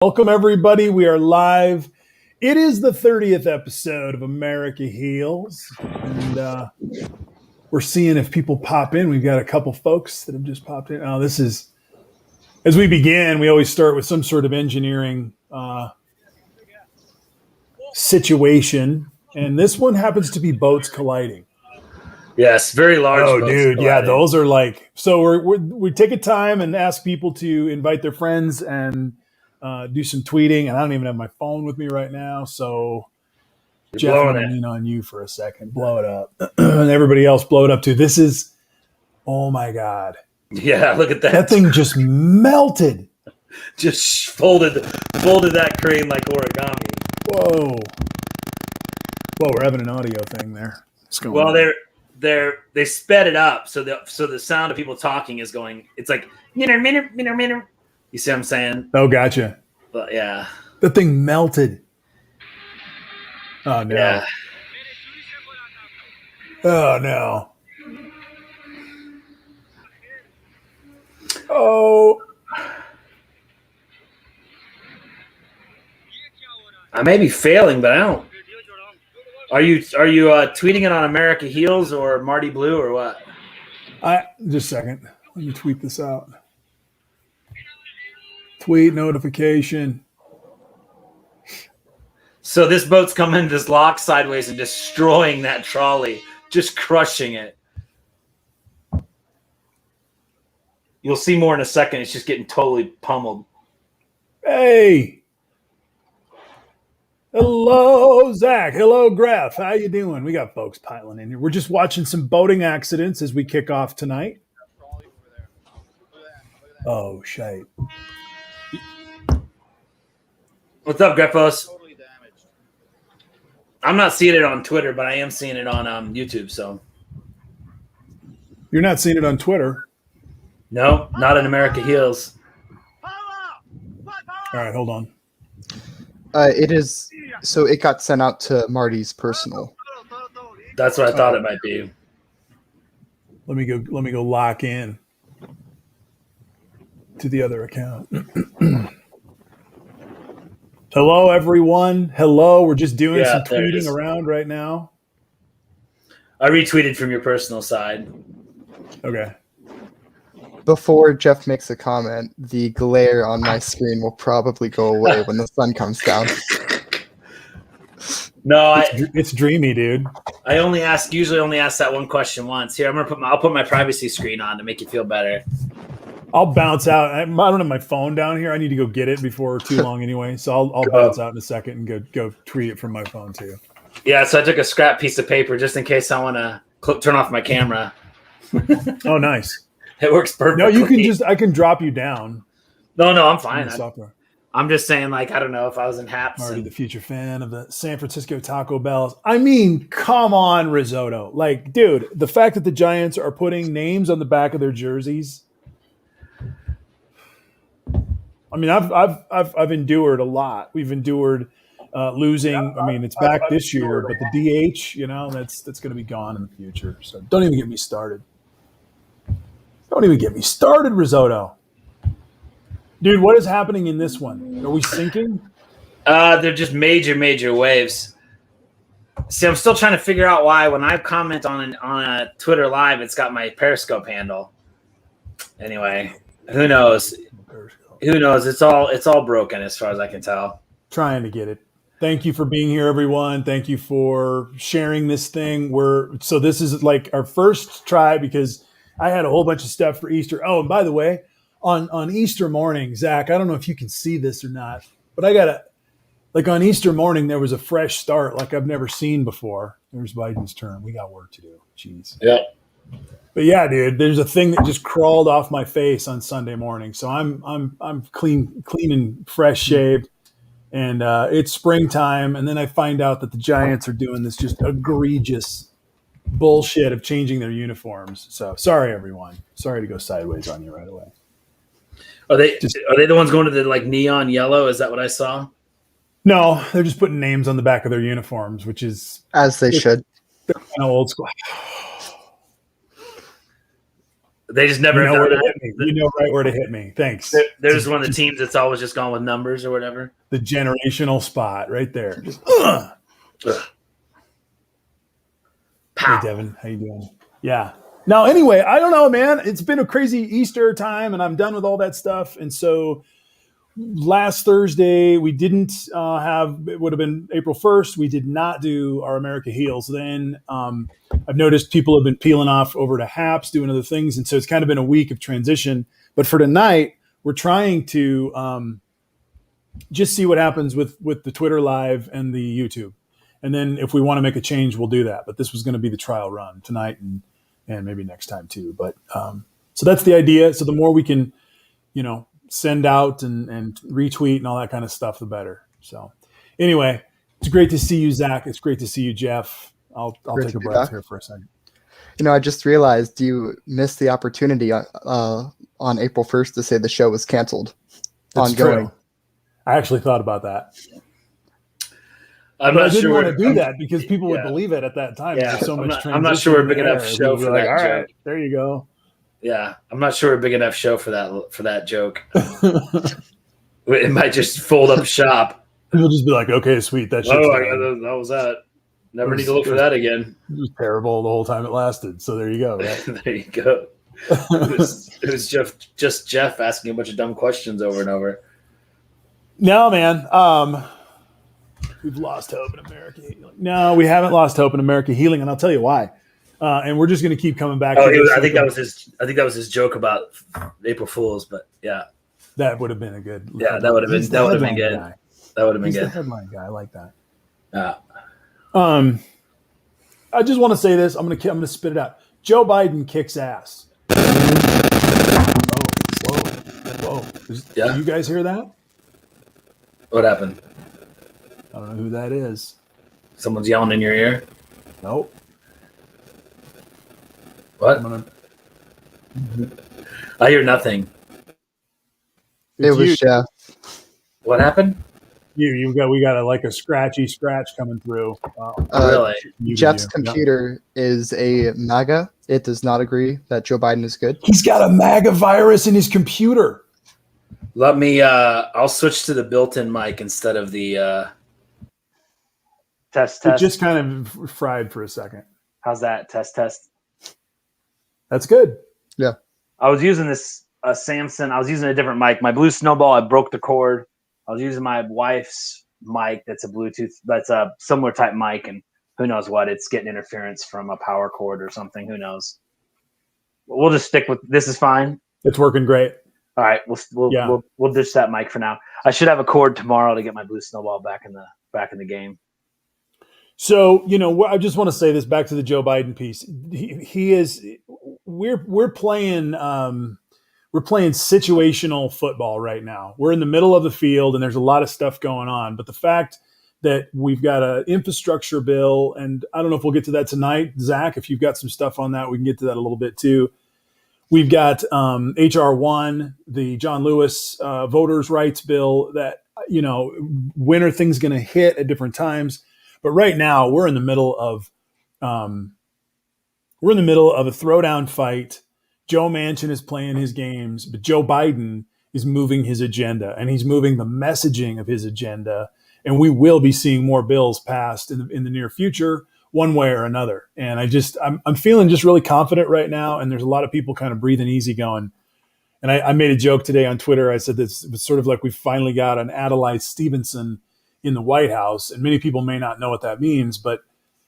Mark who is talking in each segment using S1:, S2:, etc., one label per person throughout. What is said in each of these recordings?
S1: Welcome, everybody. We are live. It is the 30th episode of America Heals, and we're seeing if people pop in. We've got a couple folks that have just popped in. This is, as we begin, we always start with some sort of engineering situation, and this one happens to be boats colliding.
S2: Yes, very large.
S1: Oh, dude, yeah, those are like. So we take a time and ask people to invite their friends and do some tweeting. And I don't even have my phone with me right now, so Jeff, I'm gonna lean on you for a second. Blow it up, and everybody else blow it up too. This is, oh my god,
S2: yeah, look at that.
S1: That thing just melted.
S2: Just folded that crane like origami.
S1: Whoa, we're having an audio thing there.
S2: Well, they sped it up, so the sound of people talking is going. It's like minute. You see what I'm saying?
S1: Oh, gotcha.
S2: But yeah,
S1: that thing melted. Oh no!
S2: Yeah.
S1: Oh no! Oh!
S2: I may be failing, but I don't. Are you tweeting it on America Heals or Marty Blue or what?
S1: Just a second. Let me tweet this out. Tweet notification.
S2: So this boat's coming, just locked sideways and destroying that trolley, just crushing it. You'll see more in a second. It's just getting totally pummeled.
S1: Hey. Hello, Zach. Hello, Graf. How you doing? We got folks piling in here. We're just watching some boating accidents as we kick off tonight. Oh, shite.
S2: What's up, Greffos? I'm not seeing it on Twitter, but I am seeing it on YouTube. So
S1: you're not seeing it on Twitter?
S2: No, not in America Heals.
S1: All right, hold on.
S3: It is. So it got sent out to Marty's personal.
S2: That's what I thought it might be.
S1: Let me go lock in to the other account. Hello, everyone. Hello. We're just doing some tweeting around right now.
S2: I retweeted from your personal side.
S1: Okay.
S3: Before Jeff makes a comment, the glare on my screen will probably go away when the sun comes down.
S2: No,
S1: it's dreamy, dude.
S2: I usually only ask that one question once. Here, I'll put my privacy screen on to make you feel better.
S1: I'll bounce out. I don't have my phone down here. I need to go get it before too long anyway. So I'll bounce out in a second and go tweet it from my phone too.
S2: Yeah, so I took a scrap piece of paper just in case I want to turn off my camera.
S1: Oh, nice.
S2: It works perfectly.
S1: No, I can drop you down.
S2: No, I'm fine.
S1: Software.
S2: I'm just saying, like, I don't know if I was in Haps.
S1: Already the future fan of the San Francisco Taco Bells. I mean, come on, Risotto. Like, dude, the fact that the Giants are putting names on the back of their jerseys. I mean, I've endured a lot. We've endured losing. I mean, it's back this year, but the DH, that's going to be gone in the future. So don't even get me started. Don't even get me started, Risotto. Dude, what is happening in this one? Are we sinking?
S2: They're just major waves. See, I'm still trying to figure out why when I comment on a Twitter live, it's got my Periscope handle. Anyway, who knows? It's all broken as far as I can tell.
S1: Trying to get it. Thank you for being here, everyone. Thank you for sharing this thing. So this is like our first try because I had a whole bunch of stuff for Easter. Oh, and by the way, on Easter morning, Zach, I don't know if you can see this or not, but on Easter morning, there was a fresh start like I've never seen before. There's Biden's turn. We got work to do. Jeez.
S2: Yeah.
S1: But yeah, dude, there's a thing that just crawled off my face on Sunday morning. So I'm clean and fresh shaved, and it's springtime. And then I find out that the Giants are doing this just egregious bullshit of changing their uniforms. So sorry, everyone. Sorry to go sideways on you right away.
S2: Are they the ones going to the like neon yellow? Is that what I saw?
S1: No, they're just putting names on the back of their uniforms, which is
S3: as they should.
S1: They're kind of old school.
S2: They just never
S1: You know
S2: done
S1: where to
S2: that.
S1: hit me. You know right where to hit me. Thanks.
S2: They're just one of the teams that's always just gone with numbers or whatever.
S1: The generational spot right there. Just,
S2: Pow.
S1: Hey, Devin, how you doing? Yeah. Now, anyway, I don't know, man. It's been a crazy Easter time, and I'm done with all that stuff. And so last Thursday, we didn't it would have been April 1st. We did not do our America Heals then. I've noticed people have been peeling off over to Haps, doing other things. And so it's kind of been a week of transition. But for tonight, we're trying to just see what happens with the Twitter Live and the YouTube. And then if we want to make a change, we'll do that. But this was going to be the trial run tonight and maybe next time too. But so that's the idea. So the more we can, send out and retweet and all that kind of stuff, the better. So anyway, it's great to see you, Zach. It's great to see you, Jeff. I'll take a breath here for a second.
S3: I just realized you missed the opportunity on April 1st to say the show was canceled.
S1: That's
S3: ongoing.
S1: True. I actually thought about that.
S2: I
S1: didn't want to do that because people would believe it at that time.
S2: Yeah,
S1: There's so much
S2: I'm not sure we're a big enough show for that joke.
S1: Right, there you go.
S2: Yeah, I'm not sure we're a big enough show for that joke. It might just fold up shop.
S1: People just be like, okay, sweet. That
S2: was that. Never need to look for that again.
S1: It was terrible the whole time it lasted. So there you go. Right?
S2: There you go. It was just Jeff asking a bunch of dumb questions over and over.
S1: No, man. We've lost hope in America Healing. No, we haven't lost hope in America Healing, and I'll tell you why. And we're just going to keep coming back.
S2: I think that was his joke about April Fools. But yeah,
S1: that would have been a good.
S2: Yeah, that would have been good. That would have been good.
S1: The headline guy, I like that.
S2: Yeah.
S1: I just want to say this. I'm going to spit it out. Joe Biden kicks ass. Whoa!
S2: Yeah.
S1: You guys hear that?
S2: What happened?
S1: I don't know who that is.
S2: Someone's yelling in your ear?
S1: Nope.
S2: What? I hear nothing.
S3: It was Jeff.
S2: What happened?
S1: We got a scratchy scratch coming through.
S2: Really?
S3: Jeff's computer is a MAGA. It does not agree that Joe Biden is good.
S1: He's got a MAGA virus in his computer.
S2: Let me. I'll switch to the built-in mic instead of the. Test.
S1: It just kind of fried for a second.
S2: How's that? Test.
S1: That's good.
S3: Yeah.
S2: I was using a Samson. I was using a different mic. My Blue Snowball, I broke the cord. I was using my wife's mic that's a Bluetooth, that's a similar type mic, and who knows what. It's getting interference from a power cord or something. Who knows? We'll just stick with this is fine.
S1: It's working great.
S2: All right. We'll ditch that mic for now. I should have a cord tomorrow to get my Blue Snowball back in the game.
S1: So, I just want to say this back to the Joe Biden piece. He is, we're playing situational football right now. We're in the middle of the field and there's a lot of stuff going on. But the fact that we've got an infrastructure bill, and I don't know if we'll get to that tonight, Zach, if you've got some stuff on that, we can get to that a little bit too. We've got HR 1, the John Lewis voters' rights bill that, when are things going to hit at different times? But right now we're in the middle of a throwdown fight. Joe Manchin is playing his games, but Joe Biden is moving his agenda, and he's moving the messaging of his agenda. And we will be seeing more bills passed in the near future, one way or another. And I'm feeling just really confident right now. And there's a lot of people kind of breathing easy going. And I made a joke today on Twitter. I said this was sort of like we finally got an Adlai Stevenson in the White House. And many people may not know what that means, but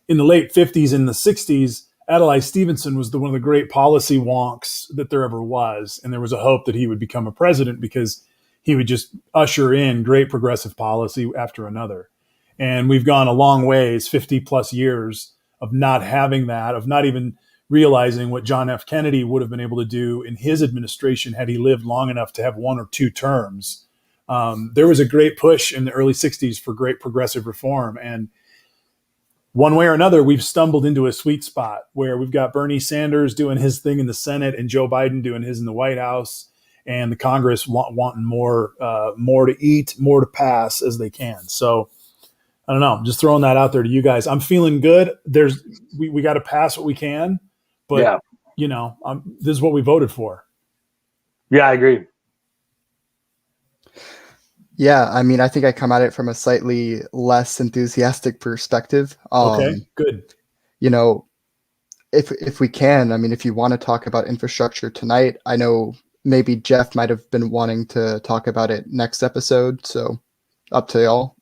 S1: in the late 50s and the 60s, Adlai Stevenson was one of the great policy wonks that there ever was. And there was a hope that he would become a president because he would just usher in great progressive policy after another. And we've gone a long ways, 50 plus years of not having that, of not even realizing what John F. Kennedy would have been able to do in his administration had he lived long enough to have one or two terms. There was a great push in the early 60s for great progressive reform. And one way or another, we've stumbled into a sweet spot where we've got Bernie Sanders doing his thing in the Senate and Joe Biden doing his in the White House, and the Congress wanting more to eat, more to pass as they can. So I don't know. I'm just throwing that out there to you guys. I'm feeling good. We got to pass what we can, but this is what we voted for.
S4: Yeah, I agree.
S3: Yeah, I mean, I think I come at it from a slightly less enthusiastic perspective.
S1: Okay, good.
S3: You know, if we can, I mean, if you want to talk about infrastructure tonight, I know maybe Jeff might have been wanting to talk about it next episode, so up to y'all.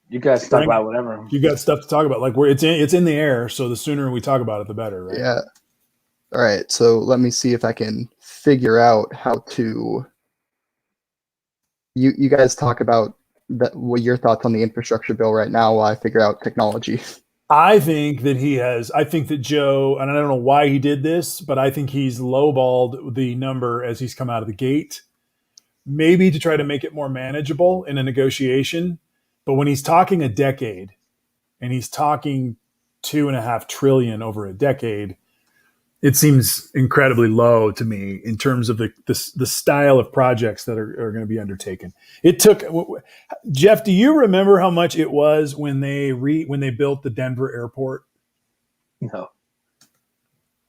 S4: You guys talk about whatever.
S1: You got stuff to talk about. Like it's in the air, so the sooner we talk about it, the better, right?
S3: Yeah. All right, so let me see if I can figure out how to. You guys talk about what your thoughts on the infrastructure bill right now while I figure out technology.
S1: I think that Joe, and I don't know why he did this, but I think he's lowballed the number as he's come out of the gate, maybe to try to make it more manageable in a negotiation. But when he's talking a decade and he's talking $2.5 trillion over a decade, it seems incredibly low to me in terms of the style of projects that are going to be undertaken. It took Jeff. Do you remember how much it was when they built the Denver airport?
S4: No.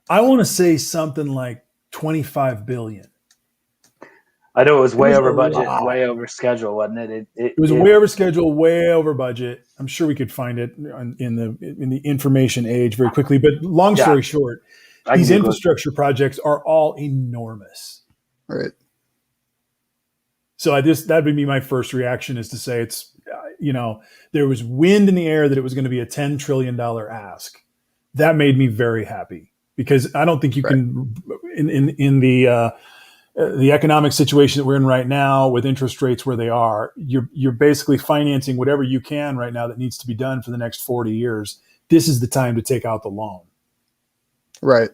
S1: I want to say something like $25 billion.
S4: I know it was way over budget, way over schedule, wasn't it?
S1: It was way over schedule, way over budget. I'm sure we could find it in the information age very quickly. But long story short, these infrastructure projects are all enormous.
S3: Right.
S1: So that would be my first reaction, is to say it's, there was wind in the air that it was going to be a $10 trillion ask. That made me very happy, because I don't think you can, in the economic situation that we're in right now, with interest rates where they are, you're basically financing whatever you can right now that needs to be done for the next 40 years. This is the time to take out the loan.
S3: Right.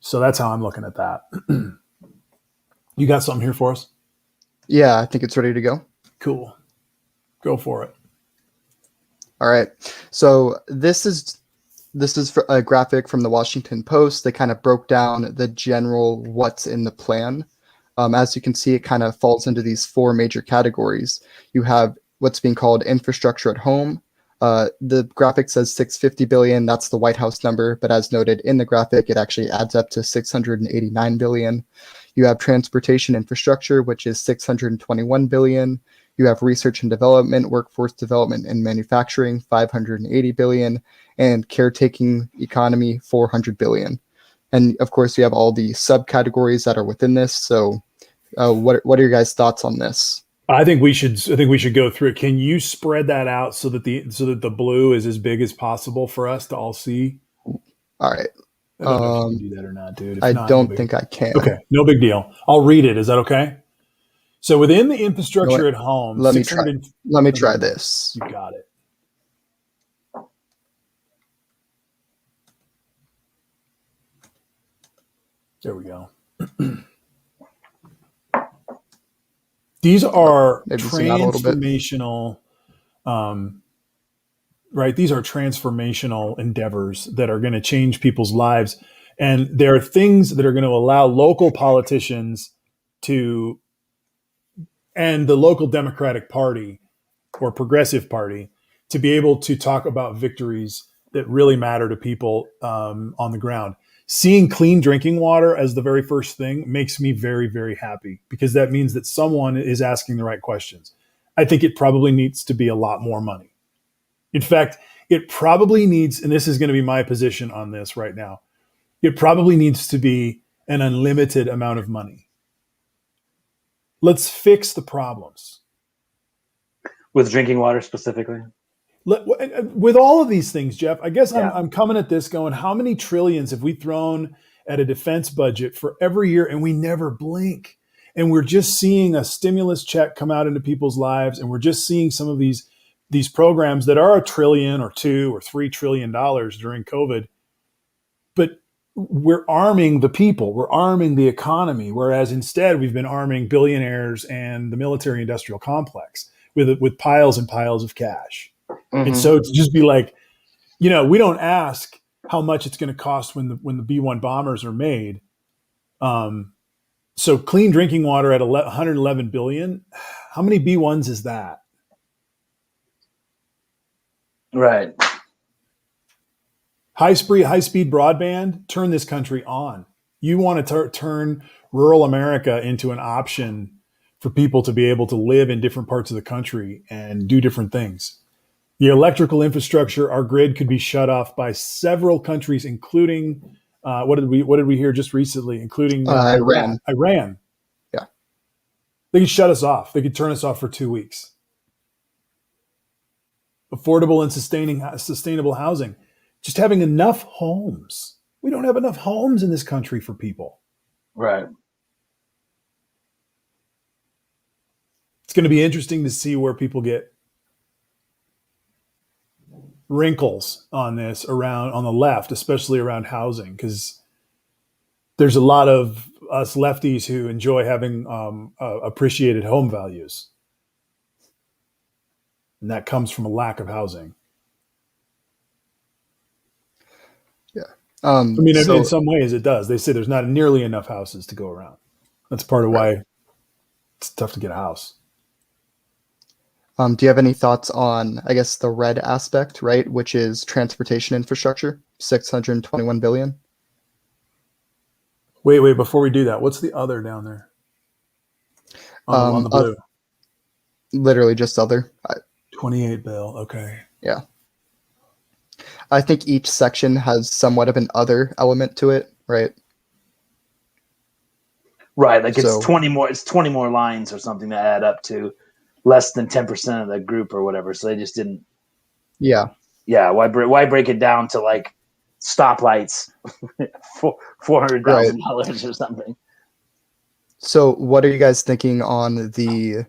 S1: So that's how I'm looking at that. You got something here for us?
S3: Yeah, I think it's ready to go.
S1: Cool. Go for it.
S3: All right. So this is a graphic from the Washington Post. They kind of broke down the general what's in the plan. As you can see, it kind of falls into these four major categories. You have what's being called infrastructure at home. The graphic says 650 billion. That's the White House number, but as noted in the graphic, it actually adds up to 689 billion. You have transportation infrastructure, which is 621 billion. You have research and development, workforce development and manufacturing, 580 billion, and caretaking economy, 400 billion. And of course, you have all the subcategories that are within this. So what are your guys' thoughts on this?
S1: I think we should go through it. Can you spread that out so that the blue is as big as possible for us to all see?
S3: All right.
S1: I don't know if you can do that or not, dude.
S3: I don't think I can.
S1: Okay, no big deal. I'll read it. Is that okay? So within the infrastructure at home,
S3: let me try this.
S1: You got it. There we go. These are transformational, right? These are transformational endeavors that are going to change people's lives. And there are things that are going to allow local politicians and the local Democratic Party or Progressive Party to be able to talk about victories that really matter to people on the ground. Seeing clean drinking water as the very first thing makes me very, very happy, because that means that someone is asking the right questions. I think it probably needs to be a lot more money. In fact, it probably needs, and this is going to be my position on this right now, it probably needs to be an unlimited amount of money. Let's fix the problems.
S4: With drinking water specifically?
S1: With all of these things, Jeff, I guess I'm coming at this going, how many trillions have we thrown at a defense budget for every year, and we never blink? And we're just seeing a stimulus check come out into people's lives, and we're just seeing some of these programs that are $1 trillion or $2 or $3 trillion during COVID. But we're arming the people, we're arming the economy, whereas instead we've been arming billionaires and the military-industrial complex with piles and piles of cash. Mm-hmm. And so to just be like, we don't ask how much it's going to cost when the B-1 bombers are made. So clean drinking water at 111 billion. How many B-1s is that?
S4: Right.
S1: High speed broadband, turn this country on. You want to turn rural America into an option for people to be able to live in different parts of the country and do different things. The electrical infrastructure, our grid could be shut off by several countries, including what did we hear just recently? Including
S3: Iran.
S1: Iran.
S3: Yeah,
S1: they could shut us off. They could turn us off for 2 weeks. Affordable and sustainable housing, just having enough homes. We don't have enough homes in this country for people.
S4: Right.
S1: It's going to be interesting to see where people get wrinkles on this around on the left, especially around housing, because there's a lot of us lefties who enjoy having appreciated home values. And that comes from a lack of housing.
S3: Yeah.
S1: I mean, in some ways it does. They say there's not nearly enough houses to go around. That's part of why it's tough to get a house.
S3: Do you have any thoughts on, I guess, the red aspect, right, which is transportation infrastructure, $621 billion?
S1: Wait, before we do that, what's the other down there? On the blue.
S3: Literally just other.
S1: 28 bill, okay.
S3: Yeah. I think each section has somewhat of an other element to it, right?
S4: Right, like it's 20 more lines or something that add up to less than 10% of the group or whatever. So they just didn't.
S3: Yeah.
S4: Yeah. Why break it down to like stoplights, $400,000 or something?
S3: So what are you guys thinking on the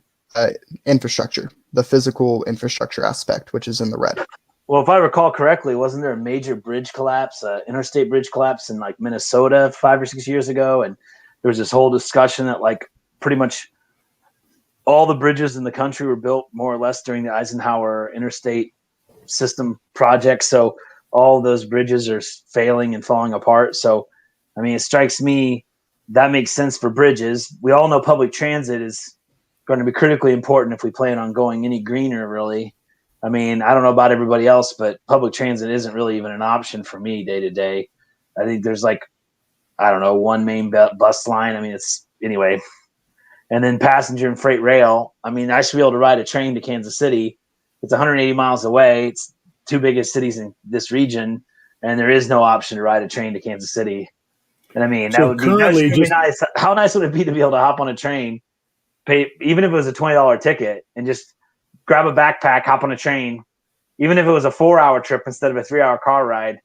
S3: infrastructure, the physical infrastructure aspect, which is in the red?
S4: Well, if I recall correctly, wasn't there a major bridge collapse, interstate bridge collapse in like Minnesota 5 or 6 years ago? And there was this whole discussion that like pretty much all the bridges in the country were built more or less during the Eisenhower interstate system project. So all those bridges are failing and falling apart. So, I mean, it strikes me that makes sense for bridges. We all know public transit is going to be critically important if we plan on going any greener, really. I mean, I don't know about everybody else, but public transit isn't really even an option for me day to day. I think there's like, I don't know, one main bus line. I mean, it's anyway. And then passenger and freight rail. I mean, I should be able to ride a train to Kansas City. It's 180 miles away. It's two biggest cities in this region, and there is no option to ride a train to Kansas City. And I mean, that would be nice. How nice would it be to be able to hop on a train, pay even if it was a $20 ticket, and just grab a backpack, hop on a train, even if it was a 4-hour trip instead of a 3-hour car ride,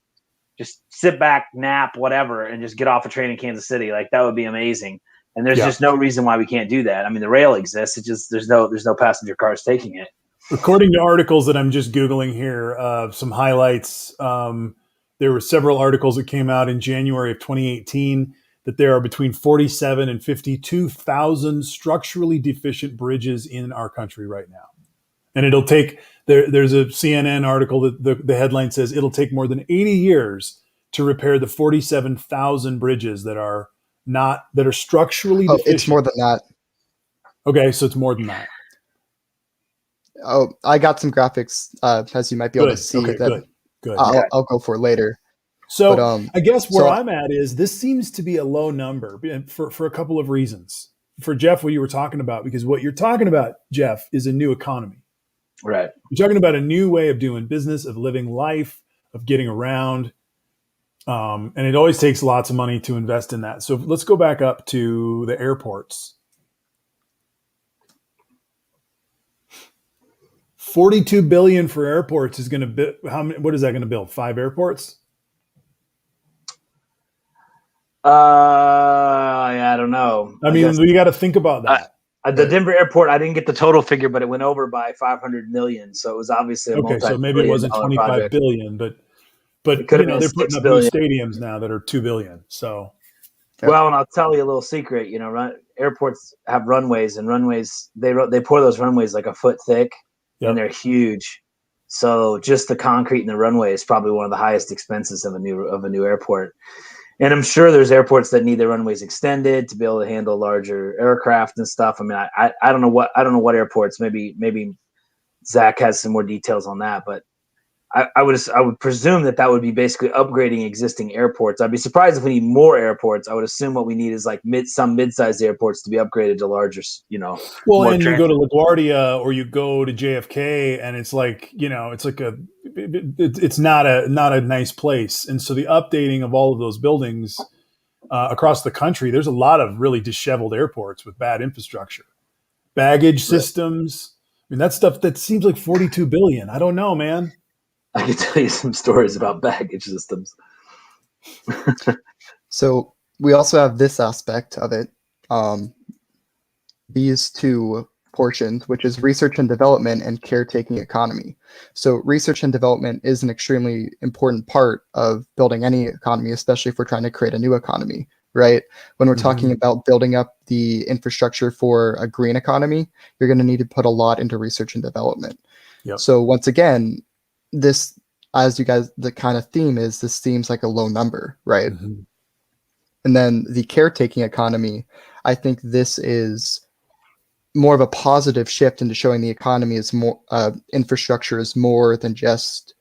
S4: just sit back, nap, whatever, and just get off a train in Kansas City. Like that would be amazing. And there's just no reason why we can't do that. I mean, the rail exists. It's just there's no passenger cars taking it.
S1: According to articles that I'm just Googling here, some highlights, there were several articles that came out in January of 2018 that there are between 47 and 52,000 structurally deficient bridges in our country right now. And it'll take, there's a CNN article that the headline says it'll take more than 80 years to repair the 47,000 bridges that are structurally deficient.
S3: It's more than that.
S1: Okay, so it's more than that.
S3: Oh, I got some graphics, as you might be able to see.
S1: Okay, good.
S3: I'll go for later.
S1: So I guess where I'm at is this seems to be a low number for a couple of reasons. For Jeff, what you were talking about, because what you're talking about, Jeff, is a new economy.
S4: Right.
S1: You're talking about a new way of doing business, of living life, of getting around. And it always takes lots of money to invest in that. So let's go back up to the airports. $42 billion for airports is going to build. What is that going to build? 5 airports?
S4: I don't know.
S1: I mean, we got to think about that.
S4: The Denver airport, I didn't get the total figure, but it went over by 500 million. So it was obviously a
S1: okay. So maybe it wasn't 25
S4: project.
S1: billion, but they're putting up new stadiums now that are $2 billion. So,
S4: well, and I'll tell you a little secret. Airports have runways, and runways they pour those runways like a foot thick, and they're huge. So just the concrete in the runway is probably one of the highest expenses of a new airport. And I'm sure there's airports that need their runways extended to be able to handle larger aircraft and stuff. I mean, I don't know what airports. Maybe Zach has some more details on that, but I would presume that would be basically upgrading existing airports. I'd be surprised if we need more airports. I would assume what we need is like some mid-sized airports to be upgraded to larger,
S1: Well,
S4: more
S1: and you go to LaGuardia or you go to JFK, and it's like, it's like it's not a nice place. And so the updating of all of those buildings across the country, there's a lot of really disheveled airports with bad infrastructure, baggage systems. I mean, that stuff that seems like 42 billion. I don't know, man.
S4: I can tell you some stories about baggage systems.
S3: So we also have this aspect of it. These two portions, which is research and development and caretaking economy. So research and development is an extremely important part of building any economy, especially if we're trying to create a new economy, right? When we're talking about building up the infrastructure for a green economy, you're going to need to put a lot into research and development.
S1: Yep.
S3: So once again, this, as you guys, the kind of theme is, this seems like a low number, right? And then the caretaking economy, I think this is more of a positive shift into showing the economy is more, infrastructure is more than just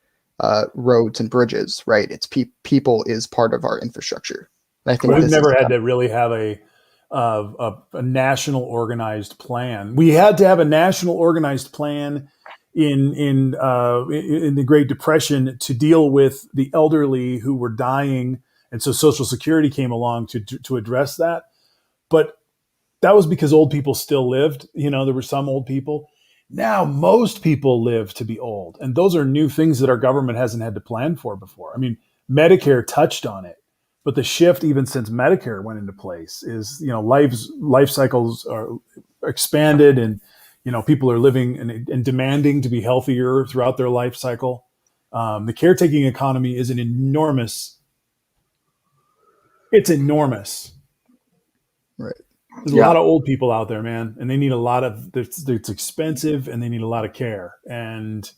S3: roads and bridges, right? It's people is part of our infrastructure. And I think
S1: we've never had to really have a national organized plan. We had to have a national organized plan in the Great Depression to deal with the elderly who were dying, and so Social Security came along to address that. But that was because old people still lived. There were some old people. Now most people live to be old, and those are new things that our government hasn't had to plan for before. I mean, Medicare touched on it, but the shift even since Medicare went into place is, life cycles are expanded, and people are living and demanding to be healthier throughout their life cycle. The caretaking economy is it's enormous.
S3: Right.
S1: There's a lot of old people out there, man, and they need it's expensive, and they need a lot of care. And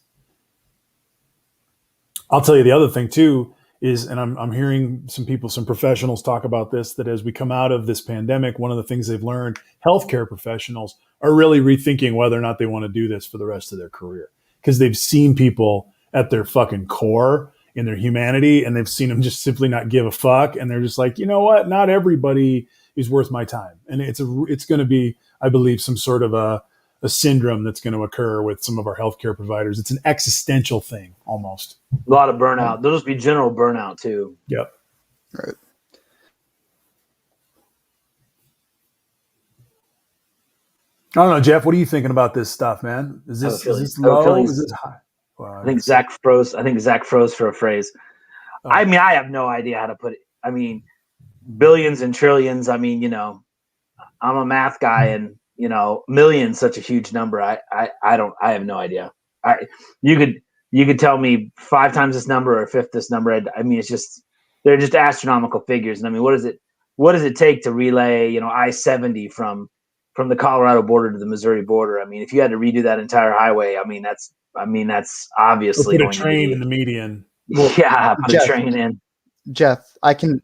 S1: I'll tell you the other thing too is, and I'm hearing some professionals talk about this, that as we come out of this pandemic, one of the things they've learned, healthcare professionals are really rethinking whether or not they want to do this for the rest of their career, because they've seen people at their fucking core in their humanity, and they've seen them just simply not give a fuck. And they're just like, you know what? Not everybody is worth my time. And it's going to be, I believe, some sort of a syndrome that's going to occur with some of our healthcare providers. It's an existential thing almost.
S4: A lot of burnout. There'll just be general burnout too.
S1: Yep.
S3: Right.
S1: I don't know, Jeff, what are you thinking about this stuff, man? Is this low? Is this high? Well,
S4: I think Zach froze for a phrase. Oh. I mean, I have no idea how to put it. I mean, billions and trillions. I mean, I'm a math guy, and millions, such a huge number. I have no idea. You could tell me 5 times this number or a fifth this number. I mean, they're just astronomical figures. And I mean, what does it take to relay, I-70 from the Colorado border to the Missouri border? I mean, if you had to redo that entire highway, I mean, that's obviously
S1: put a train in the median.
S3: Well,
S4: yeah, put a train in.
S3: Jeff, I can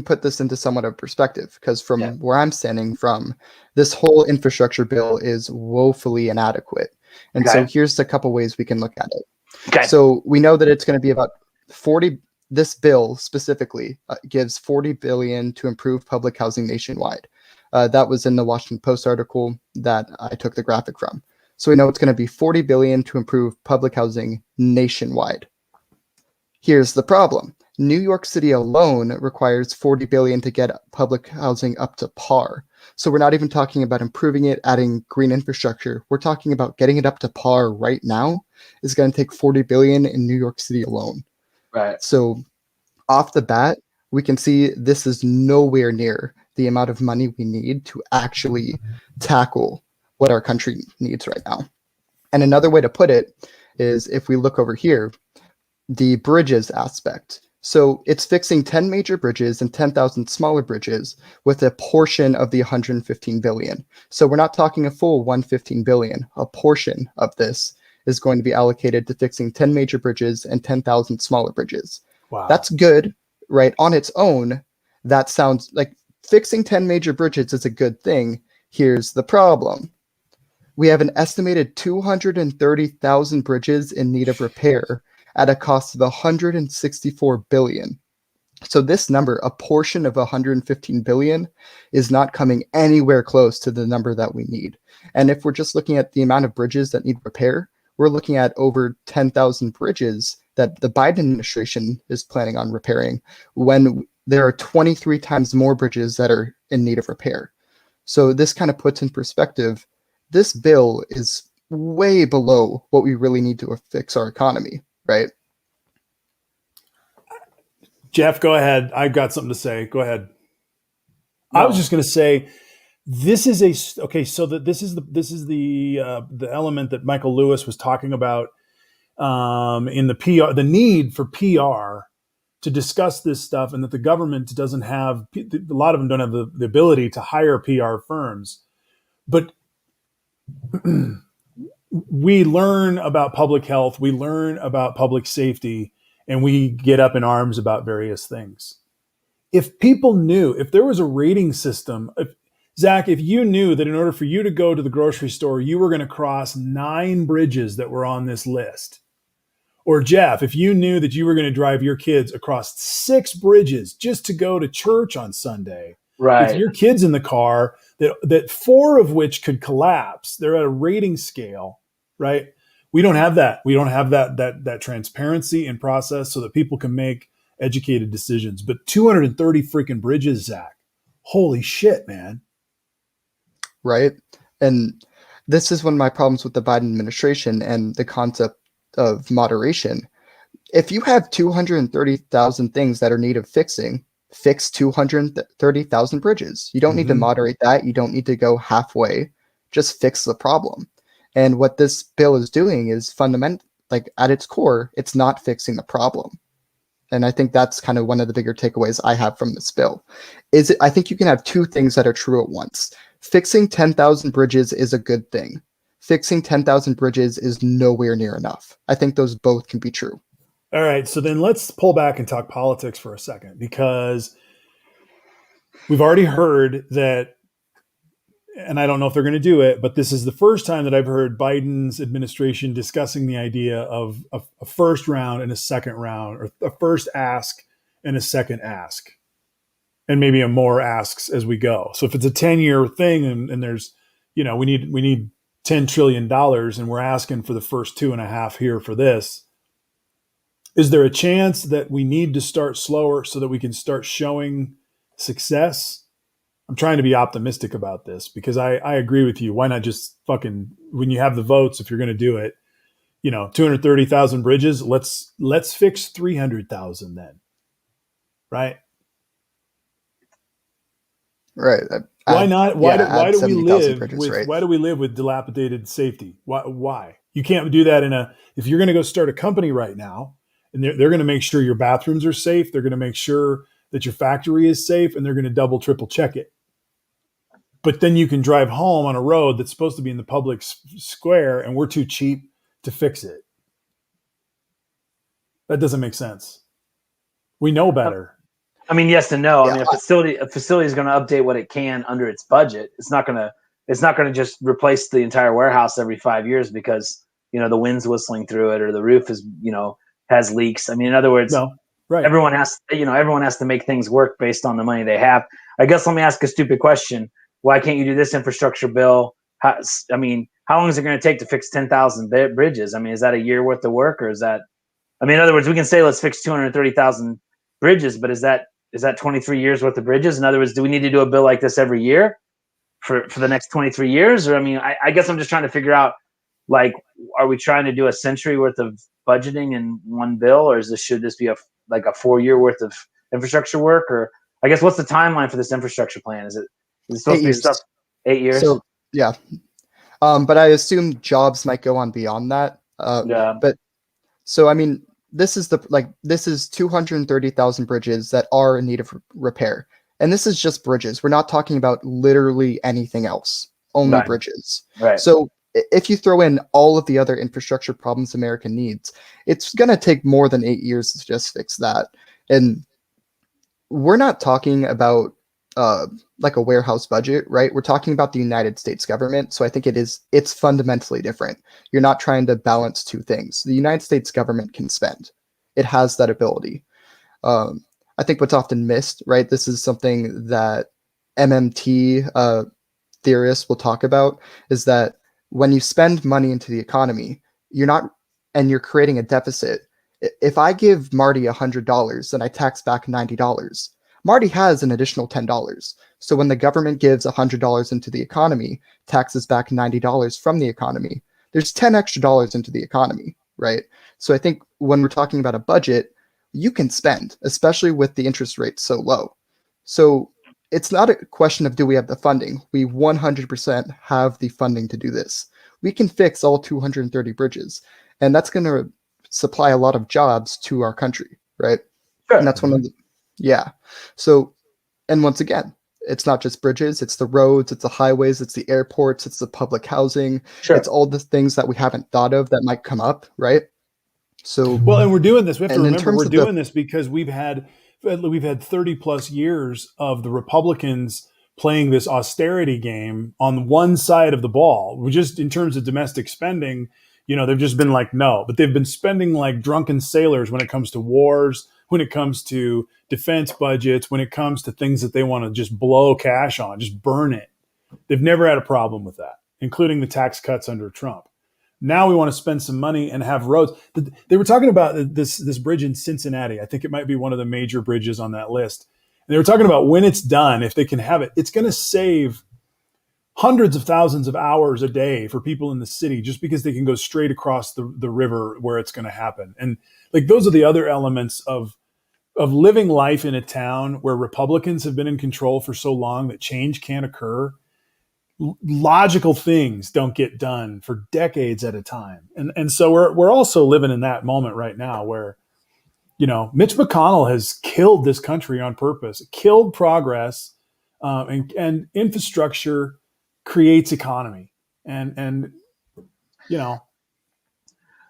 S3: put this into somewhat of perspective, because from where I'm standing from, this whole infrastructure bill is woefully inadequate. And so here's a couple ways we can look at it. Okay. So we know that it's going to be about 40. This bill specifically gives $40 billion to improve public housing nationwide. That was in the Washington Post article that I took the graphic from. So we know it's going to be $40 billion to improve public housing nationwide. Here's the problem. New York City alone requires $40 billion to get public housing up to par. So we're not even talking about improving it, adding green infrastructure. We're talking about getting it up to par right now is going to take $40 billion in New York City alone.
S4: Right.
S3: So off the bat, we can see this is nowhere near the amount of money we need to actually tackle what our country needs right now. And another way to put it is, if we look over here, the bridges aspect. So it's fixing 10 major bridges and 10,000 smaller bridges with a portion of the 115 billion. So we're not talking a full 115 billion. A portion of this is going to be allocated to fixing 10 major bridges and 10,000 smaller bridges.
S1: Wow.
S3: That's good, right? On its own, that sounds like fixing 10 major bridges is a good thing. Here's the problem. We have an estimated 230,000 bridges in need of repair at a cost of 164 billion. So this number, a portion of 115 billion, is not coming anywhere close to the number that we need. And if we're just looking at the amount of bridges that need repair, we're looking at over 10,000 bridges that the Biden administration is planning on repairing, when there are 23 times more bridges that are in need of repair. So this kind of puts in perspective, this bill is way below what we really need to fix our economy, right?
S1: Jeff, go ahead. I've got something to say. Go ahead.
S4: No.
S1: I was just going to say, this is this is the element that Michael Lewis was talking about in the PR, the need for PR to discuss this stuff, and that the government doesn't have, a lot of them don't have the ability to hire PR firms. But we learn about public health, we learn about public safety, and we get up in arms about various things. If people knew, if there was a rating system, Zach, if you knew that in order for you to go to the grocery store, you were going to cross 9 bridges that were on this list, or Jeff, if you knew that you were going to drive your kids across 6 bridges just to go to church on Sunday,
S4: Right.
S1: with your kids in the car, that 4 of which could collapse, they're at a rating scale, right? We don't have that. We don't have that transparency and process so that people can make educated decisions. But 230 freaking bridges, Zach. Holy shit, man.
S3: Right. And this is one of my problems with the Biden administration and the concept of moderation. If you have 230,000 things that are in need of fixing, fix 230,000 bridges. You don't need to moderate that. You don't need to go halfway. Just fix the problem. And what this bill is doing is fundamental, like at its core, it's not fixing the problem. And I think that's kind of one of the bigger takeaways I have from this bill. I think you can have 2 things that are true at once. Fixing 10,000 bridges is a good thing. Fixing 10,000 bridges is nowhere near enough. I think those both can be true.
S1: All right, so then let's pull back and talk politics for a second, because we've already heard that, and I don't know if they're going to do it, but this is the first time that I've heard Biden's administration discussing the idea of a first round and a second round, or a first ask and a second ask, and maybe a more asks as we go. So if it's a 10-year thing and there's, we need $10 trillion and we're asking for the first 2.5 here for this, is there a chance that we need to start slower so that we can start showing success? I'm trying to be optimistic about this, because I agree with you. Why not just fucking, when you have the votes, if you're going to do it, 230,000 bridges, let's fix 300,000 then. Right?
S3: Right.
S1: Why not? Why do we live
S3: bridges,
S1: with,
S3: right?
S1: why do we live with dilapidated safety? Why? You can't do that if you're going to go start a company right now, and they're going to make sure your bathrooms are safe. They're going to make sure that your factory is safe, and they're going to double, triple check it. But then you can drive home on a road that's supposed to be in the public square, and we're too cheap to fix it. That doesn't make sense. We know better.
S4: I mean, yes and no.
S3: Yeah.
S4: I mean, a facility is going to update what it can under its budget. It's not going to just replace the entire warehouse every 5 years because the wind's whistling through it, or the roof is has leaks. I mean, in other words,
S1: No, right.
S4: everyone has to make things work based on the money they have. I guess let me ask a stupid question. Why can't you do this infrastructure bill? How long is it going to take to fix 10,000 bridges? I mean, is that a year worth of work, or is that? I mean, in other words, we can say let's fix 230,000 bridges, but is that 23 years worth of bridges? In other words, do we need to do a bill like this every year for the next 23 years? Or I guess I'm just trying to figure out, like, are we trying to do a century worth of budgeting in one bill, or should this be a 4-year worth of infrastructure work? Or I guess what's the timeline for this infrastructure plan? Is it supposed to be stuff 8 years?
S3: So yeah, but I assume jobs might go on beyond that.
S4: Yeah.
S3: But so I mean, this is 230,000 bridges that are in need of repair, and this is just bridges. We're not talking about literally anything else. Only
S4: Right.
S3: bridges.
S4: Right.
S3: So if you throw in all of the other infrastructure problems America needs, it's going to take more than 8 years to just fix that. And we're not talking about like a warehouse budget, right? We're talking about the United States government, so I think it's fundamentally different. You're not trying to balance two things. The United States government can spend. It has that ability. I think what's often missed, right? This is something that MMT theorists will talk about, is that when you spend money into the economy, you're creating a deficit. If I give Marty $100 and I tax back $90, Marty has an additional $10. So when the government gives $100 into the economy, taxes back $90 from the economy, there's 10 extra dollars into the economy, right? So I think when we're talking about a budget, you can spend, especially with the interest rates so low. So it's not a question of do we have the funding. We 100% have the funding to do this. We can fix all 230 bridges, and that's going to supply a lot of jobs to our country, right?
S4: Sure.
S3: And that's one of the, yeah. So, and once again, it's not just bridges, it's the roads, it's the highways, it's the airports, it's the public housing.
S4: Sure.
S3: It's all the things that we haven't thought of that might come up, right? So,
S1: well, and we're doing this. We have to
S3: and in
S1: remember
S3: terms
S1: we're
S3: of
S1: doing this because we've had 30 plus years of the Republicans playing this austerity game on one side of the ball. We just, in terms of domestic spending, you know, they've just been like, no, but they've been spending like drunken sailors when it comes to wars, when it comes to defense budgets, when it comes to things that they want to just blow cash on, just burn it. They've never had a problem with that, including the tax cuts under Trump. Now we want to spend some money and have roads. They were talking about this bridge in Cincinnati. I think it might be one of the major bridges on that list. And they were talking about when it's done, if they can have it, it's going to save hundreds of thousands of hours a day for people in the city just because they can go straight across the river where it's going to happen. And like those are the other elements of living life in a town where Republicans have been in control for so long that change can't occur. Logical things don't get done for decades at a time. And so we're also living in that moment right now where, you know, Mitch McConnell has killed this country on purpose, killed progress, and infrastructure creates economy. And you know,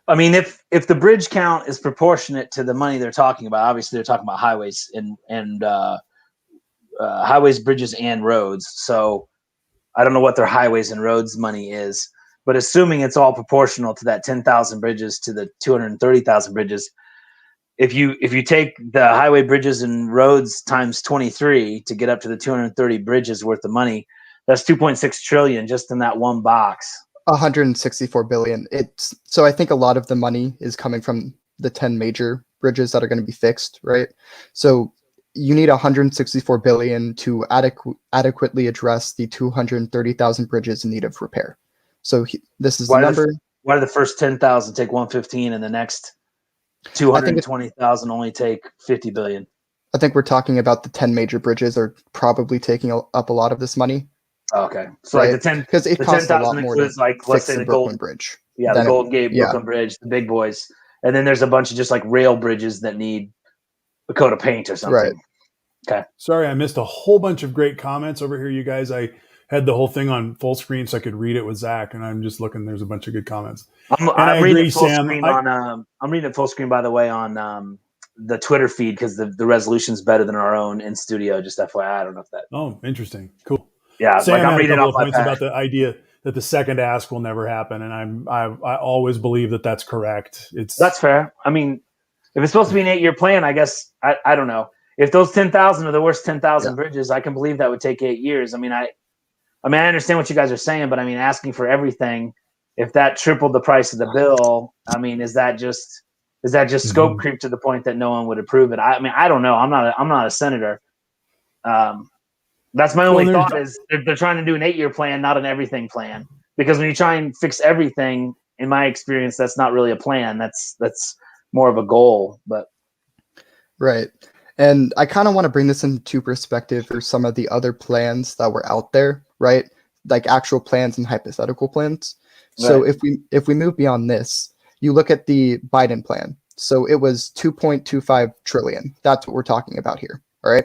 S4: I mean, if the bridge count is proportionate to the money they're talking about, obviously they're talking about highways and highways, bridges, and roads. So I don't know what their highways and roads money is, but assuming it's all proportional to that 10,000 bridges to the 230,000 bridges, if you take the highway, bridges, and roads times 23 to get up to the 230 bridges worth of money, that's 2.6 trillion just in that one box.
S3: 164 billion. So I think a lot of the money is coming from the 10 major bridges that are going to be fixed, right? So you need 164 billion to adequately address the 230,000 bridges in need of repair. So this is the number.
S4: Why do the first 10,000 take 115 and the next 220,000 only take 50 billion?
S3: I think we're talking about the 10 major bridges are probably taking up a lot of this money.
S4: Okay, so
S3: right?
S4: like the 10,
S3: because it costs a lot more to
S4: like, let's say
S3: the
S4: Golden
S3: Bridge.
S4: Yeah, the Golden Gate Brooklyn Bridge, the big boys, and then there's a bunch of just like rail bridges that need a coat of paint or something.
S3: Right.
S4: Okay.
S1: Sorry, I missed a whole bunch of great comments over here, you guys. I had the whole thing on full screen so I could read it with Zach, and I'm just looking. There's a bunch of good comments.
S4: I'm reading it full screen I'm reading it full screen, by the way, on the Twitter feed because the resolution's better than our own in studio. Just FYI, I don't know if that.
S1: Oh, interesting. Cool.
S4: Yeah,
S1: Sam
S4: like I'm
S1: had
S4: reading
S1: a couple
S4: off
S1: of
S4: my
S1: points
S4: pad.
S1: about the idea that the second ask will never happen, and I always believe that that's correct.
S4: That's fair. I mean, if it's supposed to be an 8-year plan, I guess I don't know. If those 10,000 are the worst 10,000 bridges, I can believe that would take 8 years. I mean, I understand what you guys are saying, but I mean, asking for everything, if that tripled the price of the bill, I mean, is that just scope creep to the point that no one would approve it? I mean, I don't know. I'm not a senator. That's my only thought is they're trying to do an 8-year plan, not an everything plan. Because when you try and fix everything, in my experience, that's not really a plan. That's more of a goal. But
S3: right. And I kind of want to bring this into perspective for some of the other plans that were out there, right? Like actual plans and hypothetical plans. Right. So if we move beyond this, you look at the Biden plan. So it was 2.25 trillion. That's what we're talking about here. All right.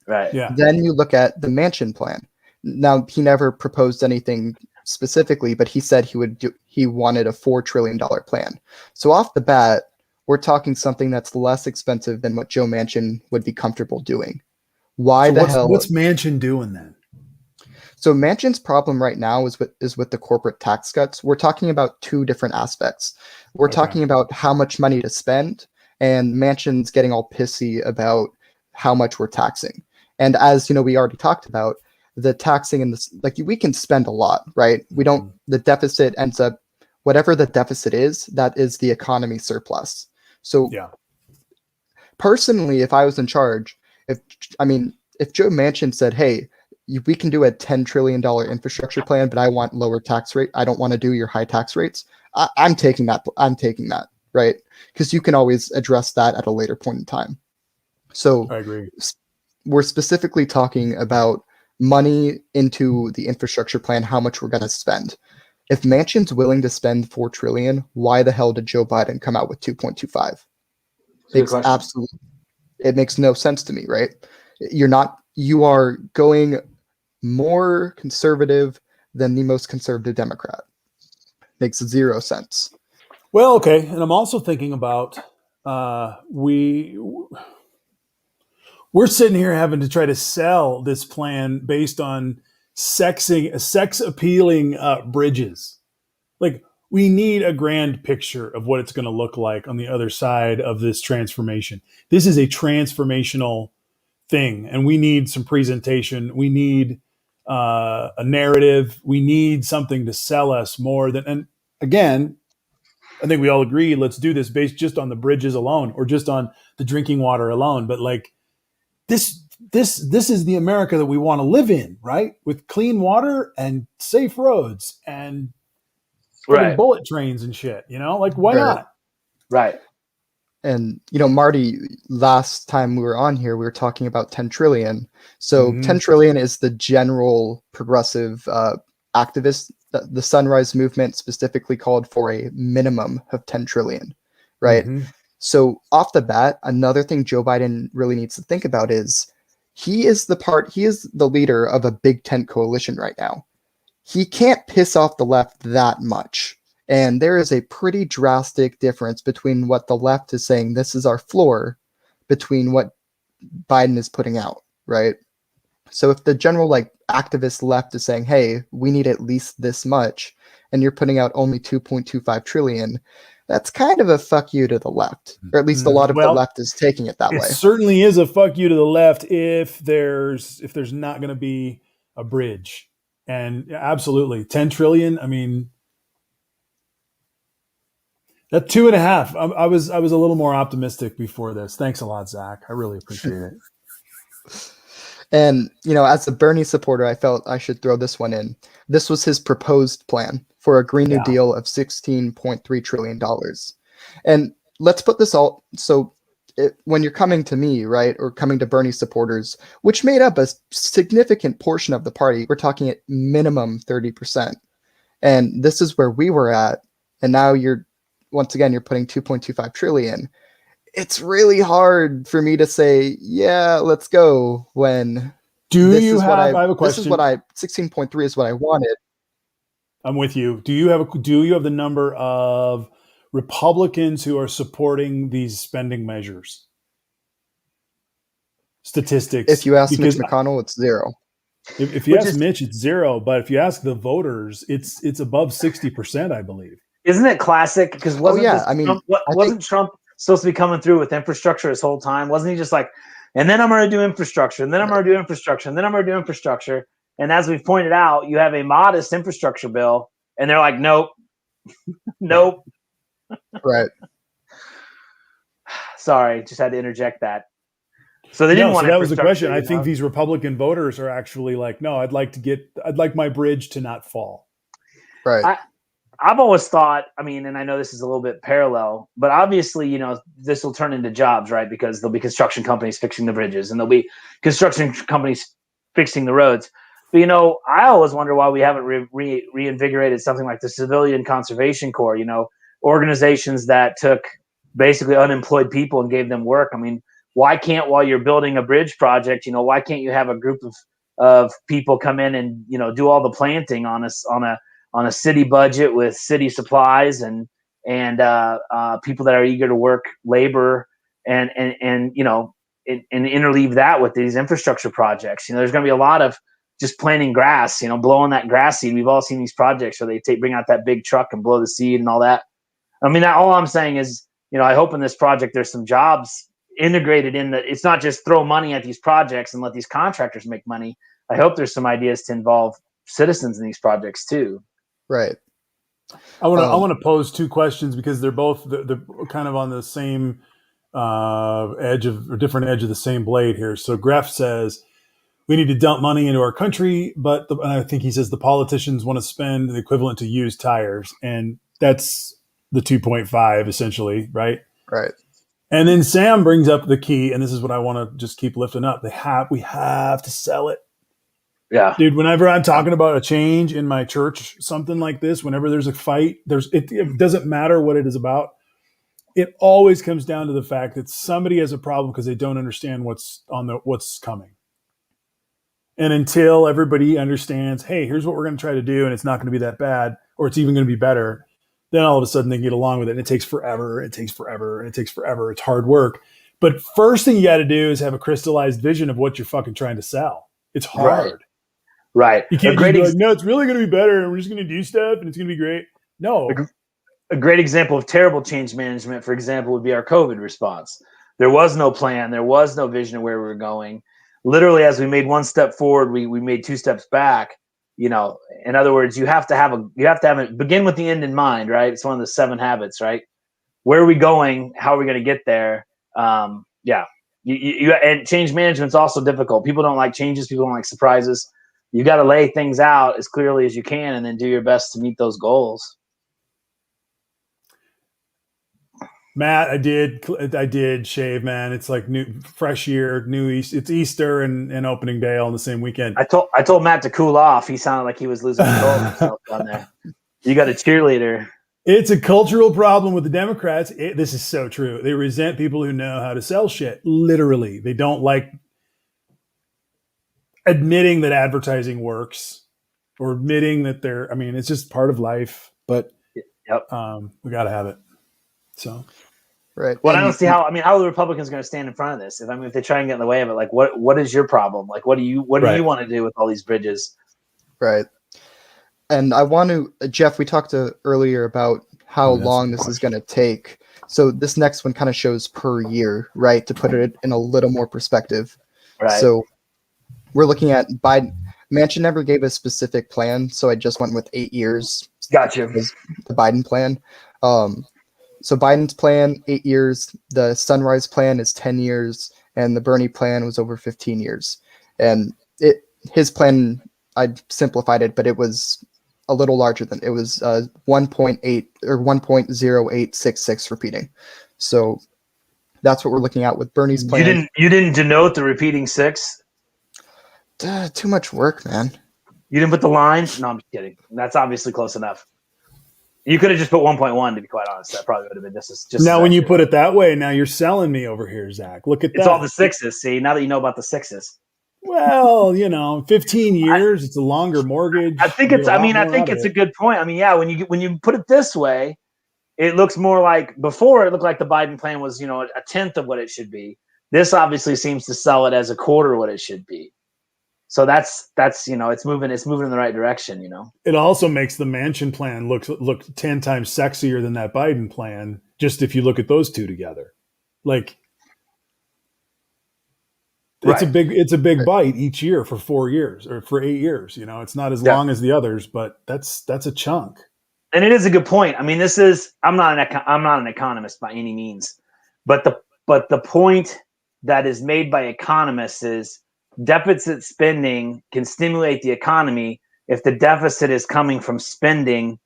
S4: Right.
S1: Yeah.
S3: Then you look at the Manchin plan. Now he never proposed anything specifically, but he said he wanted a $4 trillion plan. So off the bat, we're talking something that's less expensive than what Joe Manchin would be comfortable doing. Why
S1: So
S3: the hell?
S1: what's Manchin doing then?
S3: So Manchin's problem right now is with the corporate tax cuts. We're talking about two different aspects. We're
S1: Okay.
S3: talking about how much money to spend, and Manchin's getting all pissy about how much we're taxing. And as you know, we already talked about the taxing and this, like we can spend a lot, right? We don't. The deficit ends up whatever the deficit is. That is the economy surplus. So
S1: Yeah.
S3: personally, if I was in charge, if Joe Manchin said, "Hey, we can do a $10 trillion infrastructure plan, but I want lower tax rate. I don't want to do your high tax rates." I'm taking that. I'm taking that, right? Because you can always address that at a later point in time. So
S1: I agree.
S3: we're specifically talking about money into the infrastructure plan, how much we're going to spend. If Manchin's willing to spend $4 trillion, why the hell did Joe Biden come out with 2.25? It makes no sense to me, right? You are going more conservative than the most conservative Democrat. Makes zero sense.
S1: Well, okay, and I'm also thinking about we're sitting here having to try to sell this plan based on sex appealing bridges. Like, we need a grand picture of what it's going to look like on the other side of this transformation. This is a transformational thing, and we need some presentation. We need a narrative. We need something to sell us more than. And again, I think we all agree. Let's do this based just on the bridges alone, or just on the drinking water alone. But like this is the America that we want to live in, right? With clean water and safe roads and bullet trains and shit. Like, why not?
S4: Right.
S3: And Marty, last time we were on here, we were talking about 10 trillion. So 10 trillion is the general progressive activist. The Sunrise Movement specifically called for a minimum of 10 trillion, right? So off the bat, another thing Joe Biden really needs to think about is he is the leader of a big tent coalition right now. He can't piss off the left that much. And there is a pretty drastic difference between what the left is saying, this is our floor, between what Biden is putting out, right? So if the general activist left is saying, hey, we need at least this much, and you're putting out only 2.25 trillion, that's kind of a fuck you to the left, or at least a lot of the left is taking it that way. It
S1: certainly is a fuck you to the left if there's not going to be a bridge. And absolutely, 10 trillion. I mean, that 2.5. I was a little more optimistic before this. Thanks a lot, Zach. I really appreciate it.
S3: And, as a Bernie supporter, I felt I should throw this one in. This was his proposed plan for a Green New Deal of $16.3 trillion. And let's put this all, so when you're coming to me, right, or coming to Bernie supporters, which made up a significant portion of the party, we're talking at minimum 30%. And this is where we were at. And now once again, you're putting 2.25 trillion. It's really hard for me to say, yeah, let's go, when
S1: I have a question.
S3: This is what 16.3 is what I wanted.
S1: I'm with you. Do you have the number of Republicans who are supporting these spending measures? Statistics.
S3: If you ask Mitch McConnell, it's zero.
S1: If you ask Mitch, it's zero. But if you ask the voters, it's above 60%, I believe.
S4: Isn't it classic? Because wasn't Trump supposed to be coming through with infrastructure this whole time? Wasn't he just like, and then I'm going to do infrastructure, and then I'm going to do infrastructure, and then I'm going to do infrastructure? And as we've pointed out, you have a modest infrastructure bill, and they're like, nope, nope.
S3: Right.
S4: Sorry, just had to interject that. So they didn't want.
S1: So that was the question. I think these Republican voters are actually like, no, I'd like my bridge to not fall.
S3: Right.
S4: I've always thought, and I know this is a little bit parallel, but obviously, this will turn into jobs, right? Because there'll be construction companies fixing the bridges, and there'll be construction companies fixing the roads. But, I always wonder why we haven't reinvigorated something like the Civilian Conservation Corps, organizations that took basically unemployed people and gave them work. Why can't, while you're building a bridge project, why can't you have a group of people come in and, do all the planting on a city budget with city supplies and people that are eager to work labor and and interleave that with these infrastructure projects. There's going to be a lot of just planting grass, blowing that grass seed. We've all seen these projects where they bring out that big truck and blow the seed and all that. I mean, all I'm saying is, I hope in this project there's some jobs integrated in that. It's not just throw money at these projects and let these contractors make money. I hope there's some ideas to involve citizens in these projects too.
S3: Right.
S1: I want to pose two questions because they're both they're kind of on the same different edge of the same blade here. So Greff says we need to dump money into our country, but and I think he says the politicians want to spend the equivalent to used tires, and that's the 2.5 essentially, right?
S3: Right.
S1: And then Sam brings up the key, and this is what I want to just keep lifting up. We have to sell it.
S4: Yeah,
S1: dude. Whenever I'm talking about a change in my church, something like this, whenever there's a fight, it doesn't matter what it is about. It always comes down to the fact that somebody has a problem because they don't understand what's coming. And until everybody understands, hey, here's what we're going to try to do, and it's not going to be that bad, or it's even going to be better, then all of a sudden they get along with it. And it takes forever. It takes forever. And it takes forever. It's hard work. But first thing you got to do is have a crystallized vision of what you're fucking trying to sell. It's hard.
S4: Right.
S1: You can't just be like, no, it's really going to be better, and we're just going to do stuff, and it's going to be great. No.
S4: A great example of terrible change management, for example, would be our COVID response. There was no plan. There was no vision of where we were going. Literally, as we made one step forward, we made two steps back. In other words, you have to have it begin with the end in mind, right? It's one of the 7 habits, right? Where are we going? How are we going to get there? Yeah. And change management's also difficult. People don't like changes. People don't like surprises. You got to lay things out as clearly as you can and then do your best to meet those goals.
S1: Matt, I did shave, man. It's like fresh year, it's Easter and opening day all in the same weekend.
S4: I told Matt to cool off. He sounded like he was losing control of himself down there. You got a cheerleader.
S1: It's a cultural problem with the Democrats. This is so true. They resent people who know how to sell shit. Literally, they don't like admitting that advertising works or admitting that it's just part of life. But
S4: yep.
S1: We got to have it. So,
S3: right.
S4: Well, I don't see how are the Republicans going to stand in front of this? If they try and get in the way of it, like what is your problem? Like, what do you want to do with all these bridges?
S3: Right. And I want to, Jeff, we talked earlier about how long this is going to take. So this next one kind of shows per year, right? To put it in a little more perspective.
S4: Right.
S3: So we're looking at Biden. Manchin never gave a specific plan, so I just went with 8 years.
S4: Gotcha.
S3: The Biden plan. So Biden's plan, 8 years. The Sunrise plan is 10 years, and the Bernie plan was over 15 years. And his plan, I simplified it, but it was a little larger than it was 1.8 or 1.0866 repeating. So that's what we're looking at with Bernie's plan.
S4: You didn't denote the repeating 6?
S3: Too much work, man.
S4: You didn't put the lines? No, I'm just kidding. That's obviously close enough. You could have just put 1.1, to be quite honest. That probably would have been just
S1: now when you put it that way, now you're selling me over here, Zach. Look at that.
S4: It's all the 6s. See, now that you know about the 6s.
S1: Well, 15 years, it's a longer mortgage.
S4: I think it's a good point. I mean, yeah, when you put it this way, it looks more like before it looked like the Biden plan was, a tenth of what it should be. This obviously seems to sell it as a quarter of what it should be. So that's it's moving in the right direction,
S1: It also makes the Manchin plan look 10 times sexier than that Biden plan, just if you look at those two together. Like it's a big bite each year for 4 years or for 8 years. It's not as long as the others, but that's a chunk.
S4: And it is a good point. I mean, I'm not an economist by any means, but the point that is made by economists is deficit spending can stimulate the economy if the deficit is coming from spending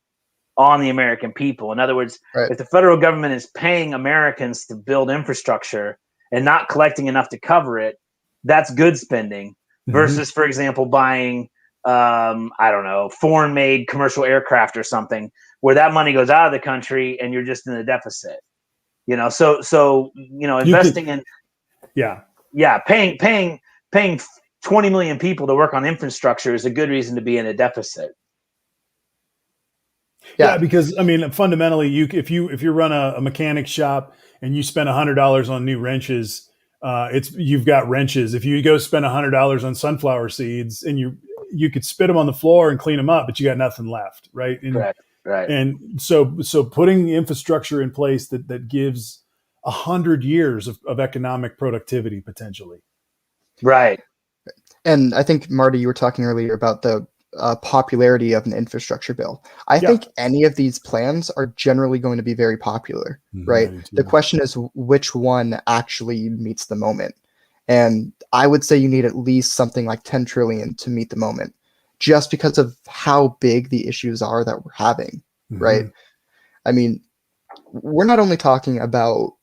S4: on the American people. In other words, if the federal government is paying Americans to build infrastructure and not collecting enough to cover it, that's good spending versus, for example, buying, foreign-made commercial aircraft or something where that money goes out of the country and you're just in a deficit. So investing paying 20 million people to work on infrastructure is a good reason to be in a deficit.
S1: Yeah, because fundamentally, if you run a mechanic shop and you spend $100 on new wrenches, It's you've got wrenches. If you go spend $100 on sunflower seeds and you could spit them on the floor and clean them up, but you got nothing left, right? And
S4: Correct. Right.
S1: and so putting the infrastructure in place that gives 100 years of economic productivity potentially.
S4: Right.
S3: And I think, Marty, you were talking earlier about the popularity of an infrastructure bill. I
S1: Yeah.
S3: think any of these plans are generally going to be very popular, right? The question is which one actually meets the moment. And I would say you need at least something like 10 trillion to meet the moment, just because of how big the issues are that we're having, right? I mean, we're not only talking about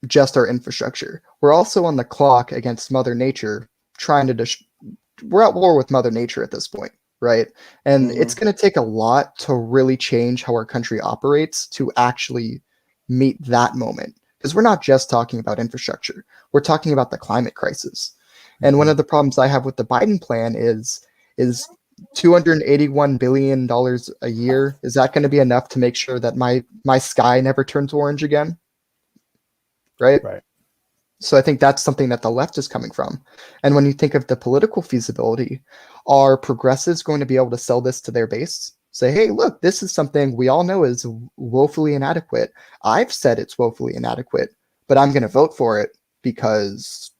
S3: just our infrastructure, we're also on the clock against Mother Nature, trying to we're at war with Mother Nature at this point, right? And it's going to take a lot to really change how our country operates to actually meet that moment. Because we're not just talking about infrastructure, we're talking about the climate crisis. And one of the problems I have with the Biden plan is $281 billion a year. Is that going to be enough to make sure that my sky never turns orange again? Right?
S1: Right.
S3: So I think that's something that the left is coming from. And when you think of the political feasibility, are progressives going to be able to sell this to their base? Say, hey, look, this is something we all know is woefully inadequate. I've said it's woefully inadequate, but I'm going to vote for it because,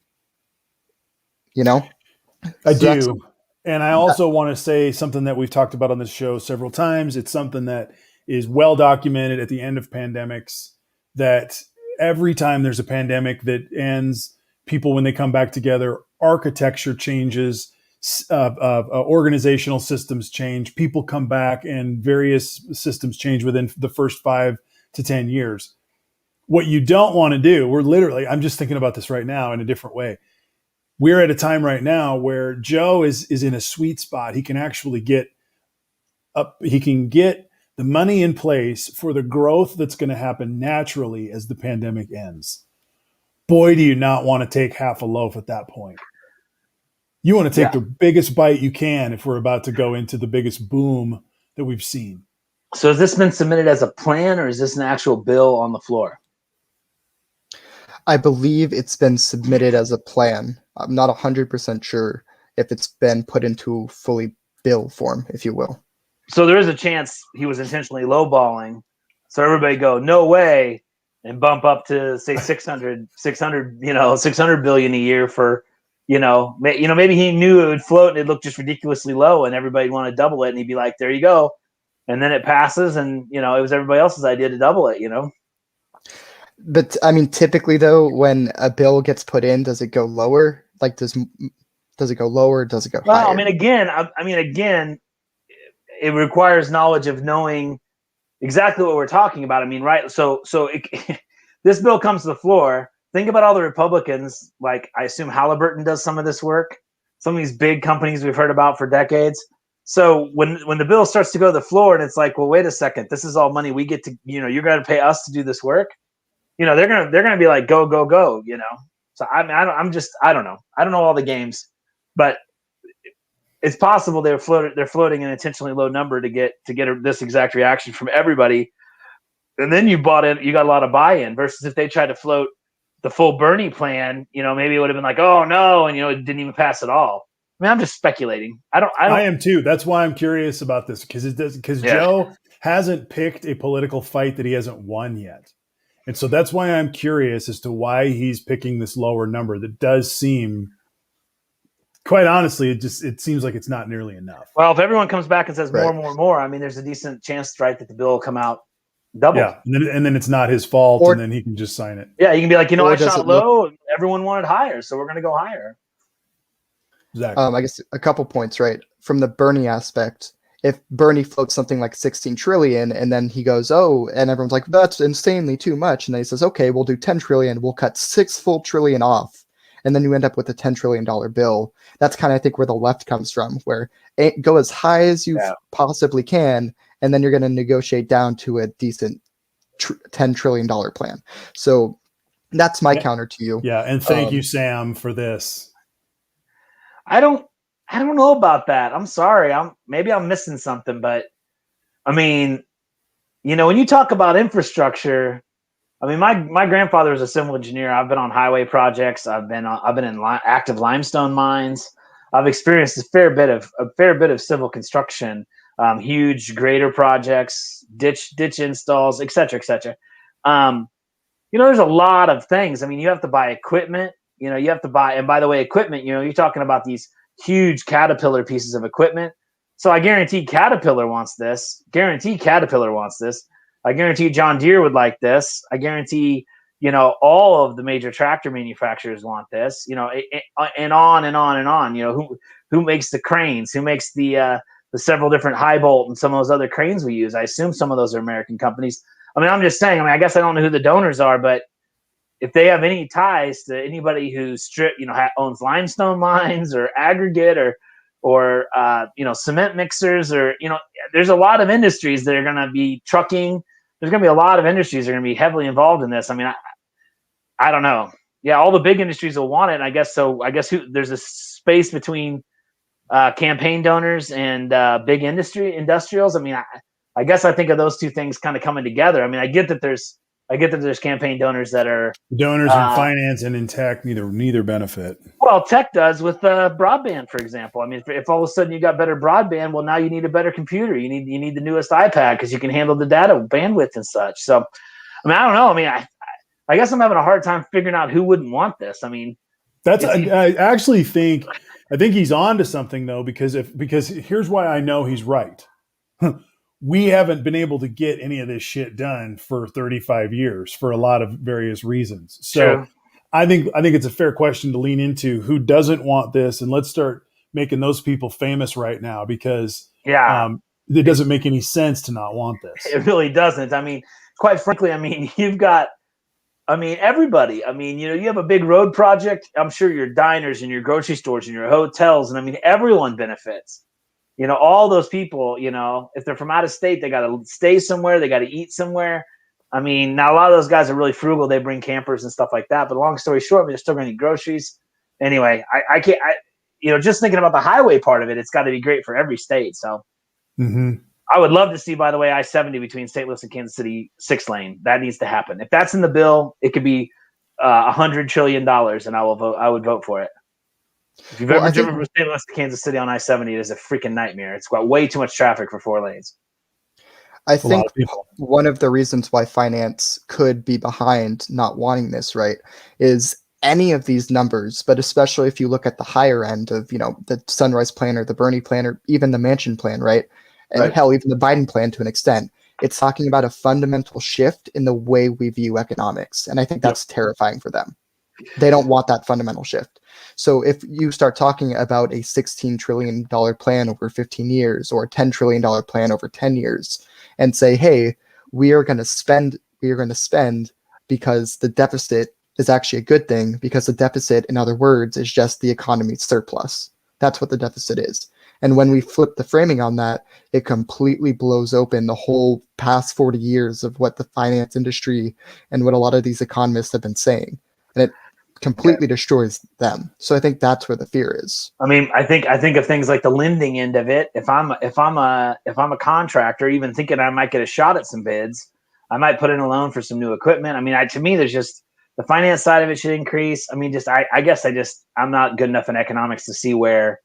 S1: I do. And I also want to say something that we've talked about on this show several times. It's something that is well documented at the end of pandemics, that every time there's a pandemic that ends, people, when they come back together, architecture changes, organizational systems change, people come back, and various systems change within the first 5 to 10 years. What you don't want to do, I'm just thinking about this right now in a different way. We're at a time right now where Joe is in a sweet spot. He can actually get the money in place for the growth that's going to happen naturally as the pandemic ends. Boy, do you not want to take half a loaf at that point. You want to take the biggest bite you can if we're about to go into the biggest boom that we've seen.
S4: So has this been submitted as a plan, or is this an actual bill on the floor?
S3: I believe it's been submitted as a plan. I'm not 100% sure if it's been put into fully bill form, if you will.
S4: So there is a chance he was intentionally lowballing, so everybody go no way, and bump up to say 600 billion a year for, maybe he knew it would float and it looked just ridiculously low, and everybody want to double it, and he'd be like, there you go, and then it passes, and it was everybody else's idea to double it.
S3: But I mean, typically though, when a bill gets put in, does it go lower? Like, does it go lower? Does it go higher?
S4: Well, again, it requires knowledge of knowing exactly what we're talking about. I mean, right? So this bill comes to the floor. Think about all the Republicans. Like, I assume Halliburton does some of this work. Some of these big companies we've heard about for decades. So when the bill starts to go to the floor, and it's like, well, wait a second, this is all money we get to, you're going to pay us to do this work. They're gonna be like, go, go, go. So I don't know. I don't know all the games, but it's possible they're floating an intentionally low number to get this exact reaction from everybody, and then you got a lot of buy-in. Versus if they tried to float the full Bernie plan, maybe it would have been like, oh no, and it didn't even pass at all. I mean, I'm just speculating. I
S1: am too. That's why I'm curious about this, because Joe hasn't picked a political fight that he hasn't won yet. And so that's why I'm curious as to why he's picking this lower number that does seem, quite honestly, it seems like it's not nearly enough.
S4: Well, if everyone comes back and says more, I mean, there's a decent chance, right, that the bill will come out double.
S1: Yeah, and then it's not his fault, and then he can just sign it.
S4: Yeah, you can be like, I shot low, and everyone wanted higher, so we're going to go higher.
S1: Exactly.
S3: I guess a couple points, right? From the Bernie aspect, if Bernie floats something like 16 trillion and then he goes, oh, and everyone's like, that's insanely too much. And then he says, okay, we'll do 10 trillion. We'll cut 6 full trillion off. And then you end up with a $10 trillion bill. That's kind of, I think, where the left comes from, where go as high as you possibly can. And then you're going to negotiate down to a decent $10 trillion plan. So that's my counter to you.
S1: Yeah. And thank you, Sam, for this.
S4: I don't know about that. I'm sorry. Maybe I'm missing something, but I mean, when you talk about infrastructure, I mean, my grandfather was a civil engineer. I've been on highway projects. I've been in active limestone mines. I've experienced a fair bit of civil construction, huge grader projects, ditch installs, et cetera, et cetera. There's a lot of things. I mean, you have to buy equipment. You have to buy, and by the way, equipment. You're talking about these huge Caterpillar pieces of equipment. So I guarantee Caterpillar wants this. I guarantee John Deere would like this. I guarantee, all of the major tractor manufacturers want this, and on and on and on. Who makes the cranes? Who makes the several different high bolt and some of those other cranes we use? I assume some of those are American companies. I mean, I'm just saying, I guess I don't know who the donors are, but if they have any ties to anybody who owns limestone mines or aggregate or cement mixers, or there's a lot of industries that are going to be trucking. There's going to be a lot of industries that are going to be heavily involved in this. I mean, I don't know. Yeah, all the big industries will want it. And I guess so. I guess there's a space between campaign donors and big industrials. I mean, I guess I think of those two things kind of coming together. I mean, I get that there's campaign donors that are
S1: donors in finance and in tech. Neither benefit.
S4: Well, tech does with broadband, for example. I mean, if all of a sudden you got better broadband, well, now you need a better computer. You need the newest iPad because you can handle the data bandwidth and such. So, I mean, I don't know. I mean, I guess I'm having a hard time figuring out who wouldn't want this. I mean,
S1: I actually think he's on to something though, because here's why I know he's right. We haven't been able to get any of this shit done for 35 years for a lot of various reasons. So
S4: True.
S1: I think it's a fair question to lean into who doesn't want this, and let's start making those people famous right now, because it doesn't make any sense to not want this.
S4: It really doesn't. I mean, quite frankly, you've got, everybody. You have a big road project. I'm sure your diners and your grocery stores and your hotels, and everyone benefits. All those people, if they're from out of state, they got to stay somewhere. They got to eat somewhere. Now a lot of those guys are really frugal. They bring campers and stuff like that. But long story short, they're still going to need groceries. Anyway, I can't, just thinking about the highway part of it, it's got to be great for every state. So I would love to see, by the way, I-70 between St. Louis and Kansas City, 6-lane. That needs to happen. If that's in the bill, it could be $100 trillion, and I would vote for it. If you've ever driven from St. Louis to Kansas City on I-70, it is a freaking nightmare. It's got way too much traffic for 4 lanes.
S3: I think one of the reasons why finance could be behind not wanting this, right, is any of these numbers, but especially if you look at the higher end of, the Sunrise Plan or the Bernie Plan or even the Manchin Plan, right? And hell, even the Biden plan to an extent, it's talking about a fundamental shift in the way we view economics. And I think that's terrifying for them. They don't want that fundamental shift. So if you start talking about a $16 trillion plan over 15 years or a $10 trillion plan over 10 years and say, hey, we are going to spend because the deficit is actually a good thing, because the deficit, in other words, is just the economy's surplus. That's what the deficit is. And when we flip the framing on that, it completely blows open the whole past 40 years of what the finance industry and what a lot of these economists have been saying. And it completely destroys them. So I think that's where the fear is.
S4: I think of things like the lending end of it. If I'm a contractor, even thinking I might get a shot at some bids, I might put in a loan for some new equipment. To me, there's just the finance side of it should increase. I guess I'm not good enough in economics to see where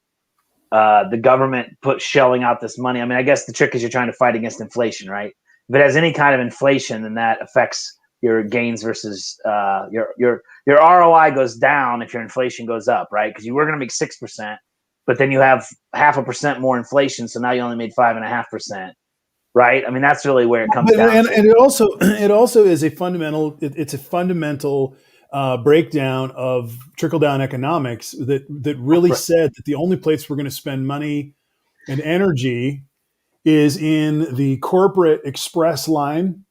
S4: the government shelling out this money. I guess the trick is you're trying to fight against inflation, right? If it has any kind of inflation, then that affects your gains versus your ROI goes down if your inflation goes up, right? Because you were going to make 6%, but then you have 0.5% more inflation, so now you only made 5.5%, right? That's really where it comes down.
S1: And it also is a fundamental. It's a fundamental breakdown of trickle down economics that really said that the only place we're going to spend money and energy is in the corporate express line,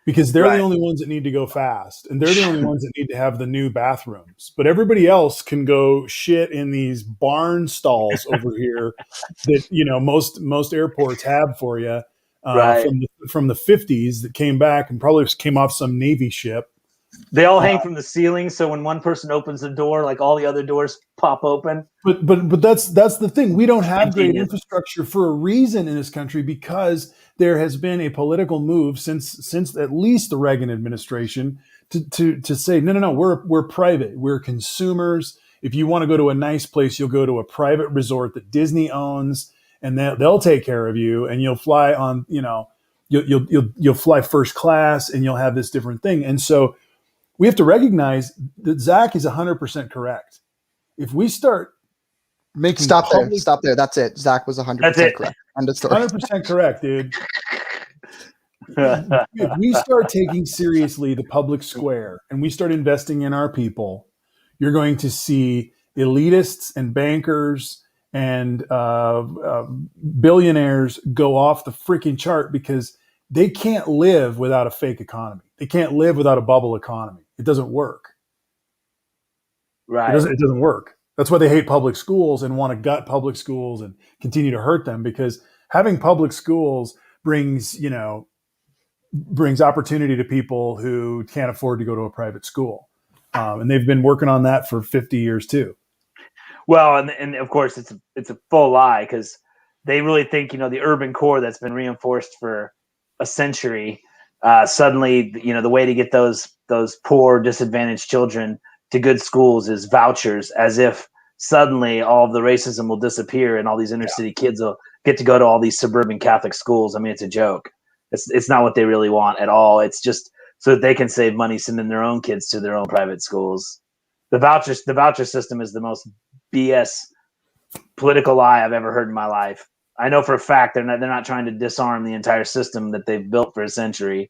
S1: because they're the only ones that need to go fast, and they're the only ones that need to have the new bathrooms. But everybody else can go shit in these barn stalls over here that most airports have for you from the 50s that came back and probably came off some Navy ship.
S4: They all hang from the ceiling, so when one person opens the door, like all the other doors pop open.
S1: But that's the thing. We don't have great
S4: Ingenious.
S1: infrastructure for a reason in this country, because there has been a political move since at least the Reagan administration to say no, we're private, we're consumers. If you want to go to a nice place, you'll go to a private resort that Disney owns, and they'll take care of you, and you'll fly on, you'll fly first class, and you'll have this different thing. And so we have to recognize that Zach is 100% correct. If we start making
S3: Stop there. That's it. Zach was 100% correct. End of story.
S1: 100% correct, dude. If we start taking seriously the public square and we start investing in our people, you're going to see elitists and bankers and billionaires go off the freaking chart, because they can't live without a fake economy. They can't live without a bubble economy. It doesn't work.
S4: Right.
S1: It doesn't work. That's why they hate public schools and want to gut public schools and continue to hurt them, because having public schools brings opportunity to people who can't afford to go to a private school. And they've been working on that for 50 years too.
S4: Well, and of course it's a full lie, because they really think, the urban core that's been reinforced for a century, suddenly, the way to get those poor, disadvantaged children to good schools is vouchers, as if suddenly all of the racism will disappear and all these inner city kids will get to go to all these suburban Catholic schools. I mean, it's a joke. It's not what they really want at all. It's just so that they can save money sending their own kids to their own private schools. The voucher system is the most BS political lie I've ever heard in my life. I know for a fact they're not trying to disarm the entire system that they've built for a century.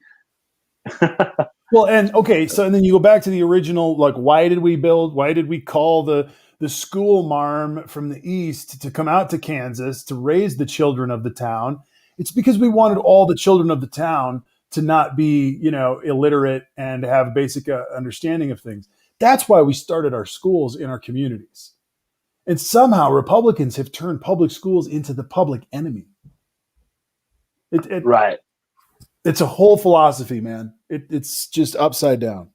S1: Well, and then you go back to the original, like, why did we call the school marm from the east to come out to Kansas to raise the children of the town? It's because we wanted all the children of the town to not be, illiterate and have basic understanding of things. That's why we started our schools in our communities. And somehow Republicans have turned public schools into the public enemy.
S4: Right.
S1: It's a whole philosophy, man. It's just upside down.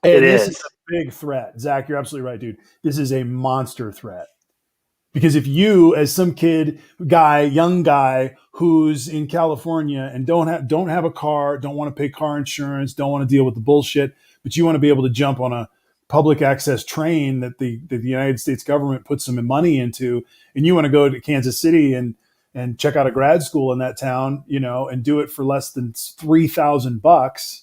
S1: And this is a big threat. Zach, you're absolutely right, dude. This is a monster threat. Because if you, as some young guy who's in California and don't have a car, don't want to pay car insurance, don't want to deal with the bullshit, but you want to be able to jump on a public access train that the United States government puts some money into, and you want to go to Kansas City and check out a grad school in that town, and do it for less than $3,000,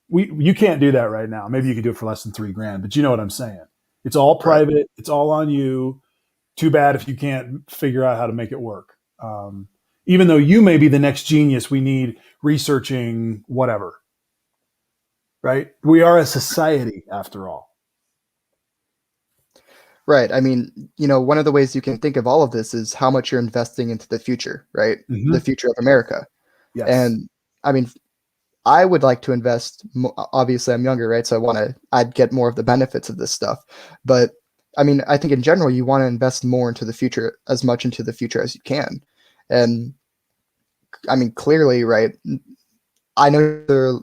S1: you can't do that right now. Maybe you could do it for less than $3,000, but you know what I'm saying. It's all private. Right. It's all on you. Too bad if you can't figure out how to make it work. Even though you may be the next genius we need researching whatever, right? We are a society after all.
S3: Right. I mean, one of the ways you can think of all of this is how much you're investing into the future, right? Mm-hmm. The future of America.
S1: Yes.
S3: And I mean, I would like to invest. Obviously, I'm younger, right? So I'd get more of the benefits of this stuff. But I mean, I think in general, you want to invest more into the future, as much into the future as you can. And I mean, clearly, right? I know they're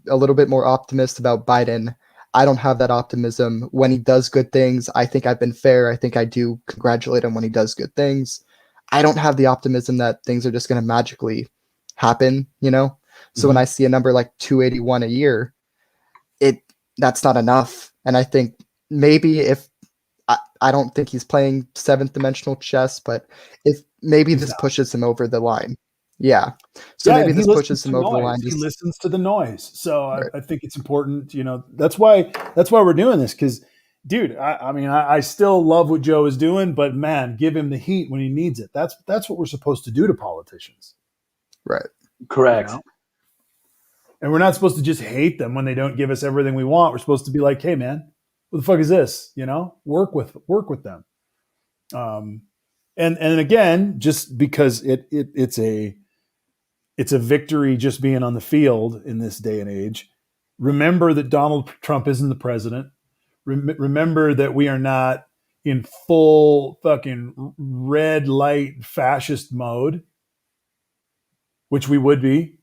S3: a little bit more optimistic about Biden. I don't have that optimism. When he does good things, I think I've been fair. I think I do congratulate him when he does good things. I don't have the optimism that things are just going to magically happen, So when I see a number like 281 a year, that's not enough. And I think maybe if I don't think he's playing seventh dimensional chess, but if maybe this pushes him over the line. Yeah. So maybe this pushes him over the line.
S1: He listens to the noise. So right. I think it's important, that's why we're doing this. Cause dude, I still love what Joe is doing, but man, give him the heat when he needs it. That's what we're supposed to do to politicians.
S3: Right.
S4: Correct.
S1: And we're not supposed to just hate them when they don't give us everything we want. We're supposed to be like, hey man, what the fuck is this? Work with them. And again, just because it's a victory just being on the field in this day and age. Remember that Donald Trump isn't the president. Remember that we are not in full fucking red light fascist mode, which we would be,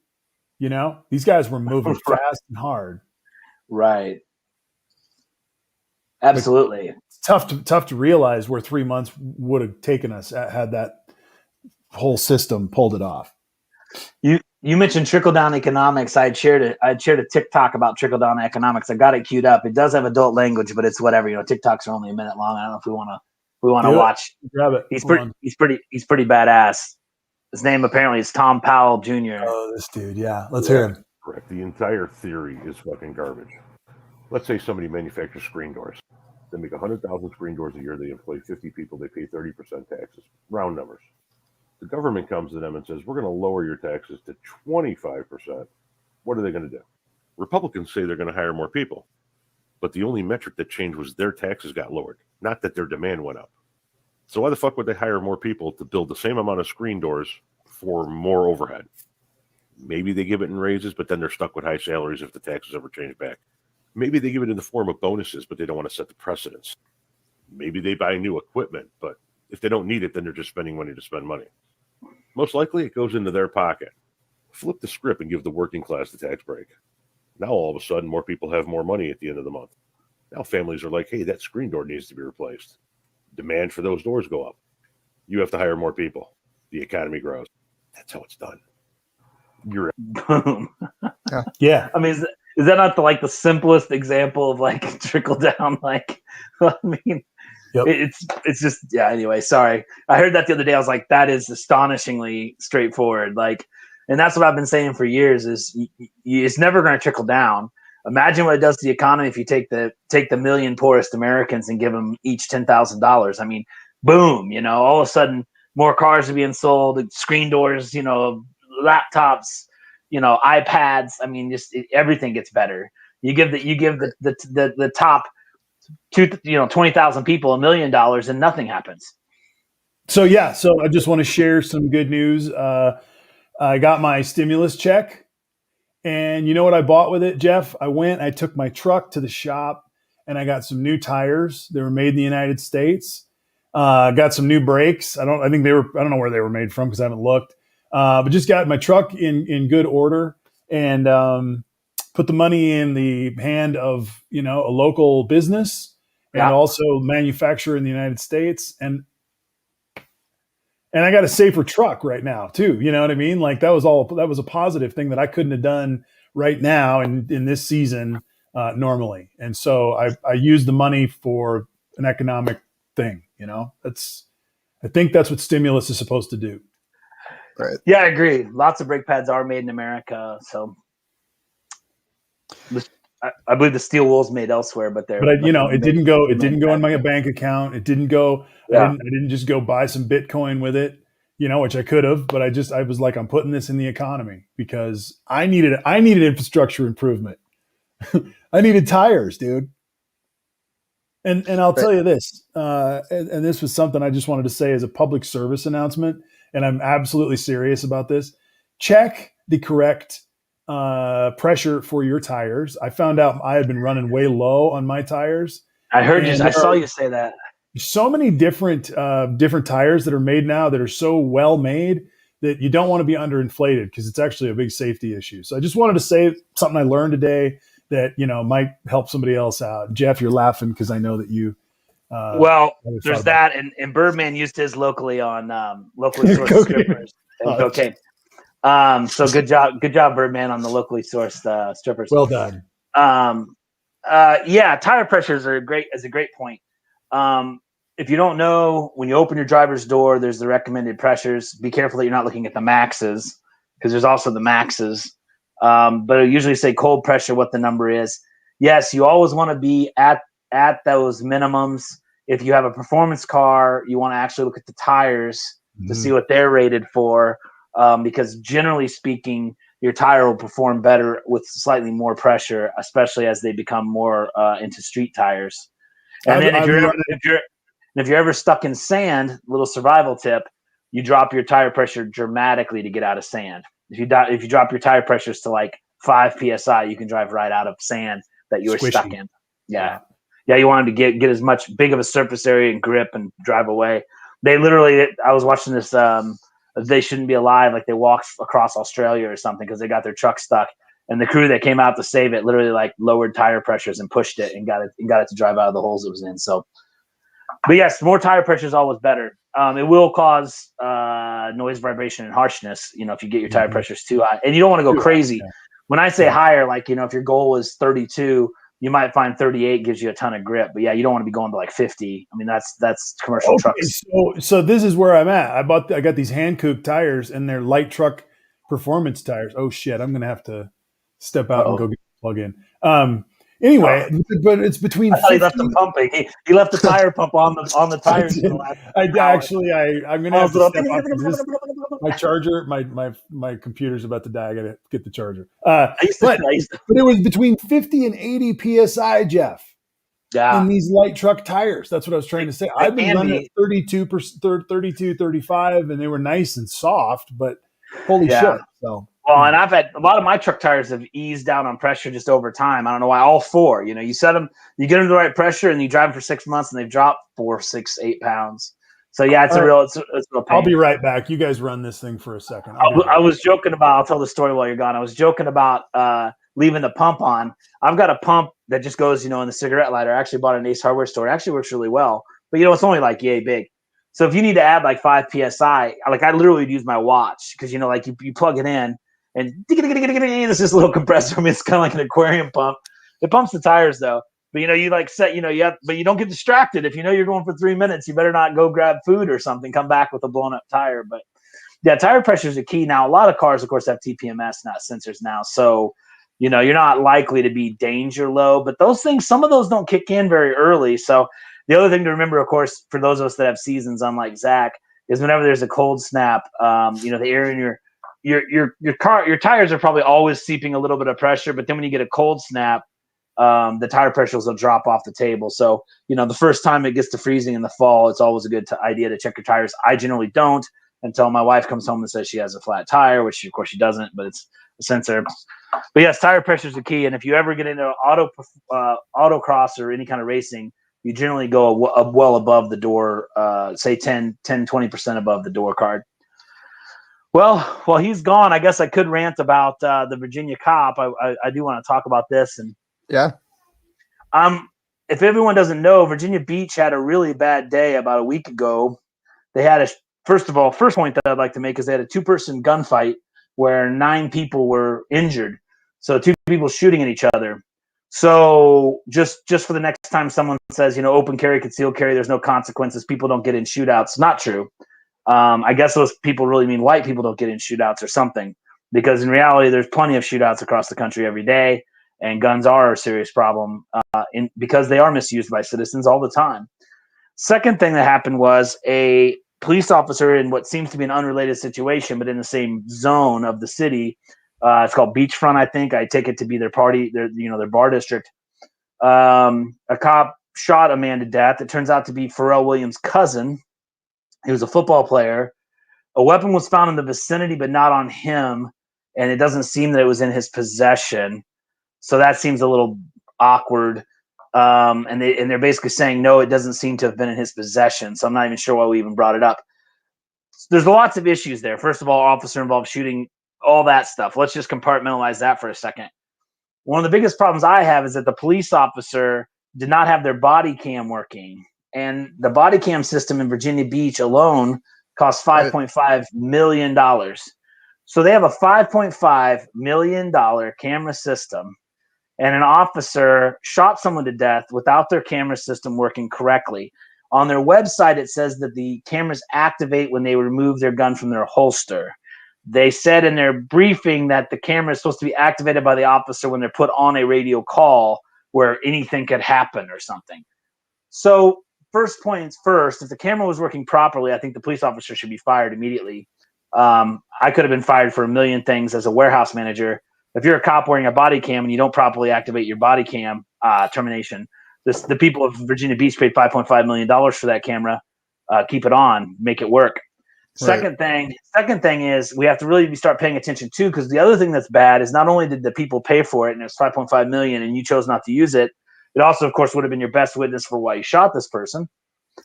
S1: You know, these guys were moving
S4: Right.
S1: fast and hard.
S4: Right. Absolutely.
S1: It's tough to realize where 3 months would have taken us had that whole system pulled it off.
S4: You mentioned trickle down economics. I'd shared a TikTok about trickle down economics. I got it queued up. It does have adult language, but it's whatever. You know, TikToks are only a minute long. I don't know if we want to watch.
S1: Grab it.
S4: He's pretty badass. His name apparently is Tom Powell Jr.
S1: Oh, this dude. Yeah, let's hear him.
S5: Correct. The entire theory is fucking garbage. Let's say somebody manufactures screen doors. They make 100,000 screen doors a year. They employ 50 people. They pay 30% taxes. Round numbers. The government comes to them and says, we're going to lower your taxes to 25%. What are they going to do? Republicans say they're going to hire more people. But the only metric that changed was their taxes got lowered, not that their demand went up. So why the fuck would they hire more people to build the same amount of screen doors for more overhead? Maybe they give it in raises, but then they're stuck with high salaries if the taxes ever change back. Maybe they give it in the form of bonuses, but they don't want to set the precedence. Maybe they buy new equipment, but if they don't need it, then they're just spending money to spend money. Most likely, it goes into their pocket. Flip the script and give the working class the tax break. Now, all of a sudden, more people have more money at the end of the month. Now, families are like, hey, that screen door needs to be replaced. Demand for those doors go up. You have to hire more people. The economy grows. That's how it's done. You're
S4: Boom.
S1: Yeah.
S4: I mean, is that not the simplest example of like trickle down? Like, I mean,
S1: Yep.
S4: it's just, yeah. Anyway, sorry. I heard that the other day. I was like, that is astonishingly straightforward. Like, and that's what I've been saying for years is it's never going to trickle down. Imagine what it does to the economy if you take the million poorest Americans and give them each $10,000. I mean, boom, you know, all of a sudden more cars are being sold, screen doors, you know, laptops, you know, iPads. I mean, everything gets better. You give the top 20,000 people $1 million and nothing happens.
S1: So yeah, so I just want to share some good news. I got my stimulus check, and you know what I bought with it, Jeff? I took my truck to the shop, and I got some new tires. They were made in the United States. Got some new brakes. I don't know where they were made from because I haven't looked. But just got my truck in good order, and put the money in the hand of a local business and also manufacturer in the United States, and I got a safer truck right now too. You know what I mean? Like that was a positive thing that I couldn't have done right now in this season normally. And so I used the money for an economic thing. You know, I think that's what stimulus is supposed to do.
S3: Right.
S4: Yeah, I agree. Lots of brake pads are made in America. So I believe the steel wool's made elsewhere, but it
S1: didn't go in my bank account. It didn't go. Yeah. I didn't just go buy some Bitcoin with it, which I could have, but I was like, I'm putting this in the economy because I needed infrastructure improvement. I needed tires, dude. And I'll tell you this, and this was something I just wanted to say as a public service announcement, and I'm absolutely serious about this. Check the correct pressure for your tires. I found out I had been running way low on my tires.
S4: I heard you. I saw you say that.
S1: So many different tires that are made now that are so well made that you don't want to be underinflated because it's actually a big safety issue. So I just wanted to say something I learned today that might help somebody else out. Jeff, you're laughing because I know that you.
S4: There's that, and Birdman used his locally on locally sourced strippers and cocaine. So good job, Birdman, on the locally sourced strippers.
S1: Well done.
S4: Tire pressures are is a great point. If you don't know, when you open your driver's door, there's the recommended pressures. Be careful that you're not looking at the maxes because there's also the maxes. But it'll usually say cold pressure, what the number is. Yes, you always want to be at those minimums. If you have a performance car, you want to actually look at the tires to see what they're rated for. Because generally speaking, your tire will perform better with slightly more pressure, especially as they become more into street tires. And then if you're ever stuck in sand, little survival tip, you drop your tire pressure dramatically to get out of sand. If you drop your tire pressures to like 5 psi, you can drive right out of sand that you were stuck in. Yeah. You want them to get as much big of a surface area and grip and drive away. They literally, I was watching this they shouldn't be alive. Like they walked across Australia or something because they got their truck stuck. And the crew that came out to save it literally like lowered tire pressures and pushed it and got it to drive out of the holes it was in. So, but yes, more tire pressure is always better. It will cause noise, vibration, and harshness, if you get your tire pressures too high. And you don't want to go crazy.
S1: Yeah.
S4: When I say higher, like, if your goal is 32, you might find 38 gives you a ton of grip. But yeah, you don't want to be going to like 50. I mean, that's commercial trucks.
S1: So this is where I'm at. I got these Hankook tires, and they're light truck performance tires. Oh shit, I'm gonna have to step out and go get the plug in. Anyway, but it's between.
S4: I thought he left them pumping. He left the tire pump on the tires.
S1: I'm gonna have to step up. My charger, my computer's about to die. I gotta get the charger. But it was between 50 and 80 psi, Jeff.
S4: Yeah.
S1: In these light truck tires. That's what I was trying to say. I've been running at 32, 35, and they were nice and soft, but holy shit. So.
S4: Well, and I've had a lot of my truck tires have eased down on pressure just over time. I don't know why. All four, you set them, you get them to the right pressure, and you drive them for 6 months, and they've dropped 4, 6, 8 pounds. So yeah, it's a real pain.
S1: I'll be right back. You guys run this thing for a second.
S4: I was joking about. I'll tell the story while you're gone. I was joking about leaving the pump on. I've got a pump that just goes, in the cigarette lighter. I actually bought it in Ace Hardware store. It actually works really well, but it's only like yay big. So if you need to add like 5 psi, like I literally would use my watch because like you plug it in. And this is a little compressor. I mean, it's kind of like an aquarium pump. It pumps the tires though. But you like set, but you don't get distracted. If you're going for 3 minutes, you better not go grab food or something. Come back with a blown up tire. But yeah, tire pressure is a key. Now, a lot of cars, of course, have TPMS, not sensors now. So, you're not likely to be danger low. But those things, some of those don't kick in very early. So the other thing to remember, of course, for those of us that have seasons, unlike Zach, is whenever there's a cold snap, the air in your tires are probably always seeping a little bit of pressure, but then when you get a cold snap, the tire pressures will drop off the table. So, the first time it gets to freezing in the fall, it's always a good idea to check your tires. I generally don't until my wife comes home and says she has a flat tire, which of course she doesn't, but it's a sensor. But yes, tire pressure is the key. And if you ever get into autocross or any kind of racing, you generally go well above the door, say 20% above the door card. Well, while he's gone, I guess I could rant about the Virginia cop. I do want to talk about this. And
S3: yeah.
S4: If everyone doesn't know, Virginia Beach had a really bad day about a week ago. They had first point that I'd like to make is they had a 2-person gunfight where 9 people were injured. So 2 people shooting at each other. So just for the next time someone says, open carry, concealed carry, there's no consequences. People don't get in shootouts. Not true. I guess those people really mean white people don't get in shootouts or something, because in reality, there's plenty of shootouts across the country every day, and guns are a serious problem because they are misused by citizens all the time. Second thing that happened was a police officer in what seems to be an unrelated situation, but in the same zone of the city. It's called Beachfront, I think. I take it to be their bar district. A cop shot a man to death. It turns out to be Pharrell Williams' cousin. He was a football player. A weapon was found in the vicinity, but not on him, and it doesn't seem that it was in his possession. So that seems a little awkward. And they're basically saying, no, it doesn't seem to have been in his possession. So I'm not even sure why we even brought it up. There's lots of issues there. First of all, officer-involved shooting, all that stuff. Let's just compartmentalize that for a second. One of the biggest problems I have is that the police officer did not have their body cam working. And the body cam system in Virginia Beach alone costs $5.5 million. So they have a $5.5 million camera system, and an officer shot someone to death without their camera system working correctly. On their website, it says that the cameras activate when they remove their gun from their holster. They said in their briefing that the camera is supposed to be activated by the officer when they're put on a radio call where anything could happen or something. So first points first, if the camera was working properly, I think the police officer should be fired immediately. I could have been fired for a million things as a warehouse manager. If you're a cop wearing a body cam and you don't properly activate your body cam, termination. The people of Virginia Beach paid $5.5 million for that camera. Keep it on, make it work. Second thing is we have to really start paying attention too, because the other thing that's bad is not only did the people pay for it and it's $5.5 million and you chose not to use it, it also, of course, would have been your best witness for why you shot this person.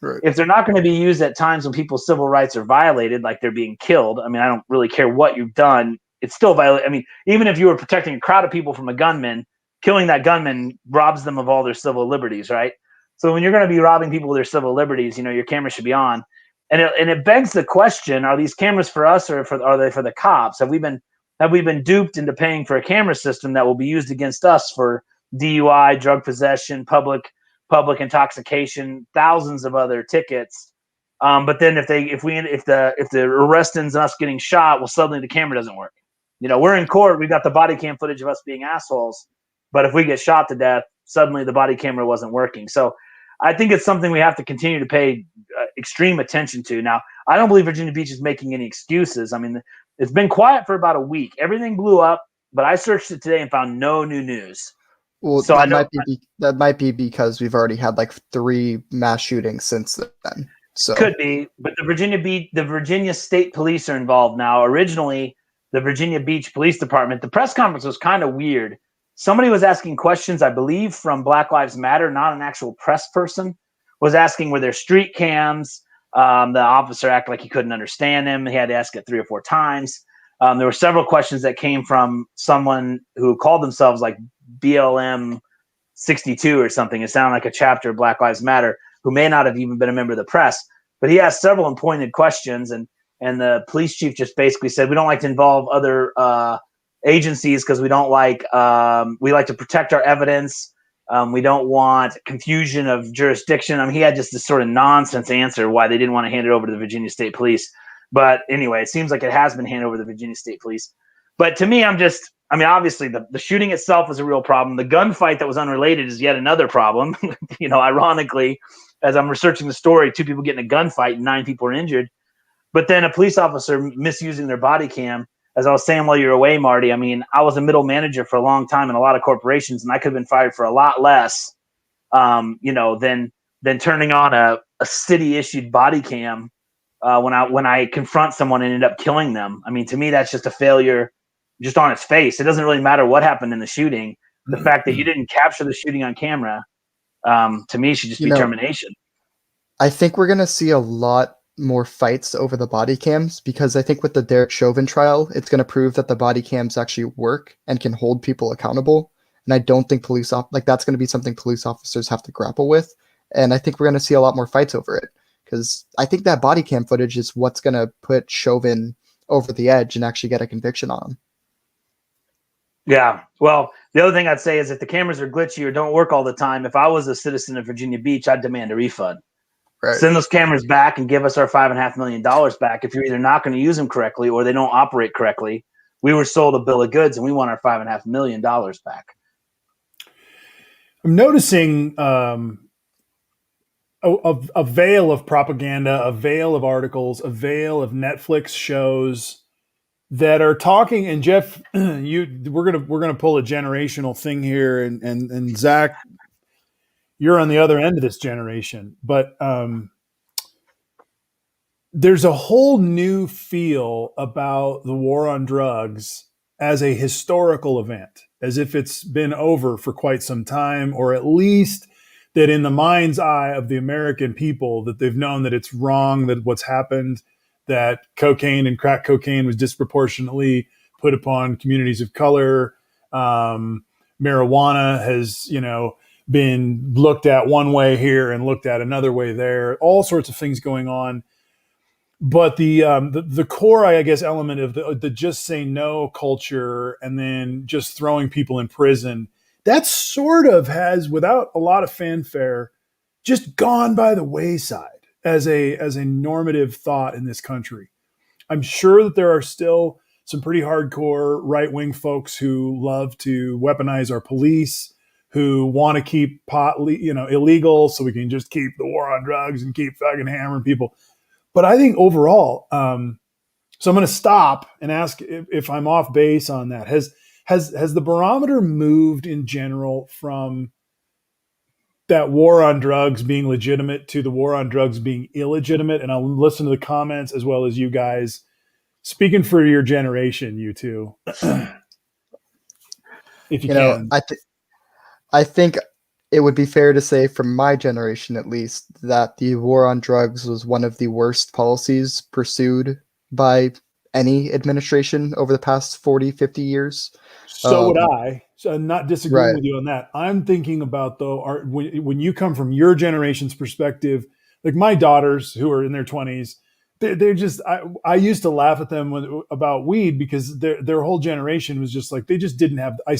S3: Right.
S4: if they're not going to be used at times when people's civil rights are violated, like they're being killed, I mean, I don't really care what you've done. It's still violent. I mean, even if you were protecting a crowd of people from a gunman, killing that gunman robs them of all their civil liberties, right? So when you're going to be robbing people of their civil liberties, your camera should be on. And it begs the question: are these cameras for us, or are they for the cops? Have we been duped into paying for a camera system that will be used against us for DUI, drug possession, public intoxication, thousands of other tickets? But then if the arrest ends in us getting shot, well, suddenly the camera doesn't work. We're in court. We've got the body cam footage of us being assholes. But if we get shot to death, suddenly the body camera wasn't working. So I think it's something we have to continue to pay extreme attention to. Now, I don't believe Virginia Beach is making any excuses. I mean, it's been quiet for about a week. Everything blew up, but I searched it today and found no new news.
S3: Well,
S4: So
S3: that might be because we've already had like 3 mass shootings since then. So
S4: could be, but the Virginia State Police are involved now. Originally, the Virginia Beach Police Department, the press conference was kind of weird. Somebody was asking questions, I believe, from Black Lives Matter, not an actual press person, was asking were there street cams. The officer acted like he couldn't understand him. He had to ask it 3 or 4 times. There were several questions that came from someone who called themselves like BLM 62 or something. It sounded like a chapter of Black Lives Matter, who may not have even been a member of the press. But he asked several and pointed questions, and the police chief just basically said, we don't like to involve other agencies because we don't like we like to protect our evidence. We don't want confusion of jurisdiction. I mean, he had just this sort of nonsense answer why they didn't want to hand it over to the Virginia State Police. But anyway, it seems like it has been handed over to the Virginia State Police. But to me, obviously the shooting itself was a real problem. The gunfight that was unrelated is yet another problem. Ironically, as I'm researching the story, 2 people get in a gunfight and 9 people are injured. But then a police officer misusing their body cam. As I was saying while you were away, Marty, I mean, I was a middle manager for a long time in a lot of corporations, and I could have been fired for a lot less, than turning on a city-issued body cam when I confront someone and end up killing them. I mean, to me, that's just a failure just on its face. It doesn't really matter what happened in the shooting. The fact that you didn't capture the shooting on camera, to me, should just be termination.
S3: I think we're going to see a lot more fights over the body cams, because I think with the Derek Chauvin trial, it's going to prove that the body cams actually work and can hold people accountable. And I don't think that's going to be something police officers have to grapple with. And I think we're going to see a lot more fights over it, because I think that body cam footage is what's going to put Chauvin over the edge and actually get a conviction on him.
S4: Yeah. Well, the other thing I'd say is if the cameras are glitchy or don't work all the time, if I was a citizen of Virginia Beach, I'd demand a refund. Right. Send those cameras back and give us our $5.5 million back. If you're either not going to use them correctly or they don't operate correctly, we were sold a bill of goods and we want our $5.5 million back.
S1: I'm noticing a veil of propaganda, a veil of articles, a veil of Netflix shows that are talking. And Jeff, we're gonna pull a generational thing here, and Zach, you're on the other end of this generation, but there's a whole new feel about the war on drugs as a historical event, as if it's been over for quite some time, or at least that in the mind's eye of the American people, that they've known that it's wrong, that what's happened, that cocaine and crack cocaine was disproportionately put upon communities of color. Marijuana has, been looked at one way here and looked at another way there, all sorts of things going on. But the core, I guess, element of the just say no culture and then just throwing people in prison, that sort of has, without a lot of fanfare, just gone by the wayside as a normative thought in this country. I'm sure that there are still some pretty hardcore right-wing folks who love to weaponize our police, who want to keep pot, illegal so we can just keep the war on drugs and keep fucking hammering people. But I think overall, so I'm going to stop and ask if I'm off base on that. Has the barometer moved in general from that war on drugs being legitimate to the war on drugs being illegitimate? And I'll listen to the comments as well as you guys. Speaking for your generation, you two, if you can.
S3: I think it would be fair to say, from my generation at least, that the war on drugs was one of the worst policies pursued by any administration over the past 40, 50 years.
S1: So would I. So I'm not disagreeing
S3: Right.
S1: with you on that. I'm thinking about, though, when you come from your generation's perspective, like my daughters who are in their 20s, they're just, I used to laugh at them about weed because their whole generation was just like, they just didn't have, I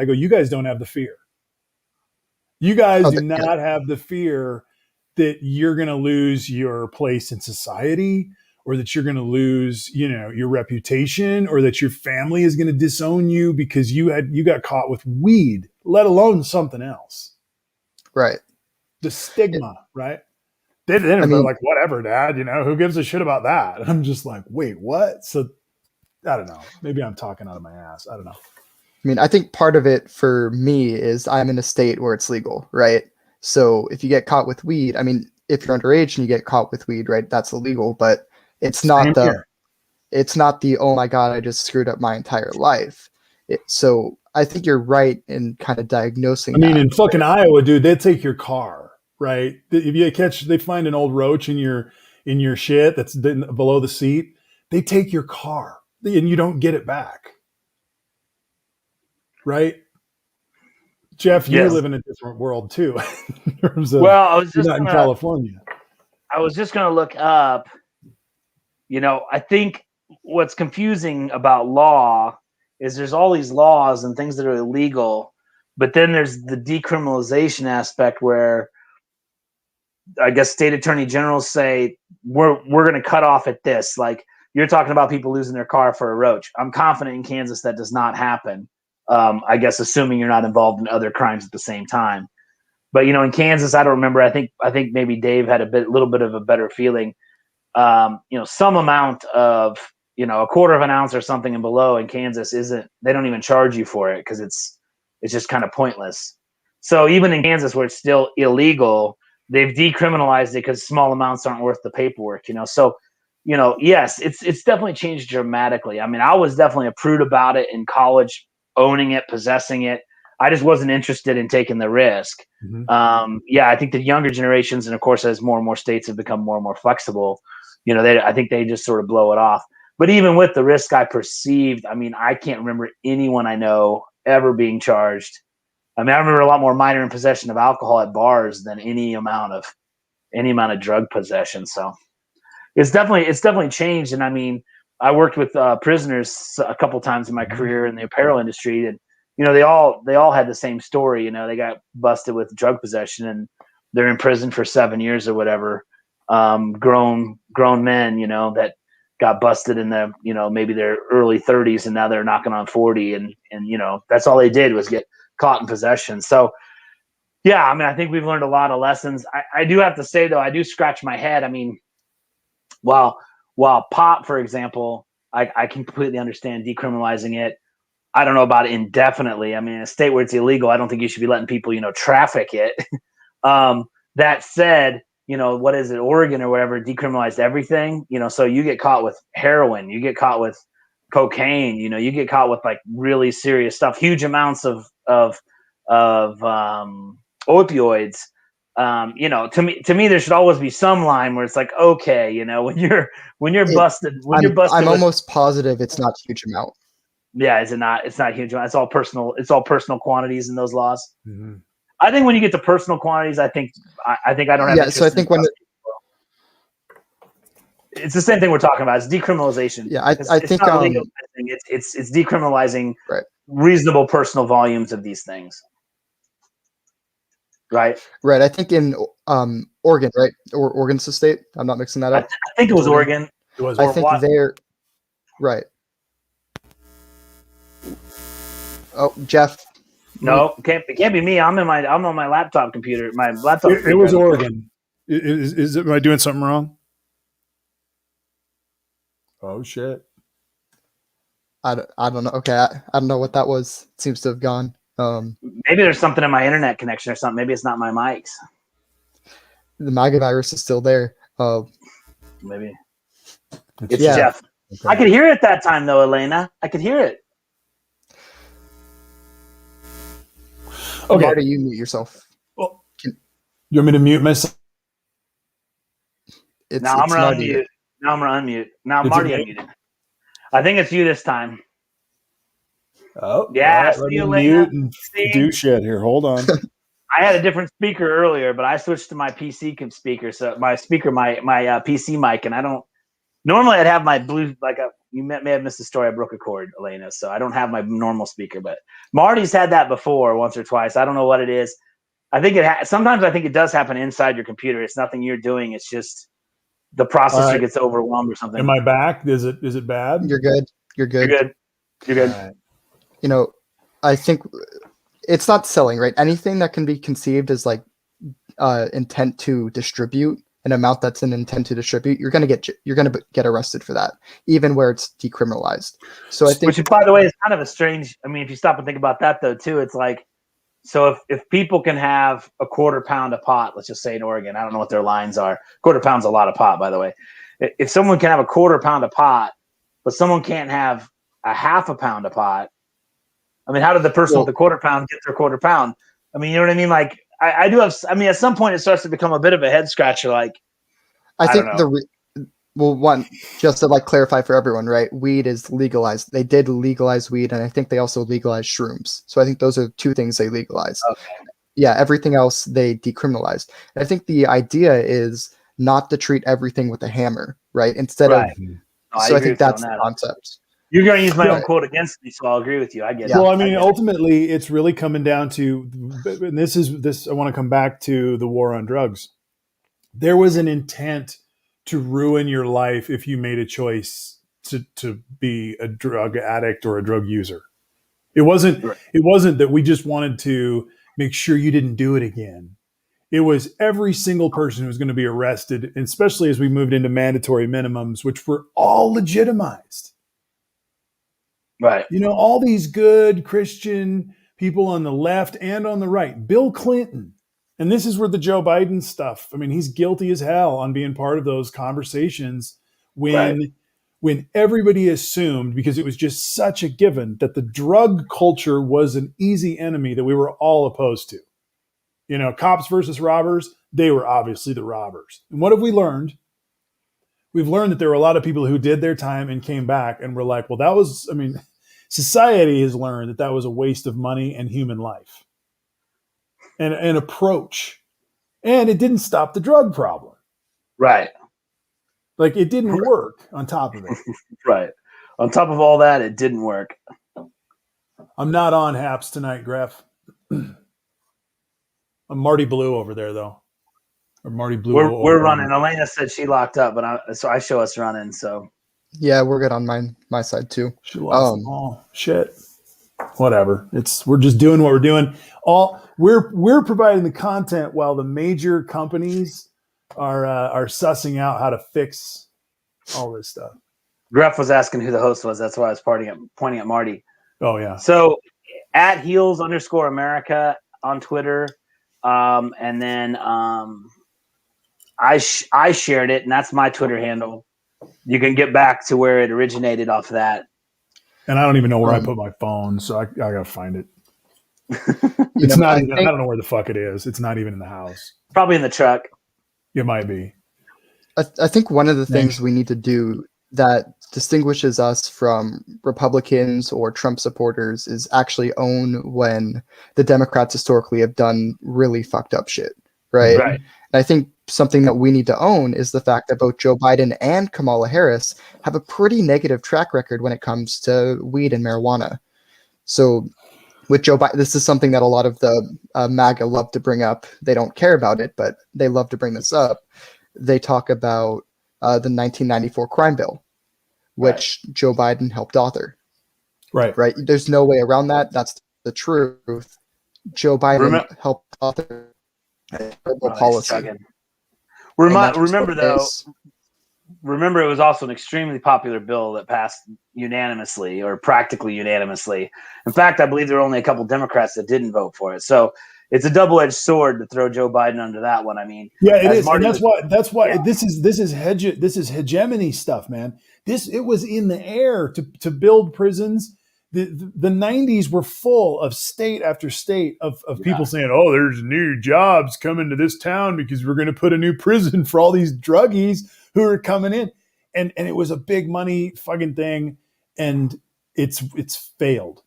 S1: go, you guys don't have the fear. You guys do not have the fear that you're going to lose your place in society, or that you're going to lose, your reputation, or that your family is going to disown you because you got caught with weed, let alone something else.
S3: Right.
S1: The stigma, right? They're like, whatever, Dad, who gives a shit about that? And I'm just like, wait, what? So I don't know. Maybe I'm talking out of my ass. I don't know.
S3: I mean, I think part of it for me is I'm in a state where it's legal, right? So if you get caught with weed, I mean, if you're underage and you get caught with weed, right, that's illegal, but it's not the, oh my God, I just screwed up my entire life. So I think you're right in kind of diagnosing
S1: I mean,
S3: that.
S1: in fucking Iowa, dude, they take your car, right? If they find an old roach in your shit that's below the seat, they take your car and you don't get it back. Right? Jeff, you live in a different world too. In terms of,
S4: well, I was just
S1: not in California.
S4: I was just going to look up, I think what's confusing about law is there's all these laws and things that are illegal, but then there's the decriminalization aspect where I guess state attorney generals say we're going to cut off at this. Like you're talking about people losing their car for a roach. I'm confident in Kansas that does not happen. I guess assuming you're not involved in other crimes at the same time. But in Kansas, I don't remember. I think maybe Dave had a little bit of a better feeling. Some amount of a quarter of an ounce or something and below in Kansas they don't even charge you for it because it's just kind of pointless. So even in Kansas where it's still illegal, they've decriminalized it because small amounts aren't worth the paperwork. So yes, it's definitely changed dramatically. I mean, I was definitely a prude about it in college, owning it, possessing it. I just wasn't interested in taking the risk.
S1: Mm-hmm.
S4: I think the younger generations, and of course, as more and more states have become more and more flexible, I think they just sort of blow it off. But even with the risk I perceived, I mean, I can't remember anyone I know ever being charged. I mean, I remember a lot more minor in possession of alcohol at bars than any amount of drug possession. So it's definitely changed. And I mean, I worked with prisoners a couple times in my career in the apparel industry, and they all had the same story. They got busted with drug possession, and they're in prison for 7 years or whatever. Grown men, that got busted in the maybe their early 30s, and now they're knocking on 40, and that's all they did was get caught in possession. So yeah, I mean, I think we've learned a lot of lessons. I do have to say though, I do scratch my head. I mean, while pot, for example, I can completely understand decriminalizing it. I don't know about it indefinitely. I mean, in a state where it's illegal, I don't think you should be letting people, traffic it. That said, what is it, Oregon or whatever, decriminalized everything, so you get caught with heroin, you get caught with cocaine, you get caught with like really serious stuff, huge amounts of opioids. To me, there should always be some line where it's like, okay, when you're busted,
S3: I'm almost positive it's not a huge amount.
S4: Yeah, is it not? It's not huge. It's all personal. It's all personal quantities in those laws.
S1: Mm-hmm.
S4: I think when you get to personal quantities, I think I don't have.
S3: Yeah, so I think
S4: it's the same thing we're talking about. It's decriminalization.
S3: Yeah, I think
S4: it's decriminalizing
S3: right.
S4: reasonable personal volumes of these things. Right.
S3: Right. I think in Oregon, right? Or Oregon's the state. I'm not mixing that up.
S4: I think it was Oregon.
S1: It was.
S3: I think they're right. Oh, Jeff.
S4: No, it can't be me. I'm on my laptop computer. My laptop.
S1: It was Oregon. Am I doing something wrong? Oh shit.
S3: I don't know. Okay, I don't know what that was. It seems to have gone.
S4: Maybe there's something in my internet connection or something. Maybe it's not my mics.
S3: The MAGA virus is still there.
S4: Maybe. It's Jeff. Okay. I could hear it that time though, Elena. I could hear it.
S3: Okay. Marty, you mute yourself.
S1: You want me to mute myself?
S4: Now I'm
S3: It's
S4: gonna
S3: Marty.
S4: unmute. Now I'm gonna unmute. Now I'm
S1: Is it
S4: already
S1: me?
S4: unmuted. I think it's you this time.
S1: Oh,
S4: Yeah,
S1: all right.
S4: see
S1: Let me
S4: you,
S1: mute
S4: Elena.
S1: and
S4: See,
S1: do shit here. Hold on.
S4: I had a different speaker earlier, but I switched to my PC speaker, so my speaker, my PC mic, and I don't. Normally, I'd have my blue like a. You may have missed the story. I broke a cord, Elena, so I don't have my normal speaker. But Marty's had that before, once or twice. I don't know what it is. I think sometimes I think it does happen inside your computer. It's nothing you're doing. It's just the
S1: All
S4: processor
S1: right.
S4: gets overwhelmed or
S1: Am
S4: something.
S1: I back? Is it bad?
S3: You're good. You're
S4: You're
S3: good.
S4: good. You're
S1: All
S4: good.
S1: right.
S3: You know, I think it's not selling, right? Anything that can be conceived as like intent to distribute, an amount that's an intent to distribute, you're gonna get arrested for that, even where it's decriminalized. So I think,
S4: Which, by the way, is kind of a strange. I mean, if you stop and think about that, though, too, it's like, so if people can have a quarter pound of pot, let's just say in Oregon, I don't know what their lines are. Quarter pound's a lot of pot, by the way. If someone can have a quarter pound of pot, but someone can't have a half a pound of pot, I mean, how did the person with the quarter pound get their quarter pound? I mean, you know what I mean? Like, I do have. I mean, at some point, it starts to become a bit of a head scratcher. Like,
S3: I
S4: I
S3: think
S4: don't know.
S3: one, just to like clarify for everyone, right? Weed is legalized. They did legalize weed, and I think they also legalized shrooms. So I think those are two things they legalized.
S4: Okay.
S3: Yeah, everything else they decriminalized. And I think the idea is not to treat everything with a hammer, right? Instead
S4: Right.
S3: of,
S4: No, I
S3: so I
S4: agree
S3: think
S4: with you on
S3: that's the
S4: that.
S3: concept.
S4: You're going to use my
S1: Yeah.
S4: own quote against me, so I'll agree with you. I get it.
S3: Yeah.
S1: Well, I
S4: I
S1: mean,
S4: get it.
S1: ultimately, it's really coming down to, and this. I want to come back to the war on drugs. There was an intent to ruin your life if you made a choice to be a drug addict or a drug user. It wasn't.
S4: Right.
S1: It wasn't that we just wanted to make sure you didn't do it again. It was every single person who was going to be arrested, especially as we moved into mandatory minimums, which were all legitimized.
S4: Right.
S1: You know, all these good Christian people on the left and on the right. Bill Clinton. And this is where the Joe Biden stuff, I mean, he's guilty as hell on being part of those conversations when
S4: Right.
S1: when everybody assumed, because it was just such a given, that the drug culture was an easy enemy that we were all opposed to. You know, cops versus robbers, they were obviously the robbers. And what have we learned? We've learned that there were a lot of people who did their time and came back and were like, well, that was, I mean, society has learned that that was a waste of money and human life and an approach. And it didn't stop the drug problem.
S4: Right.
S1: Like it didn't work on top of it.
S4: Right. On top of all that, it didn't work.
S1: I'm not on Haps tonight, Gref. I'm Marty Blue over there, though. Or Marty Blue.
S4: We're running. Elena said she locked up, but so I show us running. So
S3: Yeah, we're good on my side too.
S1: She lost them all. Shit. Whatever. We're just doing what we're doing. We're providing the content while the major companies are sussing out how to fix all this stuff.
S4: Greff was asking who the host was. That's why I was pointing at Marty.
S1: Oh yeah.
S4: So at heels_America on Twitter, and then I shared it, and that's my Twitter handle. You can get back to where it originated off of that.
S1: And I don't even know where I put my phone, so I gotta find it. It's not even. I don't know where the fuck it is. It's not even in the house.
S4: Probably in the truck.
S1: It might be.
S3: I think one of the things we need to do that distinguishes us from Republicans or Trump supporters is actually own when the Democrats historically have done really fucked up shit, right?
S4: Right.
S3: And I think something that we need to own is the fact that both Joe Biden and Kamala Harris have a pretty negative track record when it comes to weed and marijuana. So with Joe Biden, this is something that a lot of the MAGA love to bring up. They don't care about it, but they love to bring this up. They talk about the 1994 crime bill, which Joe Biden helped author.
S1: Right.
S3: There's no way around that. That's the truth. Joe Biden helped author a terrible policy.
S4: Remember, it was also an extremely popular bill that passed unanimously or practically unanimously. In fact, I believe there were only a couple Democrats that didn't vote for it. So it's a double-edged sword to throw Joe Biden under that one. I mean,
S1: yeah, it is, and that's why this is hegemony stuff, man. It was in the air to build prisons the 90s were full of state after state of people saying, oh, there's new jobs coming to this town because we're going to put a new prison for all these druggies who are coming in. And it was a big money fucking thing. And it's failed.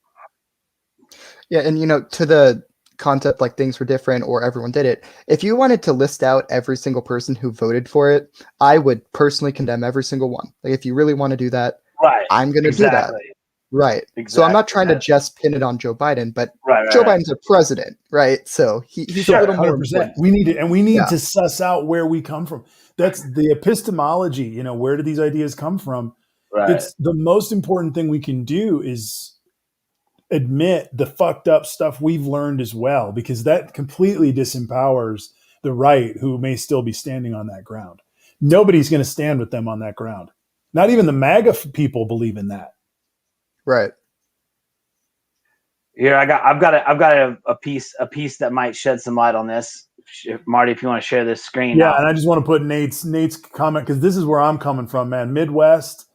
S3: Yeah. And, to the concept, like things were different or everyone did it. If you wanted to list out every single person who voted for it, I would personally condemn every single one. Like, if you really want to do that,
S4: Right.
S3: I'm going to do that. Right.
S4: Exactly.
S3: So I'm not trying to just pin it on Joe Biden, but
S4: Right.
S3: Joe Biden's a president, right? So he's a little more
S1: 100%.
S3: important.
S1: We need to suss out where we come from. That's the epistemology. Where do these ideas come from?
S4: Right.
S1: It's the most important thing we can do is admit the fucked up stuff we've learned as well, because that completely disempowers the right who may still be standing on that ground. Nobody's going to stand with them on that ground. Not even the MAGA people believe in that.
S3: Right.
S4: Here, I've got a piece that might shed some light on this. Marty, if you want to share this screen.
S1: Yeah, and I just want to put Nate's comment, because this is where I'm coming from, man. Midwest,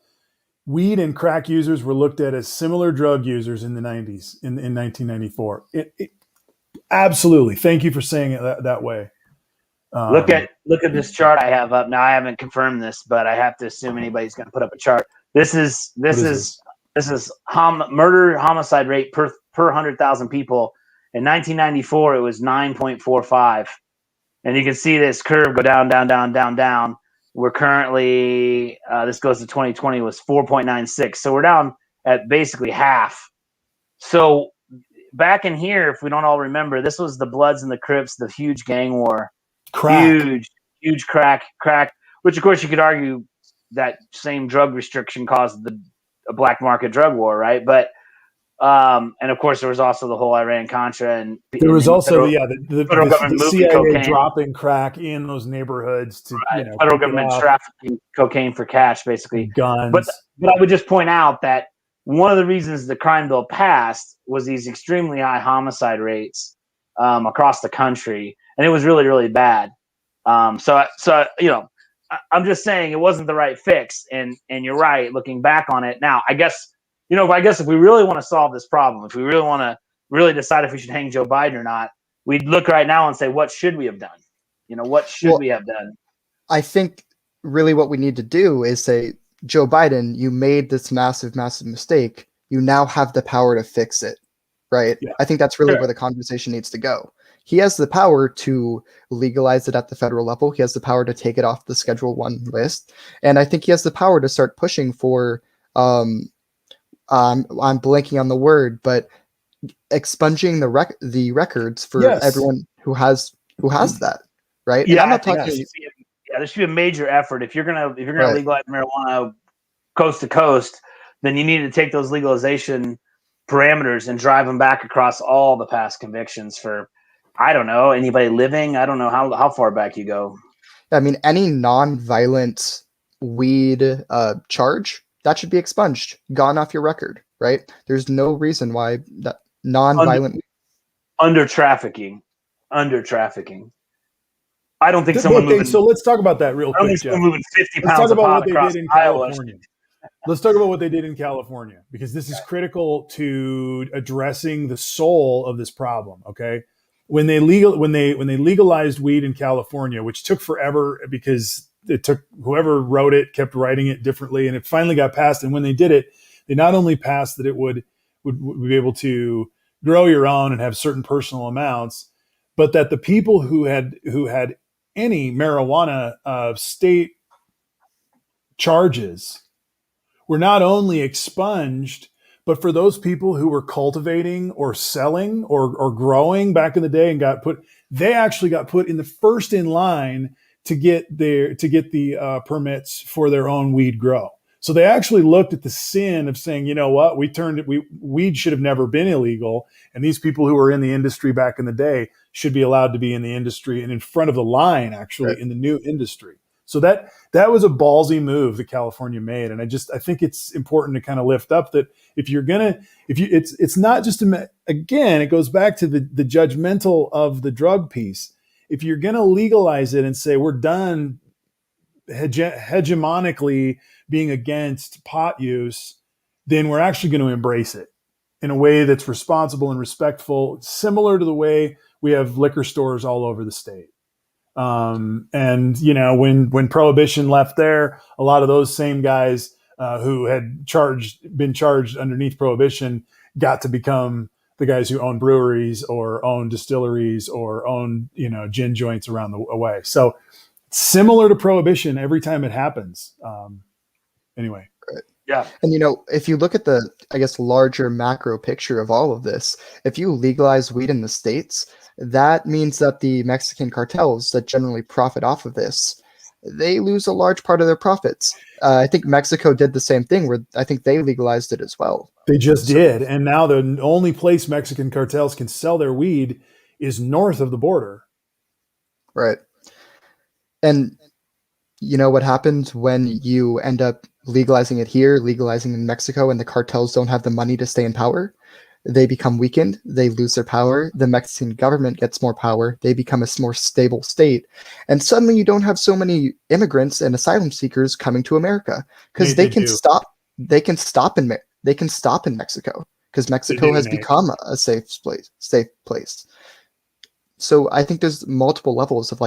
S1: weed and crack users were looked at as similar drug users in the 90s, in 1994. Absolutely. Thank you for saying it that way.
S4: Look at this chart I have up now. I haven't confirmed this, but I have to assume anybody's going to put up a chart. This is murder homicide rate per 100,000 people. In 1994, it was 9.45, and you can see this curve go down, down, down, down, down. We're currently this goes to 2020 was 4.96, so we're down at basically half. So back in here, if we don't all remember, this was the Bloods and the Crips, the huge gang war, huge crack, which of course you could argue that same drug restriction caused a black market drug war, right? But and of course there was also the whole Iran-Contra, and
S1: there was also
S4: the federal government
S1: the
S4: moving
S1: CIA
S4: cocaine,
S1: dropping crack in those neighborhoods to
S4: federal government trafficking cocaine for cash, basically
S1: guns.
S4: But I would just point out that one of the reasons the crime bill passed was these extremely high homicide rates across the country, and it was really, really bad. So I'm just saying it wasn't the right fix, and you're right. Looking back on it now, I guess if we really want to solve this problem, if we really want to really decide if we should hang Joe Biden or not, we'd look right now and say, what should we have done? What should we have done?
S3: I think really what we need to do is say, Joe Biden, you made this massive, massive mistake. You now have the power to fix it, right? Yeah. I think that's really where the conversation needs to go. He has the power to legalize it at the federal level. He has the power to take it off the Schedule 1 list. And I think he has the power to start pushing for, I'm blanking on the word, but expunging the records for everyone who has that, right?
S4: Yeah,
S3: and I'm not talking.
S4: There should be a major effort. If you're gonna legalize marijuana coast to coast, then you need to take those legalization parameters and drive them back across all the past convictions for, I don't know, anybody living. I don't know how far back you go.
S3: I mean, any non-violent weed charge that should be expunged, gone off your record, right? There's no reason why that non-violent
S4: under trafficking. I don't think someone moving.
S1: So let's talk about that real quick, Jeff.
S4: Moving 50 pounds of pot across Iowa.
S1: Let's talk about what they did in California, because this is critical to addressing the soul of this problem. Okay, when they legalized weed in California, which took forever because it took whoever wrote it kept writing it differently, and it finally got passed. And when they did it, they not only passed that it would be able to grow your own and have certain personal amounts, but that the people who had any marijuana state charges were not only expunged, but for those people who were cultivating or selling or growing back in the day and they actually got put in the first in line to get the permits for their own weed grow. So they actually looked at the sin of saying, you know what, weed should have never been illegal. And these people who were in the industry back in the day should be allowed to be in the industry and in front of the line, actually, in the new industry. So that was a ballsy move that California made. And I think it's important to kind of lift up that it's not just, again, it goes back to the judgmental of the drug piece. If you're going to legalize it and say we're done hegemonically being against pot use, then we're actually going to embrace it. in a way that's responsible and respectful, similar to the way we have liquor stores all over the state. And when Prohibition left there, a lot of those same guys who had been charged underneath Prohibition got to become the guys who own breweries or own distilleries or own gin joints around the way. So similar to Prohibition every time it happens. Anyway.
S4: Yeah.
S3: And if you look at the, I guess, larger macro picture of all of this, if you legalize weed in the States, that means that the Mexican cartels that generally profit off of this, they lose a large part of their profits. I think Mexico did the same thing where I think they legalized it as well.
S1: They just did. And now the only place Mexican cartels can sell their weed is north of the border.
S3: Right. And what happens when you end up legalizing it here, legalizing in Mexico, and the cartels don't have the money to stay in power? They become weakened. They lose their power. The Mexican government gets more power. They become a more stable state. And suddenly you don't have so many immigrants and asylum seekers coming to America because they can stop in Mexico because Mexico has become a safe place. So I think there's multiple levels of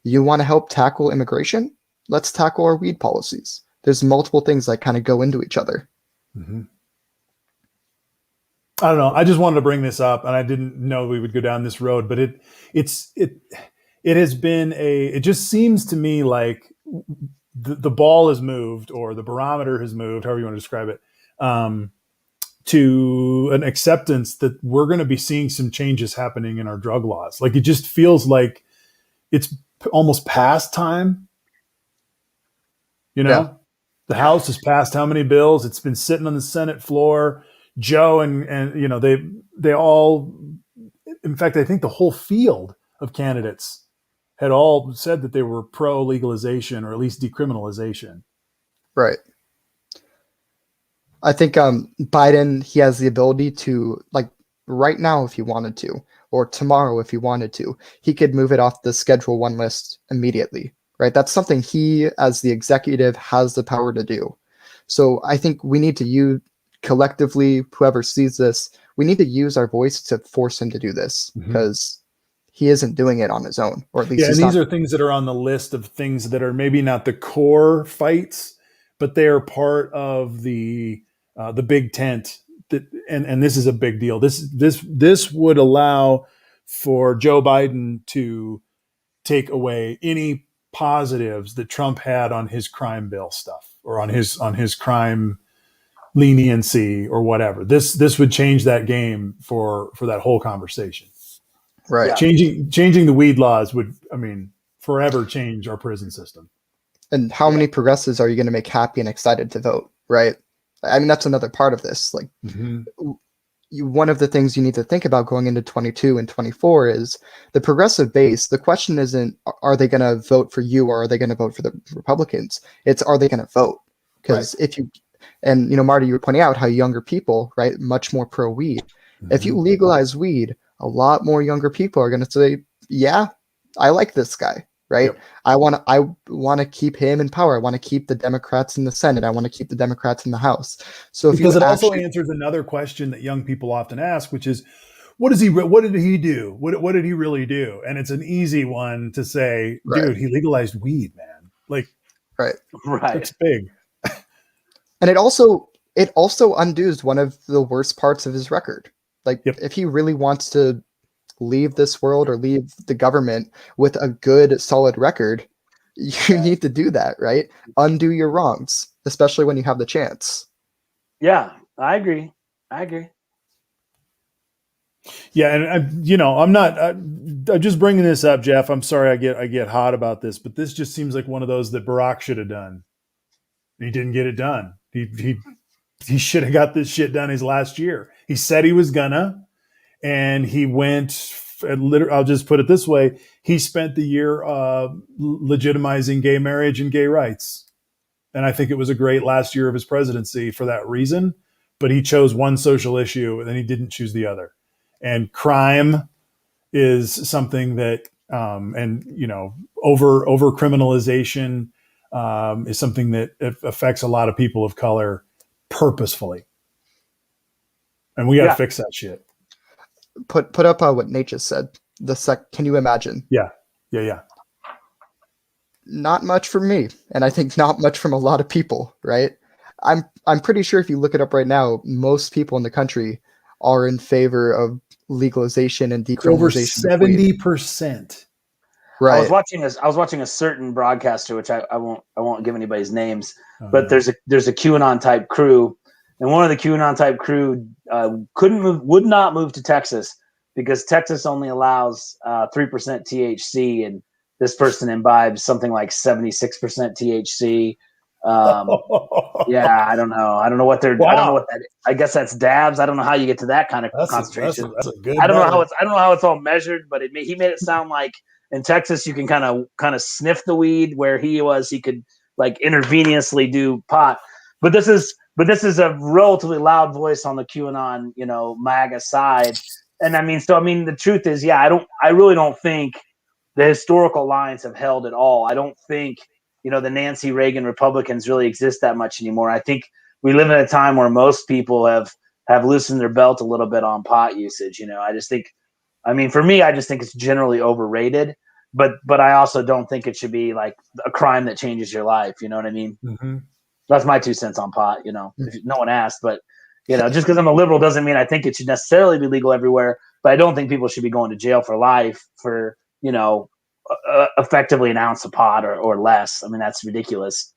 S3: you want to help tackle immigration? Let's tackle our weed policies. There's multiple things that kind of go into each other.
S1: Mm-hmm. I don't know. I just wanted to bring this up, and I didn't know we would go down this road, but it has been it just seems to me like the ball has moved, or the barometer has moved, however you want to describe it, to an acceptance that we're going to be seeing some changes happening in our drug laws. It just feels like it's almost past time.
S3: Yeah.
S1: The House has passed how many bills? It's been sitting on the Senate floor. Joe and they all, in fact, I think the whole field of candidates had all said that they were pro legalization or at least decriminalization.
S3: Right. I think Biden, he has the ability to, right now if he wanted to, or tomorrow if he wanted to, he could move it off the Schedule 1 list immediately. Right. That's something he, as the executive, has the power to do. So I think we need to use collectively, whoever sees this, we need to use our voice to force him to do this because he isn't doing it on his own, or at least
S1: and these are things that are on the list of things that are maybe not the core fights, but they are part of the big tent. And this is a big deal. This would allow for Joe Biden to take away any positives that Trump had on his crime bill stuff or on his crime leniency or whatever. This would change that game for that whole conversation.
S3: Right.
S1: Yeah. Changing the weed laws would, forever change our prison system.
S3: And how many progressives are you going to make happy and excited to vote? Right. That's another part of this. One of the things you need to think about going into 22 and 24 is the progressive base. The question isn't, are they going to vote for you or are they going to vote for the Republicans? It's, are they going to vote? Because Marty, you were pointing out how younger people, right, much more pro weed. Mm-hmm. If you legalize weed, a lot more younger people are going to say, yeah, I like this guy, right? Yep. I want to keep him in power. I want to keep the Democrats in the Senate. I want to keep the Democrats in the House. So
S1: because it also answers another question that young people often ask, which is, what did he do? What did he really do? And it's an easy one to say, dude, he legalized weed, man.
S3: Right.
S1: It's big.
S3: And it also undoes one of the worst parts of his record. If he really wants to leave this world or leave the government with a good, solid record, you need to do that, right? Undo your wrongs, especially when you have the chance.
S4: Yeah, I agree.
S1: Yeah, and I'm just bringing this up, Jeff. I'm sorry I get hot about this, but this just seems like one of those that Barack should have done. He didn't get it done. He should have got this shit done his last year. He said he was gonna, and he went. I'll just put it this way: he spent the year legitimizing gay marriage and gay rights, and I think it was a great last year of his presidency for that reason. But he chose one social issue, and he didn't choose the other. And crime is something that, over criminalization is something that affects a lot of people of color purposefully. and we got to
S4: Yeah.
S1: fix that shit.
S3: Put up what Nate just said. Can you imagine?
S1: Yeah.
S3: Not much from me, and I think not much from a lot of people, right? I'm pretty sure if you look it up right now, most people in the country are in favor of legalization and
S1: Over
S3: decriminalization of weed.
S1: 70%.
S3: Right.
S4: I was watching a certain broadcaster, which I won't give anybody's names, but
S1: Yeah.
S4: there's a QAnon type crew, and one of the QAnon type crew would not move to Texas because Texas only allows 3% THC, and this person imbibes something like 76% THC. Yeah, I don't know. I don't know what they're.
S1: Wow.
S4: I don't know what that. I guess that's dabs. I don't know how you get to that kind of concentration.
S1: That's a good.
S4: I don't know how it's all measured, but he made it sound like in Texas you can kind of sniff the weed, where he could like intravenously do pot. But this is a relatively loud voice on the QAnon, MAGA side. And the truth is, yeah, I really don't think the historical lines have held at all. I don't think, the Nancy Reagan Republicans really exist that much anymore. I think we live in a time where most people have loosened their belt a little bit on pot usage. I just think, for me, I just think it's generally overrated, but I also don't think it should be like a crime that changes your life. You know what I mean?
S1: Mm-hmm.
S4: That's my 2 cents on pot, if no one asked, but just because I'm a liberal doesn't mean I think it should necessarily be legal everywhere, but I don't think people should be going to jail for life for, effectively an ounce of pot or less. That's ridiculous.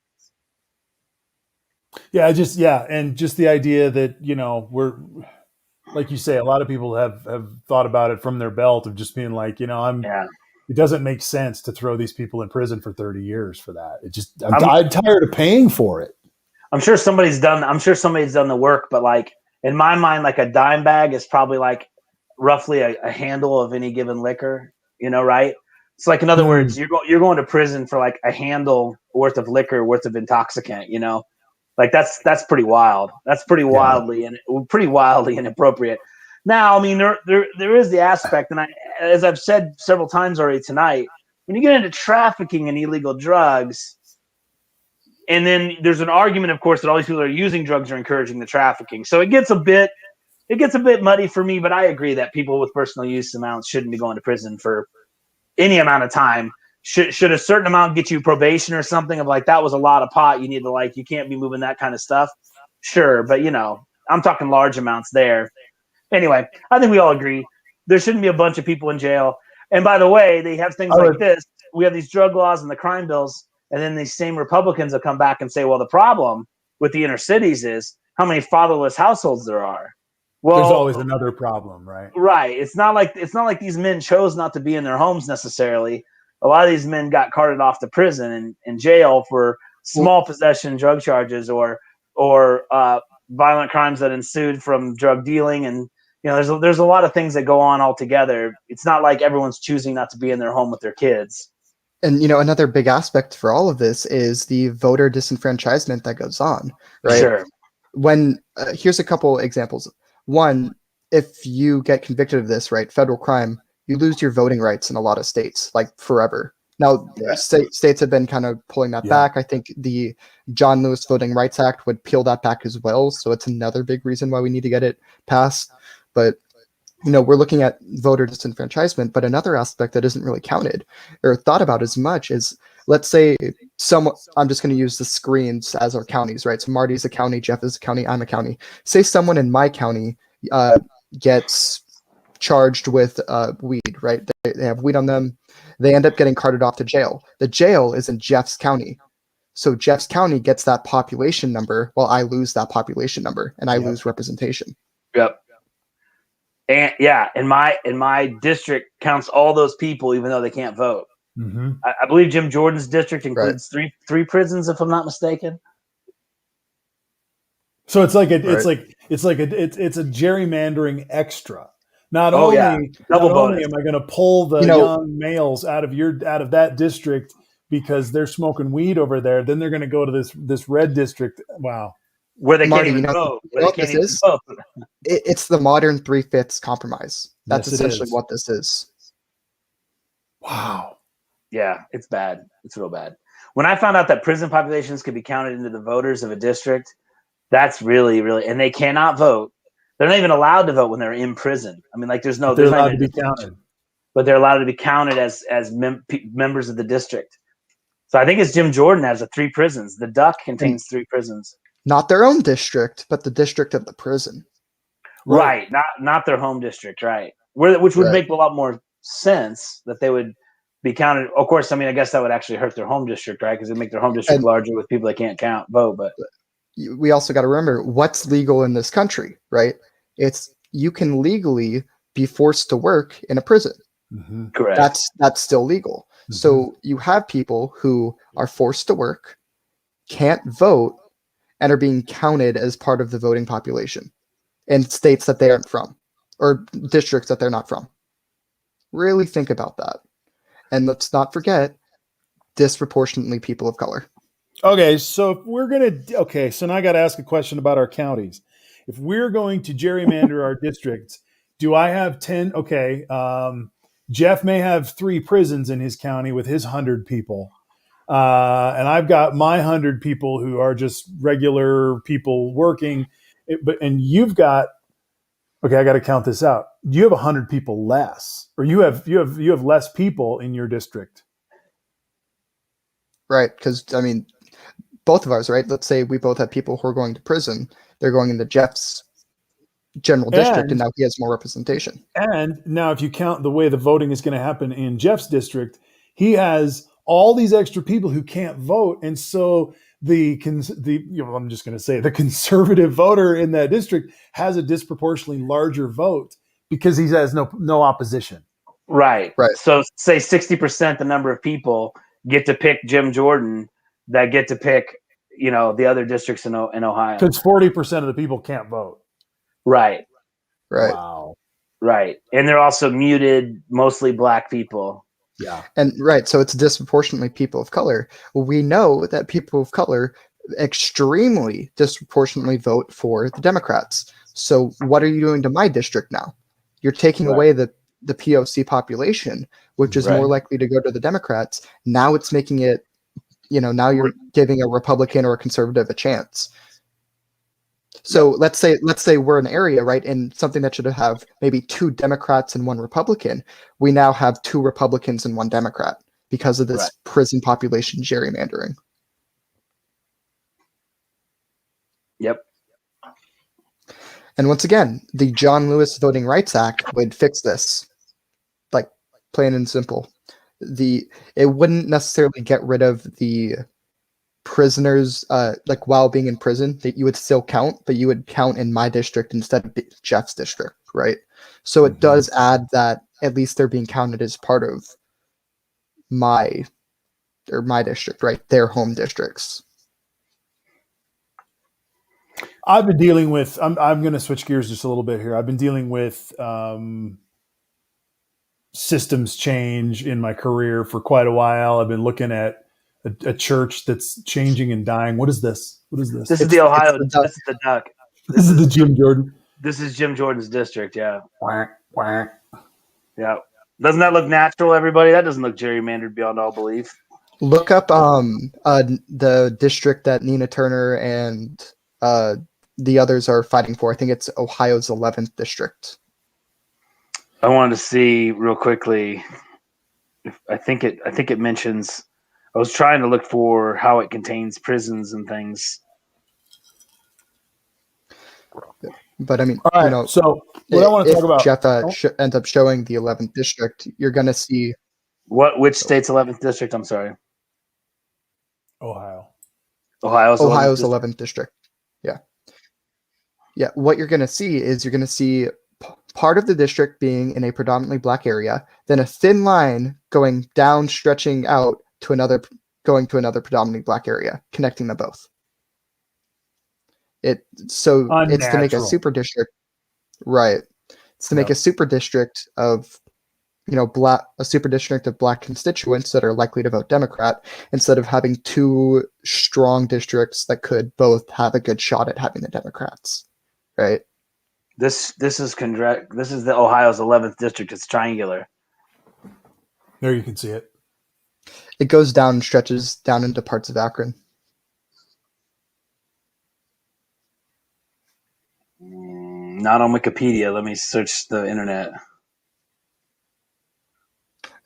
S1: Yeah, and just the idea that we're, like you say, a lot of people have thought about it from their belt of just being like, it doesn't make sense to throw these people in prison for 30 years for that. I'm tired of paying for it.
S4: I'm sure somebody's done the work, but like in my mind, like a dime bag is probably like roughly a handle of any given liquor, right? It's like, in other words, you're going to prison for like a handle worth of liquor, worth of intoxicant, like that's pretty wild. That's pretty wildly inappropriate. Now, there is the aspect, and as I've said several times already tonight, when you get into trafficking and illegal drugs, and then there's an argument, of course, that all these people that are using drugs are encouraging the trafficking. So it gets a bit muddy for me, but I agree that people with personal use amounts shouldn't be going to prison for any amount of time. Should a certain amount get you probation or something of like, that was a lot of pot, you need to you can't be moving that kind of stuff? Sure, but I'm talking large amounts there. Anyway, I think we all agree there shouldn't be a bunch of people in jail. And by the way, they have things like this. We have these drug laws and the crime bills, and then these same Republicans will come back and say, well, the problem with the inner cities is how many fatherless households there are. Well,
S1: there's always another problem, right?
S4: Right. It's not like these men chose not to be in their homes necessarily. A lot of these men got carted off to prison and jail for small possession drug charges or violent crimes that ensued from drug dealing. And there's a lot of things that go on altogether. It's not like everyone's choosing not to be in their home with their kids.
S3: And another big aspect for all of this is the voter disenfranchisement that goes on, right?
S4: Sure.
S3: When here's a couple examples. One, if you get convicted of this, right, federal crime, you lose your voting rights in a lot of states, like forever. Now, states have been kind of pulling that back. I think the John Lewis Voting Rights Act would peel that back as well. So it's another big reason why we need to get it passed. But we're looking at voter disenfranchisement, but another aspect that isn't really counted or thought about as much is, let's say I'm just going to use the screens as our counties, right? So Marty's a county, Jeff is a county, I'm a county. Say someone in my county gets charged with weed, right? They have weed on them. They end up getting carted off to jail. The jail is in Jeff's county. So Jeff's county gets that population number while I lose that population number and I lose representation.
S4: Yep. And in my district counts all those people, even though they can't vote.
S1: Mm-hmm.
S4: I believe Jim Jordan's district includes three prisons, if I'm not mistaken.
S1: So it's like it's a gerrymandering extra. Not only am I going to pull the young males out of that district because they're smoking weed over there, then they're going to go to this red district. Wow.
S4: Where they can't even vote.
S3: It's the modern 3/5 compromise. That's essentially what this is.
S1: Wow.
S4: Yeah, it's bad. It's real bad. When I found out that prison populations could be counted into the voters of a district, that's really, really, and they cannot vote. they're not even allowed to vote when they're in prison. I mean, like there's
S1: they're
S4: not
S1: allowed to
S4: even
S1: be counted.
S4: but they're allowed to be counted as members of the district. So I think it's Jim Jordan has 3 prisons. The Duck contains 3 prisons.
S3: Not their own district, but the district of the prison.
S4: Right. Not their home district, right. Which would
S3: Right.
S4: make a lot more sense that they would be counted. Of course, I mean, I guess that would actually hurt their home district, right? Because it make their home district
S3: And-
S4: larger with people that can't vote. But
S3: We also got to remember what's legal in this country, right? It's you can legally be forced to work in a prison.
S1: Mm-hmm.
S4: correct.
S3: That's still legal.
S1: Mm-hmm.
S3: So you have people who are forced to work, can't vote, and are being counted as part of the voting population in states that they aren't from or districts that they're not from. Really think about that. And let's not forget disproportionately people of color.
S1: Okay, so if we're so now I got to ask a question about our counties. If we're going to gerrymander our districts, do I have 10? Okay, Jeff may have 3 prisons in his county with his 100 people. And I've got my 100 people who are just regular people working. And you've got, okay, I got to count this out. You have 100 people less, or you have less people in your district.
S3: Right? Because, I mean, both of ours, right? Let's say we both have people who are going to prison. They're going into Jeff's general district, and now he has more representation.
S1: And now if you count the way the voting is going to happen in Jeff's district, he has all these extra people who can't vote. And so I'm just going to say the conservative voter in that district has a disproportionately larger vote because he has no opposition.
S4: Right.
S3: Right.
S4: So say 60% the number of people get to pick Jim Jordan that get to pick, the other districts in Ohio.
S1: Because 40% of the people can't vote.
S4: Right.
S3: Right.
S1: Wow.
S4: Right. And they're also muted, mostly black people.
S1: Yeah.
S3: And right, so it's disproportionately people of color. We know that people of color extremely disproportionately vote for the Democrats. So what are you doing to my district now? You're taking away the POC population, which is more likely to go to the Democrats. Now it's making it, now you're giving a Republican or a conservative a chance. So let's say we're an area, right, and something that should have maybe 2 Democrats and 1 Republican. We now have 2 Republicans and 1 Democrat because of this prison population gerrymandering.
S4: Yep.
S3: And once again, the John Lewis Voting Rights Act would fix this, like plain and simple. It wouldn't necessarily get rid of the prisoners like while being in prison, that you would still count, but you would count in my district instead of Jeff's district, right? So it does add that at least they're being counted as part of my district, right? Their home districts.
S1: I've been dealing with, I'm going to switch gears just a little bit here. I've been dealing with systems change in my career for quite a while. I've been looking at a church that's changing and dying. What is this?
S4: This is the Ohio. This is the Duck.
S1: This is the Jim Jordan.
S4: This is Jim Jordan's district. Yeah.
S1: Quack, quack.
S4: Yeah. Doesn't that look natural, everybody? That doesn't look gerrymandered beyond all belief.
S3: Look up the district that Nina Turner and the others are fighting for. I think it's Ohio's 11th district.
S4: I wanted to see real quickly. I think it mentions. I was trying to look for how it contains prisons and things.
S3: But I mean,
S1: All right, so what I want to talk about,
S3: Jeff ends up showing the 11th district, you're going to see
S4: which state's 11th district? I'm sorry,
S1: Ohio's
S3: 11th district. Yeah. What you're going to see is you're going to see part of the district being in a predominantly black area, then a thin line going down, stretching out to another predominantly black area, connecting them both. It's to make a super district, right? It's to make a super district of, a super district of black constituents that are likely to vote Democrat, instead of having 2 strong districts that could both have a good shot at having the Democrats, right?
S4: This is the Ohio's 11th district. It's triangular.
S1: There you can see it.
S3: It goes down and stretches down into parts of Akron.
S4: Not on Wikipedia. Let me search the internet.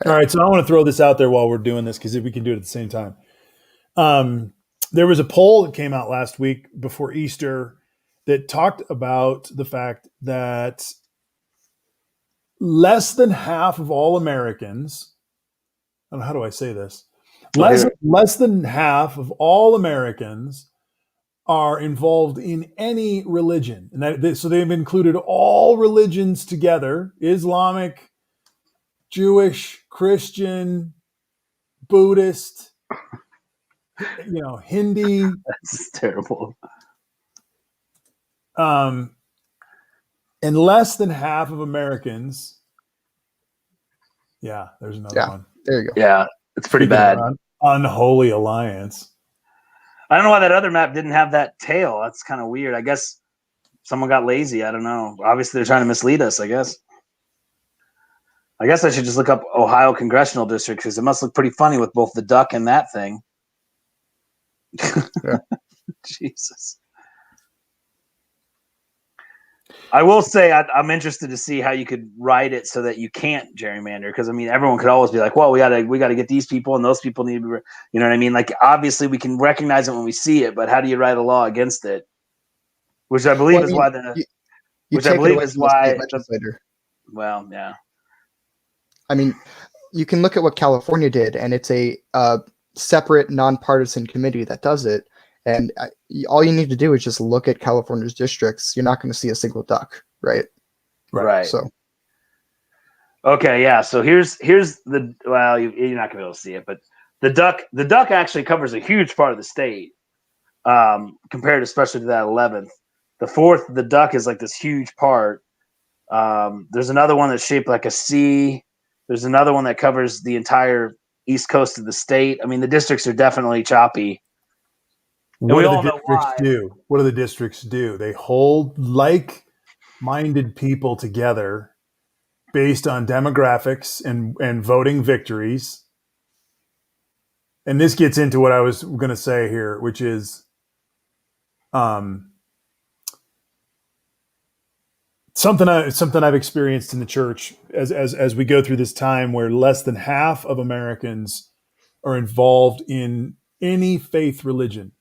S1: All right, so I want to throw this out there while we're doing this because we can do it at the same time. There was a poll that came out last week before Easter that talked about the fact that less than half of all Americans, I don't know, how do I say this? Less than half of all Americans are involved in any religion. And so they've included all religions together: Islamic, Jewish, Christian, Buddhist, Hindi.
S4: That's terrible.
S1: And less than half of Americans. Yeah, there's another one.
S3: There you go.
S4: Yeah, it's pretty bad.
S1: Unholy alliance.
S4: I don't know why that other map didn't have that tail. That's kind of weird. I guess someone got lazy. I don't know. Obviously, they're trying to mislead us, I guess. I should just look up Ohio congressional district because it must look pretty funny with both the duck and that thing.
S3: Yeah.
S4: Jesus. I will say I'm interested to see how you could write it so that you can't gerrymander, because I mean everyone could always be like, well, we gotta get these people and those people need to be, you know what I mean? Like obviously we can recognize it when we see it, but how do you write a law against it? Which I believe well, yeah.
S3: I mean, you can look at what California did, and it's a separate nonpartisan committee that does it. And all you need to do is just look at California's districts. You're not going to see a single duck, right?
S4: Right.
S3: So,
S4: okay, yeah. So here's the you're not going to be able to see it, but the duck actually covers a huge part of the state, compared especially to that 11th. The 4th, the duck is like this huge part. There's another one that's shaped like a C. There's another one that covers the entire east coast of the state. I mean, the districts are definitely choppy.
S1: What do the districts do? What do the districts do? They hold like-minded people together based on demographics and voting victories. And this gets into what I was going to say here, which is something I've experienced in the church as we go through this time where less than half of Americans are involved in any faith religion.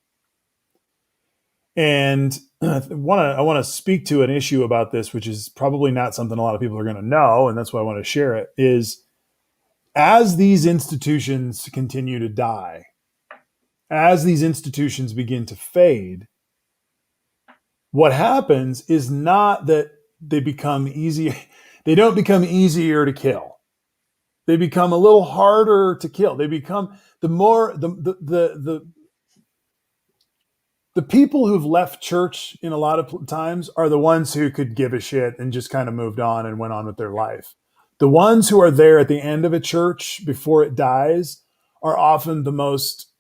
S1: And I want to speak to an issue about this, which is probably not something a lot of people are going to know, and that's why I want to share it, is as these institutions continue to die, as these institutions begin to fade, what happens is not that they become easy. They don't become easier to kill. They become a little harder to kill. They become the people who've left church in a lot of times are the ones who could give a shit and just kind of moved on and went on with their life. The ones who are there at the end of a church before it dies are often the most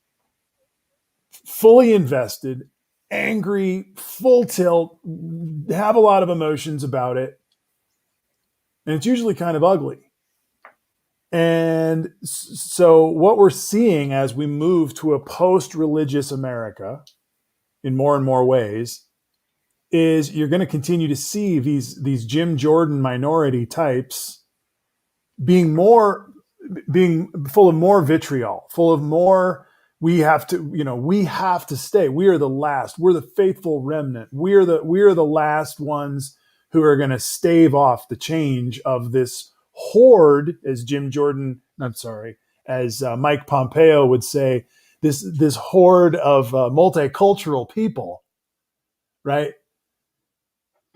S1: fully invested, angry, full tilt, have a lot of emotions about it. And it's usually kind of ugly. And so what we're seeing as we move to a post-religious America in more and more ways is you're going to continue to see these Jim Jordan minority types being full of more vitriol, full of more, we have to stay. We are the last. We're the faithful remnant. We're the last ones who are going to stave off the change of this horde, as Mike Pompeo would say, this horde of multicultural people, right?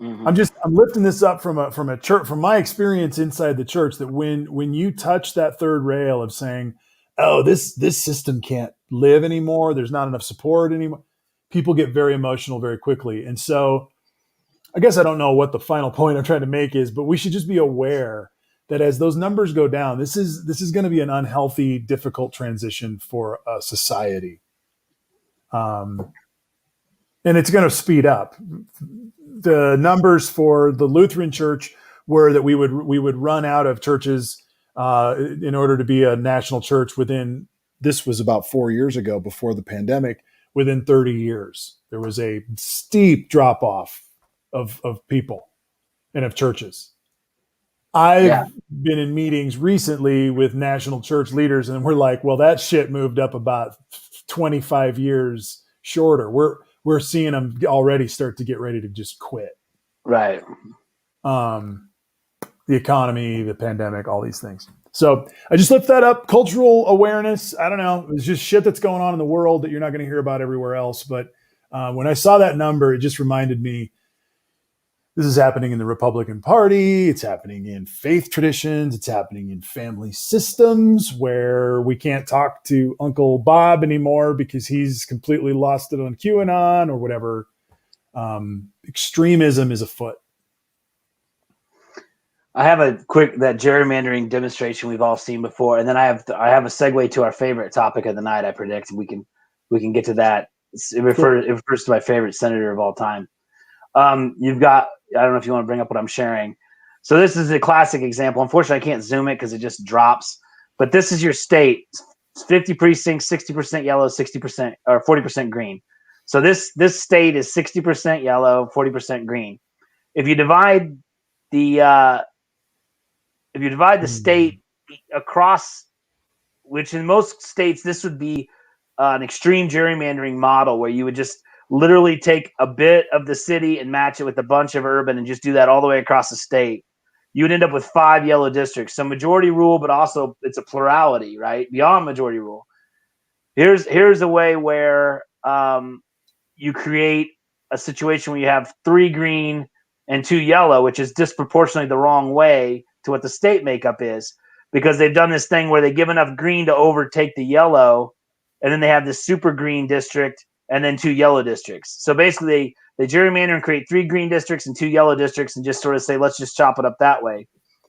S4: Mm-hmm.
S1: I'm lifting this up from a church, from my experience inside the church, that when you touch that third rail of saying, oh, this system can't live anymore, there's not enough support anymore, people get very emotional very quickly. And so I guess I don't know what the final point I'm trying to make is, but we should just be aware that as those numbers go down, this is going to be an unhealthy, difficult transition for a society. And it's going to speed up. The numbers for the Lutheran Church were that we would run out of churches in order to be a national church this was about 4 years ago before the pandemic, within 30 years. There was a steep drop off of people. and of churches. I've been in meetings recently with national church leaders, and we're like, well, that shit moved up about 25 years shorter. We're seeing them already start to get ready to just quit.
S4: Right.
S1: The economy, the pandemic, all these things. So I just lift that up. Cultural awareness. I don't know. It's just shit that's going on in the world that you're not going to hear about everywhere else. But when I saw that number, it just reminded me this is happening in the Republican Party. It's happening in faith traditions. It's happening in family systems where we can't talk to Uncle Bob anymore because he's completely lost it on QAnon or whatever. Extremism is afoot.
S4: I have a quick that gerrymandering demonstration we've all seen before, and then I have a segue to our favorite topic of the night. I predict we can get to that. It refers to my favorite senator of all time. You've got, I don't know if you want to bring up what I'm sharing. So this is a classic example. Unfortunately, I can't zoom it because it just drops. But this is your state: 50 precincts, 60% yellow, 60% or 40% green. So this state is 60% yellow, 40% green. If you divide the state across, which in most states this would be an extreme gerrymandering model where you would just literally take a bit of the city and match it with a bunch of urban and just do that all the way across the state, you would end up with 5 yellow districts. So majority rule, but also it's a plurality, right? Beyond majority rule. Here's a way where you create a situation where you have 3 green and 2 yellow, which is disproportionately the wrong way to what the state makeup is, because they've done this thing where they give enough green to overtake the yellow, and then they have this super green district and then 2 yellow districts. So basically they gerrymander and create 3 green districts and 2 yellow districts and just sort of say, let's just chop it up that way,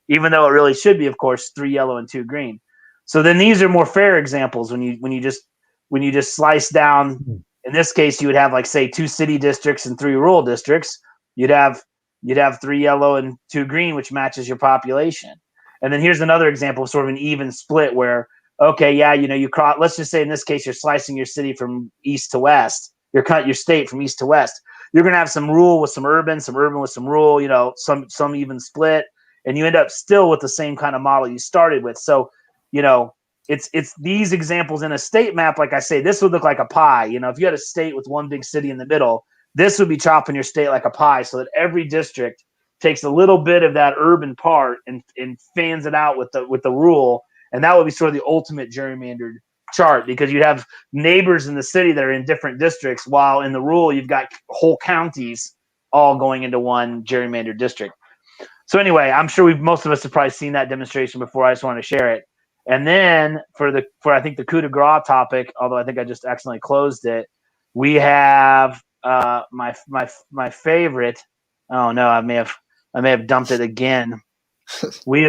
S4: even though it really should be, of course, 3 yellow and 2 green. So then these are more fair examples when you just slice down. In this case, you would have, like, say, 2 city districts and 3 rural districts. You'd have 3 yellow and 2 green, which matches your population. And then here's another example of sort of an even split where, okay, yeah, let's just say in this case, you're slicing your city from east to west. You're cutting your state from east to west. You're going to have some rural with some urban with some rural, some even split. And you end up still with the same kind of model you started with. So, it's these examples in a state map. Like I say, this would look like a pie. If you had a state with one big city in the middle, this would be chopping your state like a pie so that every district takes a little bit of that urban part and fans it out with the rural. And that would be sort of the ultimate gerrymandered chart, because you'd have neighbors in the city that are in different districts, while in the rural, you've got whole counties all going into one gerrymandered district. So anyway, I'm sure most of us have probably seen that demonstration before. I just want to share it. And then for I think the coup de grace topic, although I think I just accidentally closed it, we have my favorite. Oh no, I may have dumped it again. We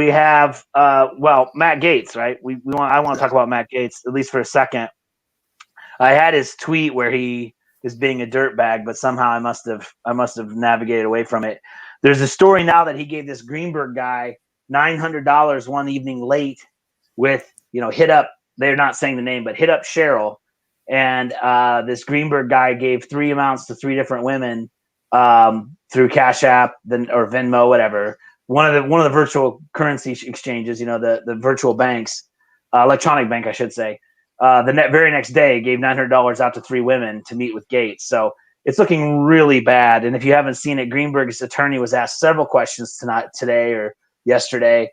S4: have Matt Gaetz, right? I want to talk about Matt Gaetz at least for a second. I had his tweet where he is being a dirtbag, but somehow I must have navigated away from it. There's a story now that he gave this Greenberg guy $900 one evening late with, hit up. They're not saying the name, but hit up Cheryl. And this Greenberg guy gave 3 amounts to 3 different women through Cash App or Venmo, whatever. One of the virtual currency exchanges, the virtual banks, electronic bank, I should say. The very next day gave $900 out to 3 women to meet with Gaetz. So it's looking really bad. And if you haven't seen it, Greenberg's attorney was asked several questions today or yesterday.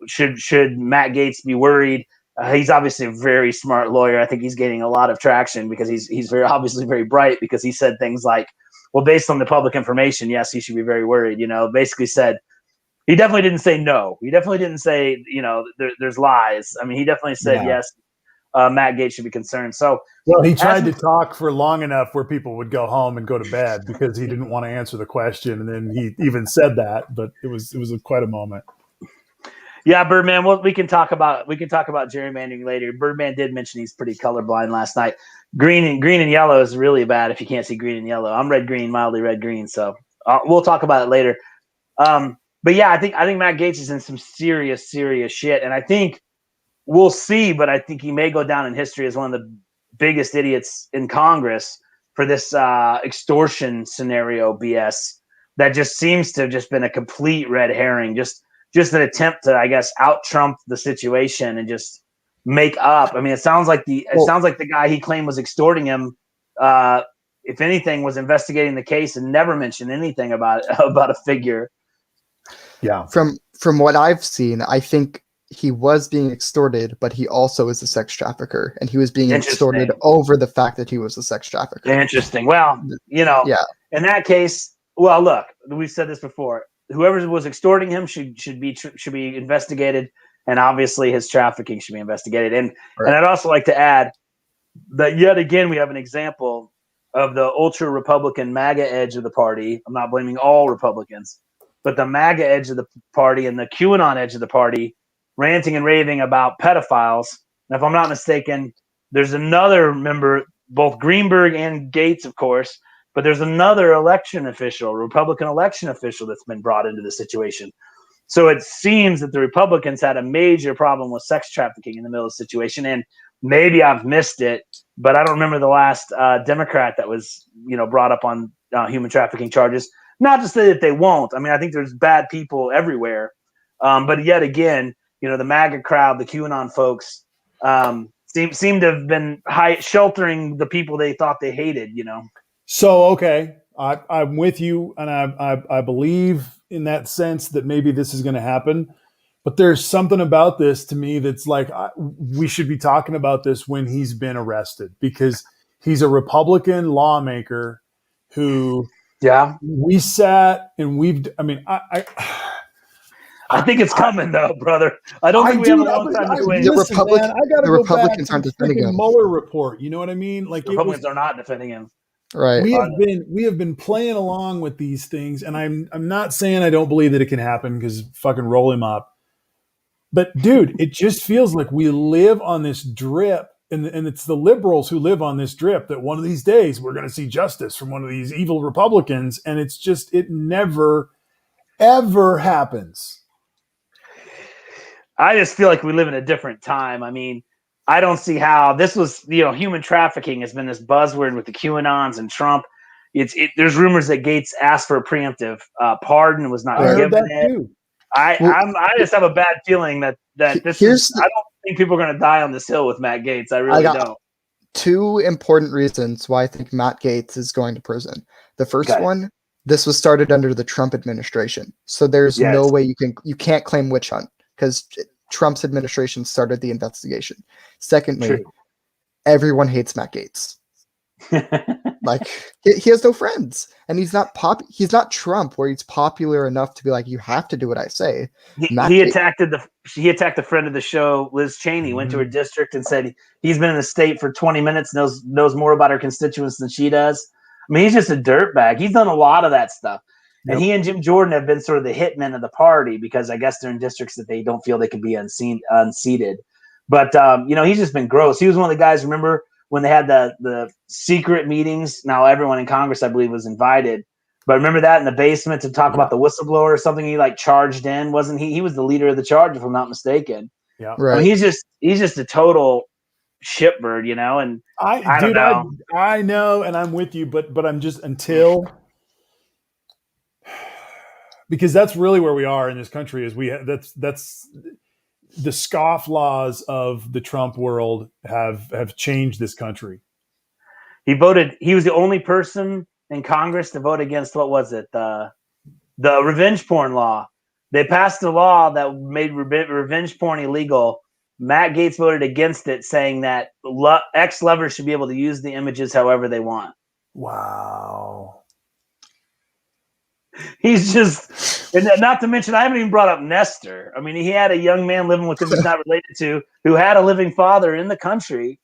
S4: Should Matt Gaetz be worried? He's obviously a very smart lawyer. I think he's gaining a lot of traction because he's very obviously very bright, because he said things like, well, based on the public information, yes, he should be very worried. Basically said, he definitely didn't say no. He definitely didn't say, there's lies. I mean, he definitely said, yes, Matt Gaetz should be concerned. So,
S1: well, he tried to talk for long enough where people would go home and go to bed because he didn't want to answer the question. And then he even said that, but it was quite a moment.
S4: Yeah, Birdman. Well, we can talk about gerrymandering later. Birdman did mention he's pretty colorblind last night. Green and yellow is really bad if you can't see green and yellow. I'm red green, mildly red green. So we'll talk about it later. But yeah, I think Matt Gaetz is in some serious shit, and I think we'll see. But I think he may go down in history as one of the biggest idiots in Congress for this extortion scenario BS, that just seems to have just been a complete red herring, just an attempt to, I guess, out Trump the situation and just make up. I mean, it sounds like the guy he claimed was extorting him, if anything, was investigating the case and never mentioned anything about a figure.
S1: Yeah.
S3: From what I've seen, I think he was being extorted, but he also is a sex trafficker, and he was being extorted over the fact that he was a sex trafficker.
S4: Interesting. Well,
S3: yeah.
S4: In that case, well, look, we've said this before. Whoever was extorting him should be investigated, and obviously his trafficking should be investigated. And I'd also like to add that yet again we have an example of the ultra Republican MAGA edge of the party. I'm not blaming all Republicans, but the MAGA edge of the party and the QAnon edge of the party ranting and raving about pedophiles. And if I'm not mistaken, there's another member, both Greenberg and Gaetz, of course, but there's another election official, Republican election official, that's been brought into the situation. So it seems that the Republicans had a major problem with sex trafficking in the middle of the situation. And maybe I've missed it, but I don't remember the last Democrat that was, brought up on human trafficking charges. Not to say that they won't. I mean, I think there's bad people everywhere. But yet again, the MAGA crowd, the QAnon folks, seem to have been sheltering the people they thought they hated,
S1: So, okay, I'm with you, and I believe in that sense that maybe this is going to happen. But there's something about this to me that's like we should be talking about this when he's been arrested, because he's a Republican lawmaker who we sat and
S4: I think it's coming, though, brother. I don't think we have a long time to wait.
S3: The Republicans aren't defending him.
S1: Mueller report, you know what I mean? Like
S4: the Republicans are not defending him.
S3: Right.
S1: We have been playing along with these things, and I'm not saying I don't believe that it can happen, because fucking roll him up. But dude, it just feels like we live on this drip, and it's the liberals who live on this drip that one of these days we're going to see justice from one of these evil Republicans, and it's just it never ever happens.
S4: I just feel like we live in a different time. I mean, I don't see how this was, human trafficking has been this buzzword with the QAnons and Trump. There's rumors that Gaetz asked for a preemptive pardon, was not given it. Too. I just have a bad feeling that this is. I don't think people are going to die on this hill with Matt Gaetz. I really don't.
S3: Two important reasons why I think Matt Gaetz is going to prison. The first one, this was started under the Trump administration, so there's no way you can't claim witch hunt, because Trump's administration started the investigation. Secondly, everyone hates Matt Gaetz. Like he has no friends, and he's not Trump, where he's popular enough to be like, you have to do what I say.
S4: He attacked a friend of the show, Liz Cheney. Went to her district and said he's been in the state for 20 minutes, knows more about her constituents than she does. I mean, he's just a dirtbag. He's done a lot of that stuff. And he and Jim Jordan have been sort of the hitmen of the party, because I guess they're in districts that they don't feel they can be unseated. But, he's just been gross. He was one of the guys, remember, when they had the secret meetings. Now everyone in Congress, I believe, was invited. But remember that in the basement to talk about the whistleblower or something he charged in, wasn't he? He was the leader of the charge, if I'm not mistaken.
S1: Yeah.
S3: Right.
S4: I mean, he's just a total shitbird, and I don't know.
S1: I know, and I'm with you, but I'm just because that's really where we are in this country. Is that's the scoff laws of the Trump world have changed this country.
S4: He was the only person in Congress to vote against, what was it? The revenge porn law. They passed a law that made revenge porn illegal. Matt Gaetz voted against it, saying that ex-lovers should be able to use the images however they want.
S1: Wow.
S4: He's just, and not to mention, I haven't even brought up Nestor. I mean, he had a young man living with him he's not related to, who had a living father in the country.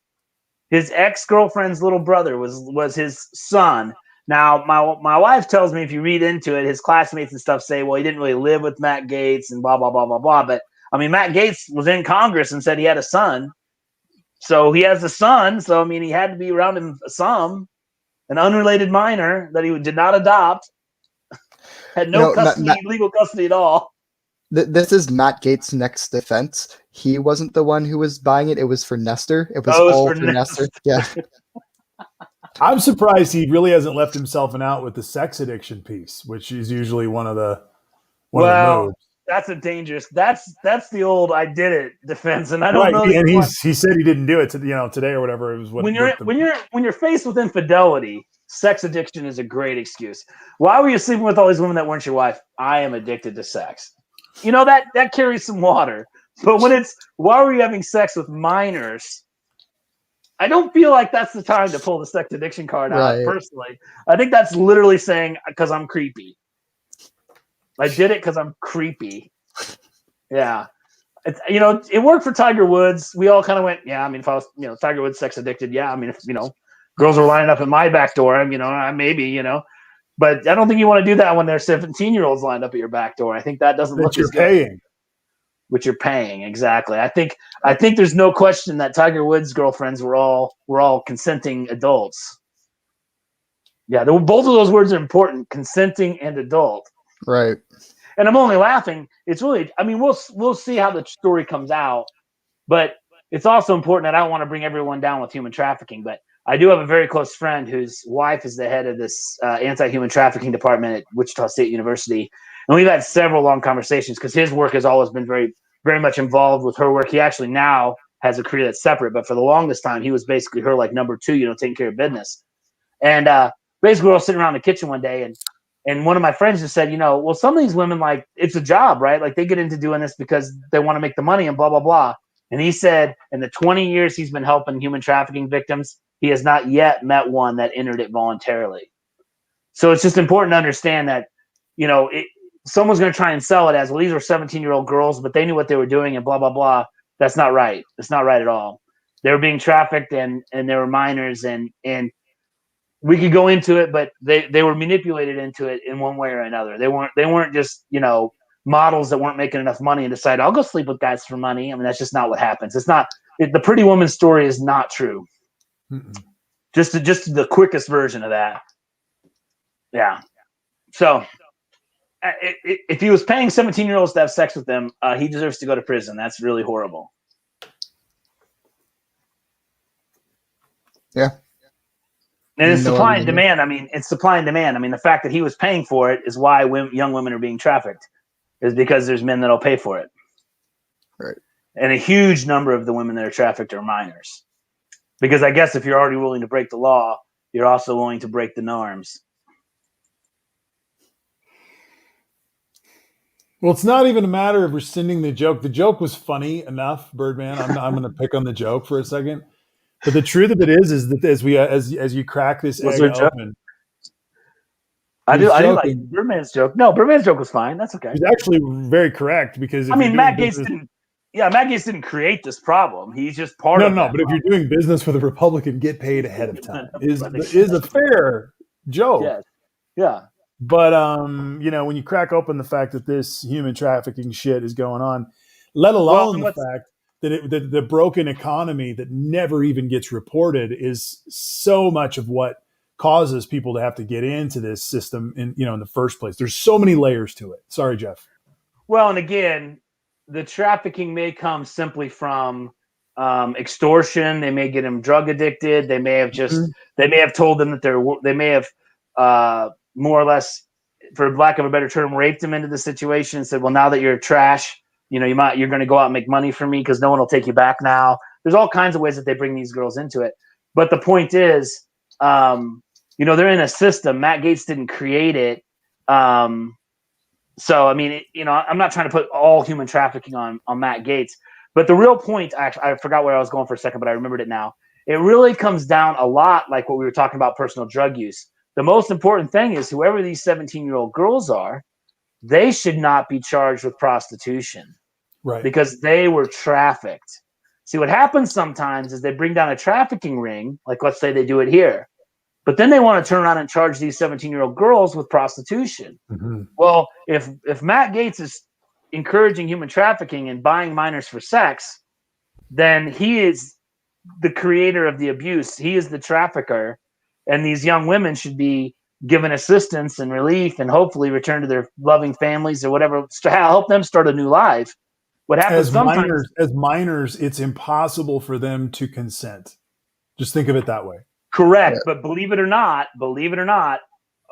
S4: His ex-girlfriend's little brother was his son. Now, my wife tells me, if you read into it, his classmates and stuff say, well, he didn't really live with Matt Gaetz and blah, blah, blah, blah, blah. But, I mean, Matt Gaetz was in Congress and said he had a son. So he has a son. So, I mean, he had to be around him some. An unrelated minor that he did not adopt. Had no custody, legal custody at all.
S3: This is Matt Gaetz' next defense. He wasn't the one who was buying it. It was for Nestor. It was all for Nestor. Yeah.
S1: I'm surprised he really hasn't left himself an out with the sex addiction piece, which is usually one of the moves.
S4: That's a dangerous. That's the old "I did it" defense, and I don't know.
S1: And he said he didn't do it today or whatever. It was
S4: when you're faced with infidelity, sex addiction is a great excuse. Why were you sleeping with all these women that weren't your wife? I am addicted to sex. That carries some water. But when it's why were you having sex with minors? I don't feel like that's the time to pull the sex addiction card out. Personally, I think that's literally saying because I'm creepy. I did it because I'm creepy. Yeah. It worked for Tiger Woods. We all kind of went, yeah. I mean, if I was, Tiger Woods sex addicted, yeah. I mean, if girls are lining up at my back door, maybe, but I don't think you want to do that when there's 17-year-olds lined up at your back door. I think that doesn't look as good. Which you're paying, exactly. I think there's no question that Tiger Woods' girlfriends were all consenting adults. Yeah, both of those words are important: consenting and adult.
S3: Right.
S4: And I'm only laughing. It's really, we'll see how the story comes out, but it's also important that I don't want to bring everyone down with human trafficking, but I do have a very close friend whose wife is the head of this anti-human trafficking department at Wichita State University. And we've had several long conversations because his work has always been very, very much involved with her work. He actually now has a career that's separate, but for the longest time, he was basically her like number two, taking care of business. And basically we're all sitting around the kitchen one day, and one of my friends just said, well, some of these women, like, it's a job, right? Like, they get into doing this because they want to make the money and blah, blah, blah. And he said in the 20 years he's been helping human trafficking victims, he has not yet met one that entered it voluntarily. So it's just important to understand that, someone's going to try and sell it as, well, these are 17-year-old girls, but they knew what they were doing and blah, blah, blah. That's not right. It's not right at all. They were being trafficked and they were minors, and we could go into it, but they were manipulated into it in one way or another. They weren't just, models that weren't making enough money and decided, I'll go sleep with guys for money. I mean, that's just not what happens. It's not the Pretty Woman story is not true. Mm-mm. Just the quickest version of that. Yeah. So if he was paying 17-year-olds to have sex with them, he deserves to go to prison. That's really horrible.
S3: Yeah.
S4: And it's supply and demand. I mean, it's supply and demand. I mean, the fact that he was paying for it is why young women are being trafficked, is because there's men that'll pay for it.
S3: Right.
S4: And a huge number of the women that are trafficked are minors. Because I guess if you're already willing to break the law, you're also willing to break the norms.
S1: Well, it's not even a matter of rescinding the joke. The joke was funny enough, Birdman. I'm going to pick on the joke for a second. But the truth of it is that as you crack this egg open,
S4: I do like Birdman's joke. No, Birdman's joke was fine. That's okay.
S1: He's actually very correct because
S4: Matt Gaetz didn't create this problem. He's just part of it.
S1: No, but if you're doing business with a Republican, get paid ahead of time is a fair joke.
S4: Yes. Yeah.
S1: But when you crack open the fact that this human trafficking shit is going on, let alone the fact that the broken economy that never even gets reported is so much of what causes people to have to get into this system in the first place. There's so many layers to it. Sorry, Jeff.
S4: Well, and again, the trafficking may come simply from extortion. They may get them drug addicted. They may have they may have told them that they may have more or less, for lack of a better term, raped them into the situation and said, well, now that you're trash, you're going to go out and make money for me because no one will take you back now. There's all kinds of ways that they bring these girls into it. But the point is, they're in a system. Matt Gaetz didn't create it. So, I mean, I'm not trying to put all human trafficking on Matt Gaetz. But the real point, actually, I forgot where I was going for a second, but I remembered it now. It really comes down a lot like what we were talking about personal drug use. The most important thing is whoever these 17-year-old girls are, they should not be charged with prostitution.
S1: Right.
S4: Because they were trafficked. See, what happens sometimes is they bring down a trafficking ring, like let's say they do it here, but then they want to turn around and charge these 17-year-old girls with prostitution. Mm-hmm. Well, if Matt Gaetz is encouraging human trafficking and buying minors for sex, then he is the creator of the abuse. He is the trafficker, and these young women should be given assistance and relief and hopefully return to their loving families or whatever, to help them start a new life. What happens
S1: as minors, it's impossible for them to consent. Just think of it that way.
S4: Correct.
S3: Yeah.
S4: But believe it or not,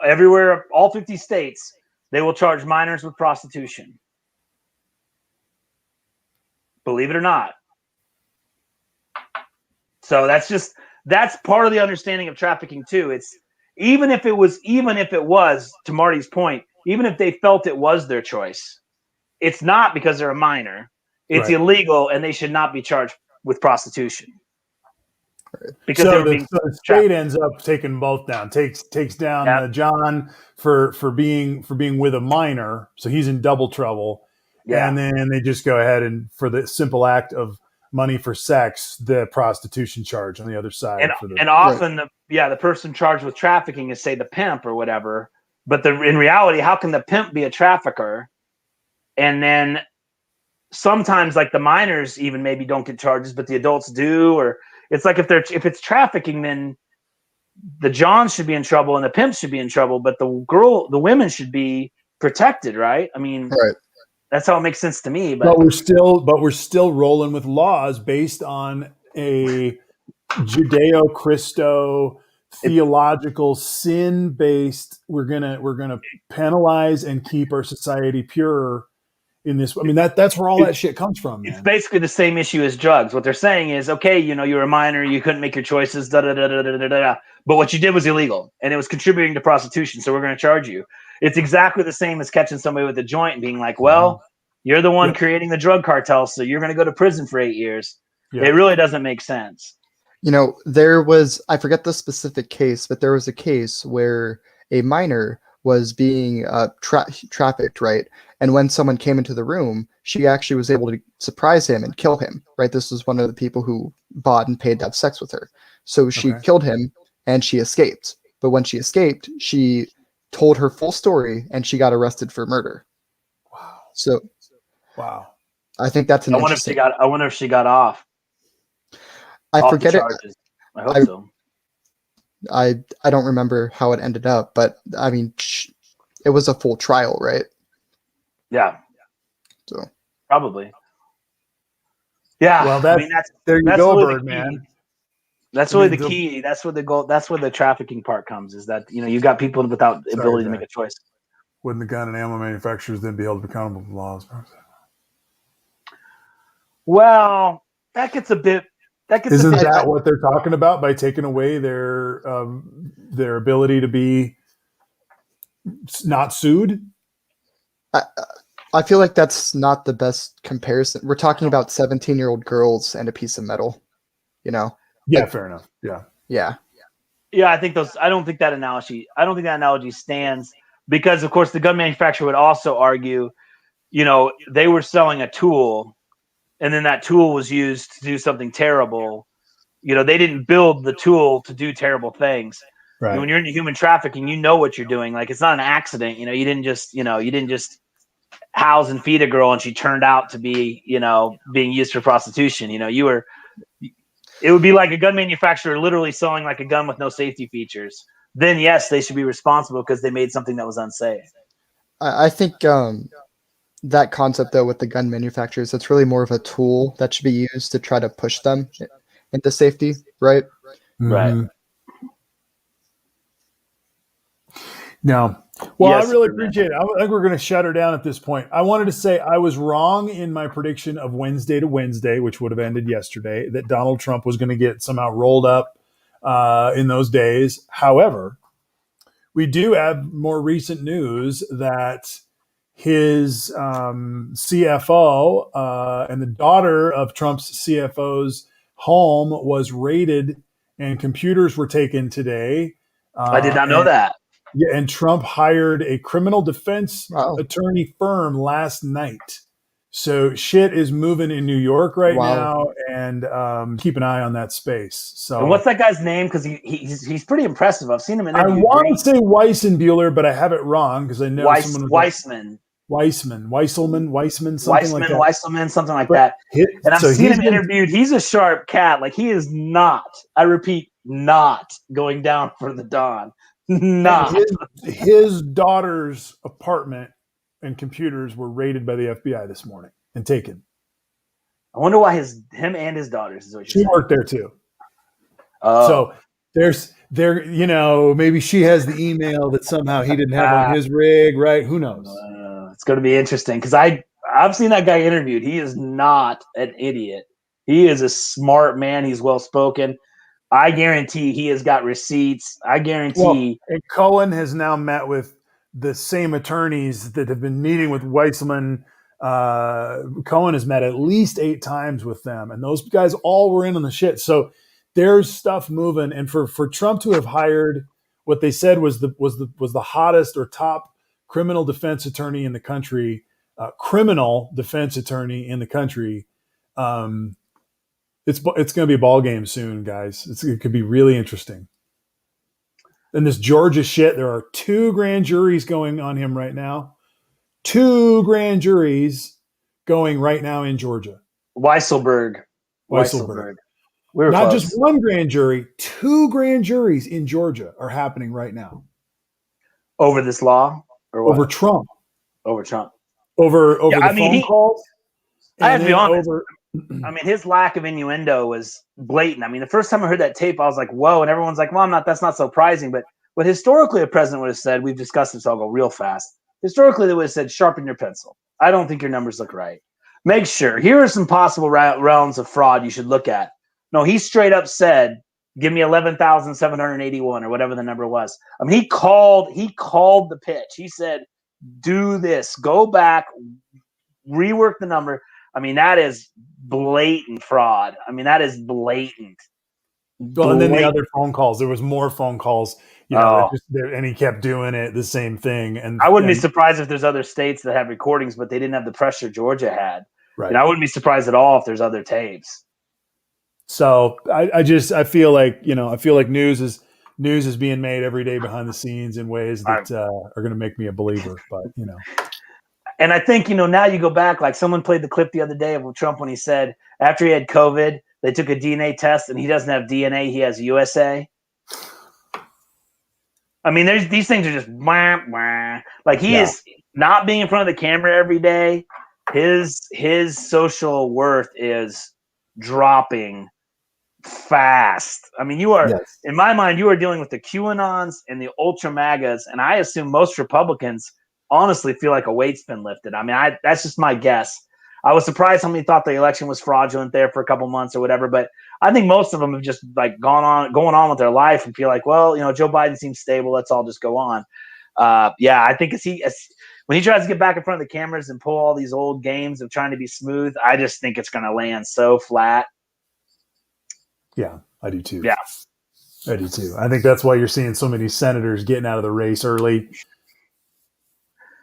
S4: everywhere, all 50 states, they will charge minors with prostitution. Believe it or not. So that's part of the understanding of trafficking too. It's even if it was, to Marty's point, even if they felt it was their choice, it's not because they're a minor. It's
S1: Right.
S4: illegal, and they should not be charged with prostitution. Because they
S1: So
S4: were being
S1: the state
S4: trafficked.
S1: ends up taking both down. Takes down
S4: Yep.
S1: John for being with a minor, so he's in double trouble.
S4: Yeah.
S1: And then they just go ahead and, for the simple act of money for sex, the prostitution charge on the other side.
S4: And often, the person charged with trafficking is, say, the pimp or whatever. But in reality, how can the pimp be a trafficker? And then sometimes, like, the minors even maybe don't get charges, but the adults do. Or it's like if it's trafficking, then the Johns should be in trouble and the pimps should be in trouble, but the women should be protected, right? I mean,
S3: Right.
S4: That's how it makes sense to me. But
S1: we're still rolling with laws based on a Judeo-Christo theological sin-based. We're gonna penalize and keep our society pure in this. I mean, that's where all that shit comes from, man.
S4: It's basically the same issue as drugs. What they're saying is, okay, you're a minor, you couldn't make your choices, da da da da da da da. But what you did was illegal, and it was contributing to prostitution. So we're going to charge you. It's exactly the same as catching somebody with a joint and being like, well, you're the one creating the drug cartel, so you're going to go to prison for 8 years. Yeah. It really doesn't make sense.
S3: There was, I forget the specific case, but there was a case where a minor was being trafficked, right? And when someone came into the room, she actually was able to surprise him and kill him, right? This was one of the people who bought and paid to have sex with her. So she killed him and she escaped. But when she escaped, she told her full story and she got arrested for murder.
S1: Wow.
S3: So, I think that's an interesting.
S4: I wonder if she got off.
S3: I forget it.
S4: I hope so.
S3: I don't remember how it ended up, but I mean, it was a full trial, right?
S4: Yeah.
S3: So
S4: probably. Yeah.
S1: Well, there you go,
S4: really
S1: Birdman.
S4: That's really the key. That's where the goal. That's where the trafficking part comes. Is that you've got people without ability to make a choice.
S1: Wouldn't the gun and ammo manufacturers then be held accountable for laws?
S4: Well, that gets a bit.
S1: Isn't that what they're talking about by taking away their ability to be not sued?
S3: I feel like that's not the best comparison. We're talking about 17-year-old girls and a piece of metal,
S1: Yeah, fair enough. Yeah.
S4: I think I don't think that analogy stands, because of course the gun manufacturer would also argue, they were selling a tool, and then that tool was used to do something terrible. They didn't build the tool to do terrible things. Right. When you're into human trafficking, you know what you're doing. Like, it's not an accident. You didn't just house and feed a girl and she turned out to be, being used for prostitution. It would be like a gun manufacturer literally selling like a gun with no safety features. Then yes, they should be responsible because they made something that was unsafe.
S3: I think that concept, though, with the gun manufacturers, it's really more of a tool that should be used to try to push them into safety, right?
S4: Right.
S1: Mm-hmm. No. Well, yes, I really appreciate it. I think we're going to shut her down at this point. I wanted to say I was wrong in my prediction of Wednesday to Wednesday, which would have ended yesterday, that Donald Trump was going to get somehow rolled up in those days. However, we do have more recent news that his CFO and the daughter of Trump's CFO's home was raided and computers were taken today.
S4: I did not know that.
S1: Yeah, and Trump hired a criminal defense attorney firm last night. So shit is moving in New York right now, and keep an eye on that space. So,
S4: and what's that guy's name? Because he's pretty impressive. I've seen him interviewed.
S1: I want to say Weissenbuehler, but I have it wrong because I know
S4: Weissman, something like that. And I've seen him interviewed. He's a sharp cat. Like, he is not, I repeat, not going down for the Don. Not.
S1: His daughter's apartment and computers were raided by the FBI this morning and taken.
S4: I wonder why him and his daughters.
S1: She worked there too. So maybe she has the email that somehow he didn't have on his rig, right? Who knows?
S4: It's going to be interesting because I've seen that guy interviewed. He is not an idiot. He is a smart man. He's well spoken. I guarantee he has got receipts. I guarantee.
S1: And Cohen has now met with the same attorneys that have been meeting with Weissman. Cohen has met at least 8 times with them, and those guys all were in on the shit. So there's stuff moving, and for Trump to have hired what they said was the hottest or top criminal defense attorney in the country, it's going to be a ball game soon, guys. It could be really interesting. And this Georgia shit, there are 2 grand juries going on him right now. 2 grand juries going right now in Georgia.
S4: Weisselberg. We were
S1: Not
S4: close.
S1: just 1 grand jury, 2 grand juries in Georgia are happening right now.
S4: Over this law? Or what?
S1: Over Trump.
S4: Over Trump.
S1: Over the phone calls.
S4: I have to be honest. His lack of innuendo was blatant. I mean, the first time I heard that tape, I was like, whoa. And everyone's like, well, that's not surprising. But what historically a president would have said, we've discussed this, so I'll go real fast. Historically, they would have said, sharpen your pencil. I don't think your numbers look right. Make sure. Here are some possible realms of fraud you should look at. No, he straight up said, give me 11,781 or whatever the number was. I mean, he called the pitch. He said, do this. Go back, rework the number. I mean, that is blatant fraud. I mean, that is blatant.
S1: Well, and then the other phone calls. There was more phone calls, and he kept doing it, the same thing. And
S4: I wouldn't be surprised if there's other states that have recordings, but they didn't have the pressure Georgia had.
S1: Right.
S4: And I wouldn't be surprised at all if there's other tapes.
S1: So I feel like news is being made every day behind the scenes in ways that are going to make me a believer. But
S4: And I think, now you go back, like someone played the clip the other day of Trump when he said after he had COVID, they took a DNA test and he doesn't have DNA, he has USA. I mean, these things are just wah, wah. Like he is not being in front of the camera every day. His social worth is dropping fast. I mean, you are, in my mind, you are dealing with the QAnons and the ultra MAGAs. And I assume most Republicans honestly feel like a weight's been lifted. I mean, that's just my guess. I was surprised how many thought the election was fraudulent there for a couple months or whatever, but I think most of them have just like going on with their life and feel like, well, Joe Biden seems stable. Let's all just go on. I think when he tries to get back in front of the cameras and pull all these old games of trying to be smooth, I just think it's going to land so flat.
S1: Yeah, I do too.
S4: Yeah,
S1: I do too. I think that's why you're seeing so many senators getting out of the race early.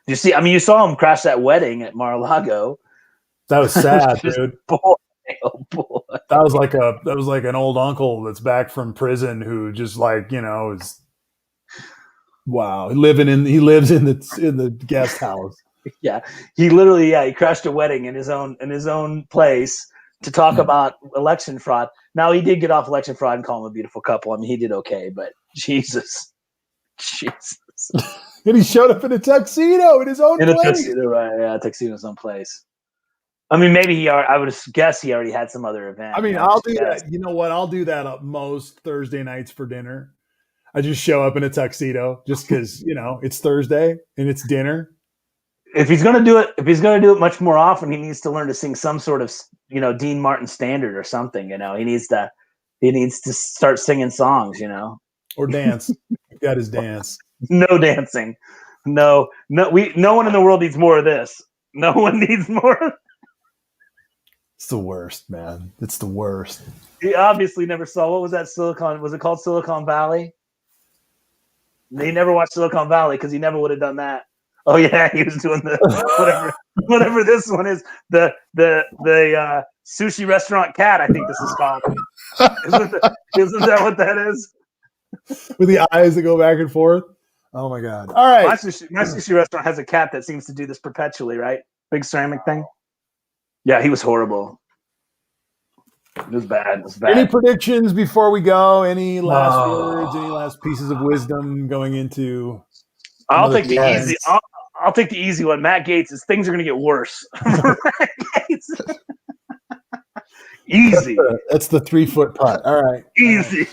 S4: You see, I mean, you saw him crash that wedding at Mar-a-Lago.
S1: That was sad, dude.
S4: Boy, oh boy.
S1: That was like an old uncle that's back from prison who just is wow. He lives in the guest house.
S4: Yeah, he crashed a wedding in his own place to talk about election fraud. Now he did get off election fraud and call him a beautiful couple. I mean, he did okay, but Jesus.
S1: And he showed up in a tuxedo in his own place.
S4: Tuxedo, right? Yeah, tuxedo in his own place. I mean, maybe I would guess he already had some other event.
S1: I mean, I'll do that. You know what? I'll do that at most Thursday nights for dinner. I just show up in a tuxedo just because, it's Thursday and it's dinner.
S4: If he's going to do it much more often, he needs to learn to sing some sort of, Dean Martin standard or something. He needs to start singing songs.
S1: Or dance. Got his dance.
S4: No dancing. No one in the world needs more of this. No one needs more.
S1: It's the worst, man. It's the worst.
S4: He obviously never saw, what was that was it called Silicon Valley? He never watched Silicon Valley because he never would have done that. Oh yeah, he was doing the whatever this one is, the sushi restaurant cat, I think this is called. Isn't that what that is?
S1: With the eyes that go back and forth. Oh my God. All right.
S4: My sushi restaurant has a cat that seems to do this perpetually, right? Big ceramic thing. Yeah, he was horrible. It was bad.
S1: Any predictions before we go? Any last words? Any last pieces of wisdom going into?
S4: I'll take the easy. I'll take the easy one. Matt Gaetz. Things are going to get worse. Matt Gaetz. Easy.
S1: That's the 3-foot putt. All right.
S4: Easy.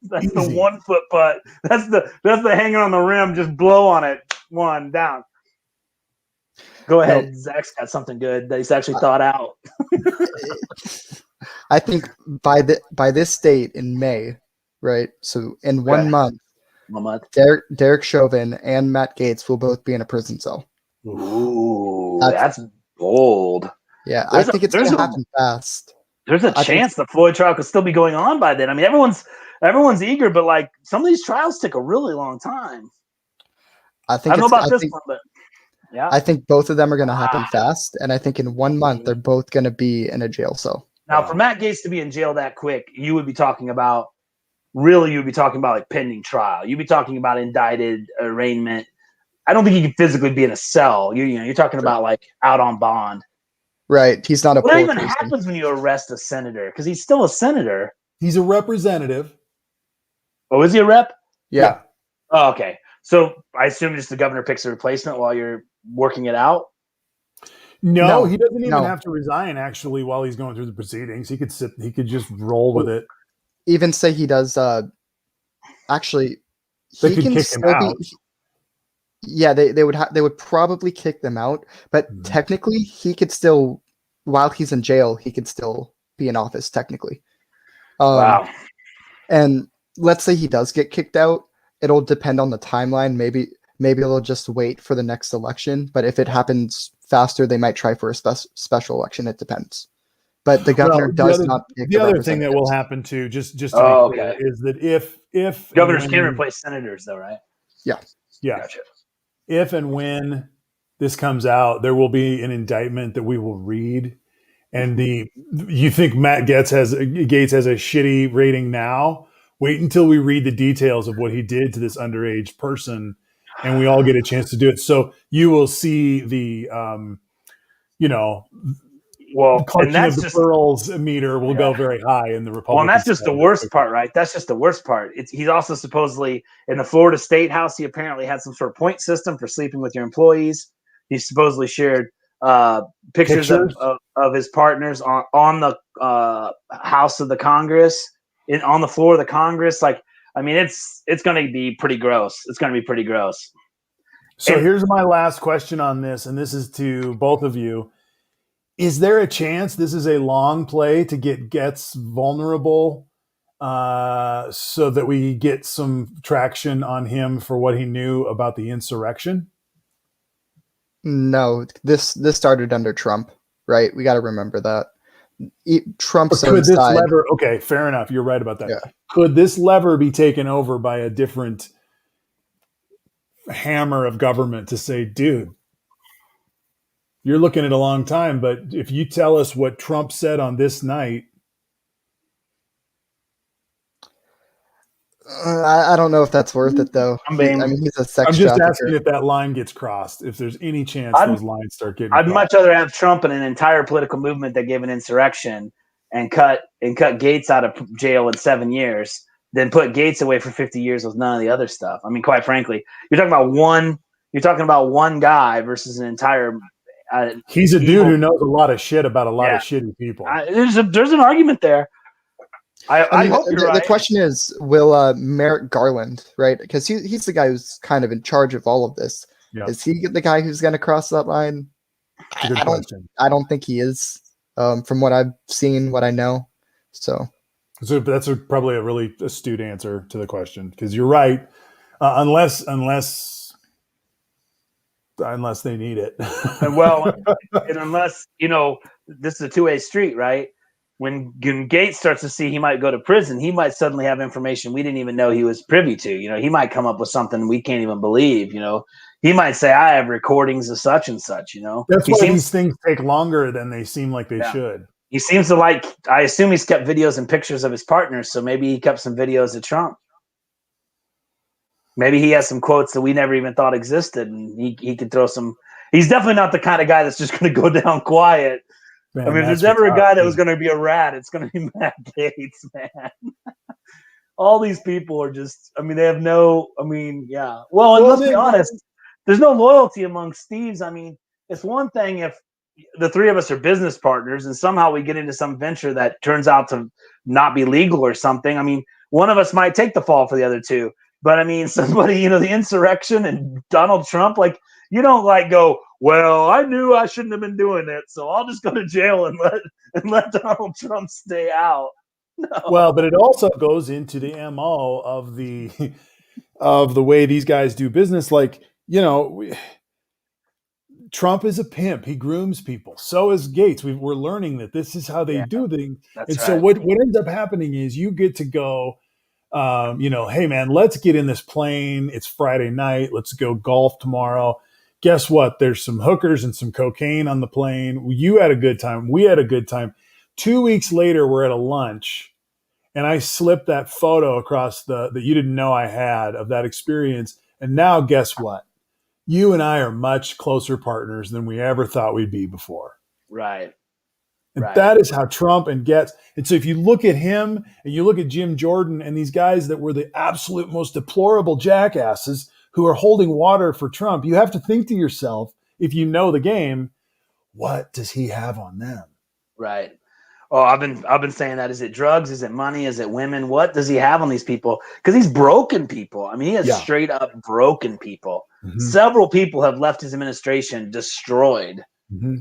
S4: That's
S1: Easy.
S4: the 1 foot putt. That's the hanging on the rim. Just blow on it. One down. Go ahead. Zach's got something good that he's actually thought out.
S3: I think by this date in May, right? So in 1 month,
S4: 1 month.
S3: Derek Chauvin and Matt Gaetz will both be in a prison cell.
S4: Ooh, that's bold.
S3: Yeah, I think it's going to happen fast.
S4: There's a chance the Floyd trial could still be going on by then. I mean, everyone's eager, but like some of these trials take a really long time. I don't know about this one, but yeah,
S3: I think both of them are going to happen fast, and I think in 1 month they're both going to be in a jail cell.
S4: Now, for Matt Gaetz to be in jail that quick, you would be talking about like pending trial. You'd be talking about indicted, arraignment. I don't think he could physically be in a cell. You're talking about like out on bond.
S3: Right. He's not a
S4: What even happens when you arrest a senator? Because he's still a senator.
S1: He's a representative.
S4: Oh, is he a rep?
S3: Yeah.
S4: Oh, okay. So I assume just the governor picks a replacement while you're working it out?
S1: No, he doesn't even have to resign, actually, while he's going through the proceedings. He could just roll with it.
S3: Even say he does actually
S1: they could kick him out.
S3: Yeah, they would probably kick them out, but technically he could still, while he's in jail, he could still be in office technically.
S4: Wow.
S3: And let's say he does get kicked out, it'll depend on the timeline. Maybe they'll just wait for the next election, but if it happens faster, they might try for a special election. It depends. But the governor does not pick
S1: the other thing that will happen too, just to be clear, is that if
S4: governors can replace senators though, right?
S3: Yeah.
S4: Gotcha.
S1: If and when this comes out, there will be an indictment that we will read. And you think Matt Gaetz has a shitty rating now? Wait until we read the details of what he did to this underage person, and we all get a chance to do it. So you will see the,
S4: and that's
S1: the pearls meter will go very high in the Republican.
S4: Well, and that's just the worst part, right? That's just the worst part. He's also supposedly in the Florida State House. He apparently had some sort of point system for sleeping with your employees. He supposedly shared pictures of his partners on the House of the Congress, on the floor of the Congress. Like, I mean, it's going to be pretty gross. It's going to be pretty gross.
S1: So here's my last question on this, and this is to both of you. Is there a chance this is a long play to get Gaetz vulnerable so that we get some traction on him for what he knew about the insurrection?
S3: No, this started under Trump, right? We got to remember that. Trump's
S1: could this lever? Okay, fair enough. You're right about that. Yeah. Could this lever be taken over by a different hammer of government to say, dude, you're looking at a long time, but if you tell us what Trump said on this night.
S3: I don't know if that's worth it, though. I mean, he's a sex
S1: I'm just
S3: trafficker.
S1: asking if that line gets crossed, if there's any chance those lines start getting
S4: I'd
S1: crossed.
S4: much rather have Trump and an entire political movement that gave an insurrection and cut Gaetz out of jail in 7 years than put Gaetz away for 50 years with none of the other stuff. I mean, quite frankly, you're talking about one guy versus an entire
S1: he's a dude who knows a lot of shit about a lot of shitty people.
S4: There's an argument there. I hope you're right.
S3: The question is, will Merrick Garland, right? Because he's the guy who's kind of in charge of all of this. Yeah. Is he the guy who's going to cross that line? I don't think he is. From what I've seen, what I know. So
S1: that's probably a really astute answer to the question, because you're right. Unless they need it.
S4: and unless, this is a two-way street, right? When Gaetz starts to see he might go to prison, he might suddenly have information we didn't even know he was privy to. He might come up with something we can't even believe. He might say, I have recordings of such and such,
S1: That's why these things take longer than they seem like they should.
S4: He seems to I assume he's kept videos and pictures of his partners, so maybe he kept some videos of Trump. Maybe he has some quotes that we never even thought existed, and he could throw some. He's definitely not the kind of guy that's just going to go down quiet. Man, I mean, if there's ever a guy that was going to be a rat, it's going to be Matt Gaetz, man. All these people are just, they have no, yeah. Well, and let's be honest, there's no loyalty among Steves. I mean, it's one thing if the three of us are business partners, and somehow we get into some venture that turns out to not be legal or something. I mean, one of us might take the fall for the other two, but I mean, somebody, the insurrection and Donald Trump, like, you don't like go, well, I knew I shouldn't have been doing it, so I'll just go to jail and let Donald Trump stay out. No.
S1: Well, but it also goes into the MO of the way these guys do business. Like, Trump is a pimp. He grooms people. So is Gaetz. We're learning that this is how they do things.
S4: That's
S1: and
S4: right.
S1: so what ends up happening is you get to go, hey, man, let's get in this plane. It's Friday night. Let's go golf tomorrow. Guess what? There's some hookers and some cocaine on the plane. You had a good time. We had a good time. 2 weeks later, we're at a lunch, and I slipped that photo across that you didn't know I had of that experience. And now guess what? You and I are much closer partners than we ever thought we'd be before.
S4: Right.
S1: And that is how Trump and Gaetz. And so if you look at him and you look at Jim Jordan and these guys that were the absolute most deplorable jackasses who are holding water for Trump, you have to think to yourself, if you know the game, what does he have on them?
S4: Right. Oh, I've been saying that. Is it drugs? Is it money? Is it women? What does he have on these people? Because he's broken people. I mean, he has straight up broken people. Mm-hmm. Several people have left his administration destroyed. Mm-hmm.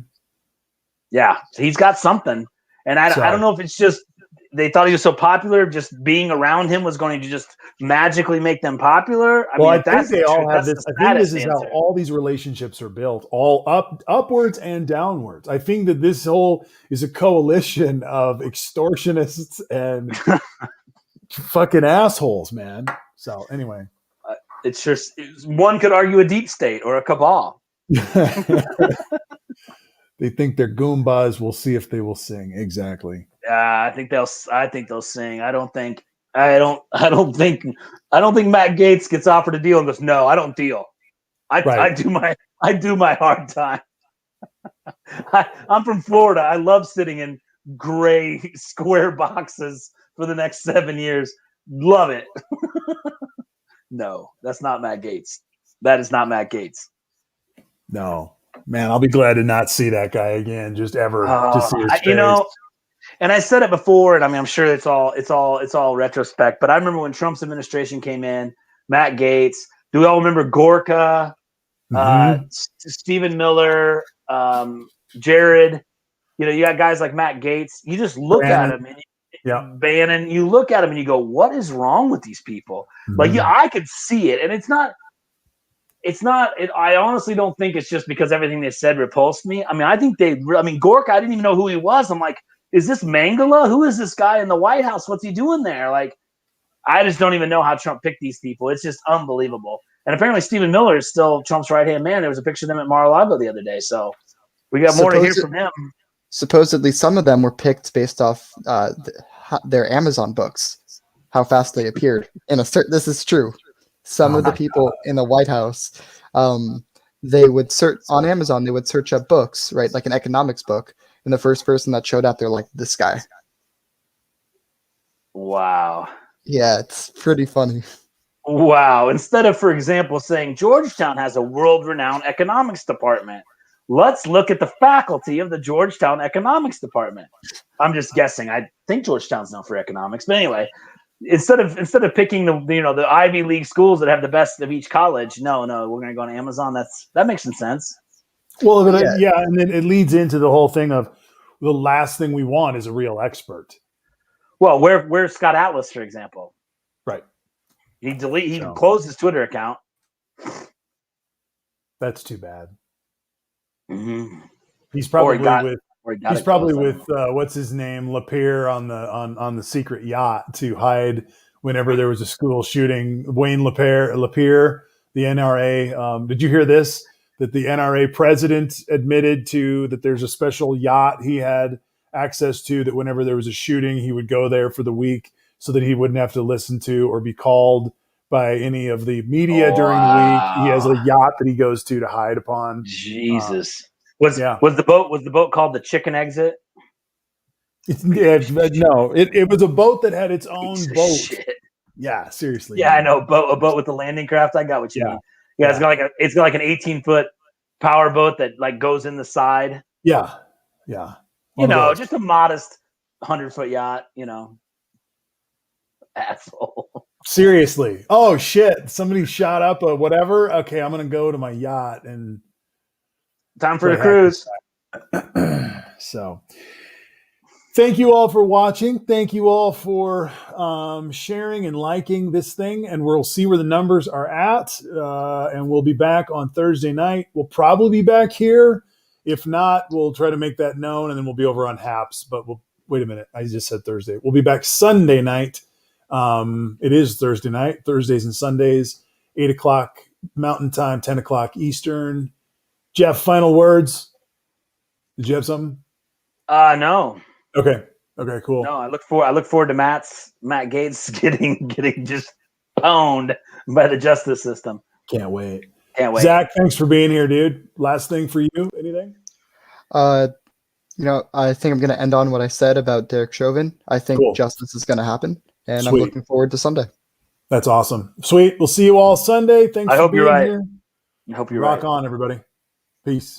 S4: Yeah, he's got something. And I don't know if it's just they thought he was so popular, just being around him was going to just magically make them popular.
S1: I think they all have this. I think this is how all these relationships are built, all upwards and downwards. I think that this whole is a coalition of extortionists and fucking assholes, man. So anyway.
S4: It's just one could argue a deep state or a cabal.
S1: They think they're Goombas. We'll see if they will sing. Exactly.
S4: I think they'll sing. I don't think Matt Gaetz gets offered a deal and goes, no, I don't deal. I do my hard time. I'm from Florida. I love sitting in gray square boxes for the next 7 years. Love it. No, that's not Matt Gaetz. That is not Matt Gaetz.
S1: No, man, I'll be glad to not see that guy again, just ever to see his face.
S4: And I said it before, and I mean, I'm sure it's all retrospect. But I remember when Trump's administration came in, Matt Gaetz. Do we all remember Gorka, Stephen Miller, Jared? You got guys like Matt Gaetz. You just look at him, and Bannon. You look at him, and you go, "What is wrong with these people?" Mm-hmm. Like, I could see it, and it's not. I honestly don't think it's just because everything they said repulsed me. I mean, I think Gorka. I didn't even know who he was. I'm like, is this Mangala? Who is this guy in the White House? What's he doing there? Like, I just don't even know how Trump picked these people. It's just unbelievable. And apparently Stephen Miller is still Trump's right-hand man. There was a picture of them at Mar-a-Lago the other day. So we got more to hear from him.
S3: Supposedly some of them were picked based off their Amazon books, how fast they appeared. This is true. Some of the people in the White House, they would search on Amazon. They would search up books, right, like an economics book, and the first person that showed up, they're like, "This guy."
S4: Wow.
S3: Yeah, it's pretty funny.
S4: Wow. Instead of, for example, saying Georgetown has a world-renowned economics department, let's look at the faculty of the Georgetown economics department. I'm just guessing. I think Georgetown's known for economics, but anyway. Instead of picking the Ivy League schools that have the best of each college, no, we're going to go on Amazon. That makes some sense.
S1: Well, and then it leads into the whole thing of the last thing we want is a real expert.
S4: Well, where's Scott Atlas, for example?
S1: Right.
S4: He closed his Twitter account.
S1: That's too bad.
S4: Mm-hmm.
S1: He's probably with what's his name, Lapierre on the secret yacht to hide whenever there was a school shooting. Wayne Lapierre, the NRA. Did you hear this? That the NRA president admitted to that there's a special yacht he had access to, that whenever there was a shooting, he would go there for the week so that he wouldn't have to listen to or be called by any of the media during the week. He has a yacht that he goes to hide upon.
S4: Jesus. Was the boat called the Chicken Exit?
S1: No, it was a boat that had its own boat.
S4: Shit.
S1: Yeah, seriously.
S4: Yeah, I know. A boat with the landing craft. I got what you mean. Yeah, it's got like an 18-foot power boat that like goes in the side.
S1: Yeah. Yeah.
S4: You
S1: One of
S4: know,
S1: those.
S4: just a modest 100-foot yacht. You know, asshole.
S1: Seriously. Oh shit. Somebody shot up a whatever. Okay, I'm gonna go to my yacht and
S4: Time for
S1: play
S4: the cruise.
S1: So thank you all for watching. Thank you all for sharing and liking this thing. And we'll see where the numbers are at. And we'll be back on Thursday night. We'll probably be back here. If not, we'll try to make that known, and then we'll be over on Haps. But we'll wait a minute. I just said Thursday. We'll be back Sunday night. It is Thursday night, Thursdays and Sundays, 8 o'clock Mountain Time, 10 o'clock Eastern. Jeff, final words. Did you have something?
S4: No.
S1: Okay. Okay, cool.
S4: No, I look forward to Matt Gaetz getting just pwned by the justice system.
S1: Can't wait.
S4: Can't wait.
S1: Zach, thanks for being here, dude. Last thing for you. Anything?
S3: You know, I think I'm going to end on what I said about Derek Chauvin. I think
S1: Cool.
S3: justice is going to happen, and I'm
S1: Sweet.
S3: looking forward to Sunday.
S1: That's awesome. Sweet. We'll see you all Sunday. Thanks
S4: I
S1: for
S4: hope
S1: being
S4: you're right.
S1: here.
S4: I hope you're
S1: Rock
S4: right.
S1: on, everybody. Peace.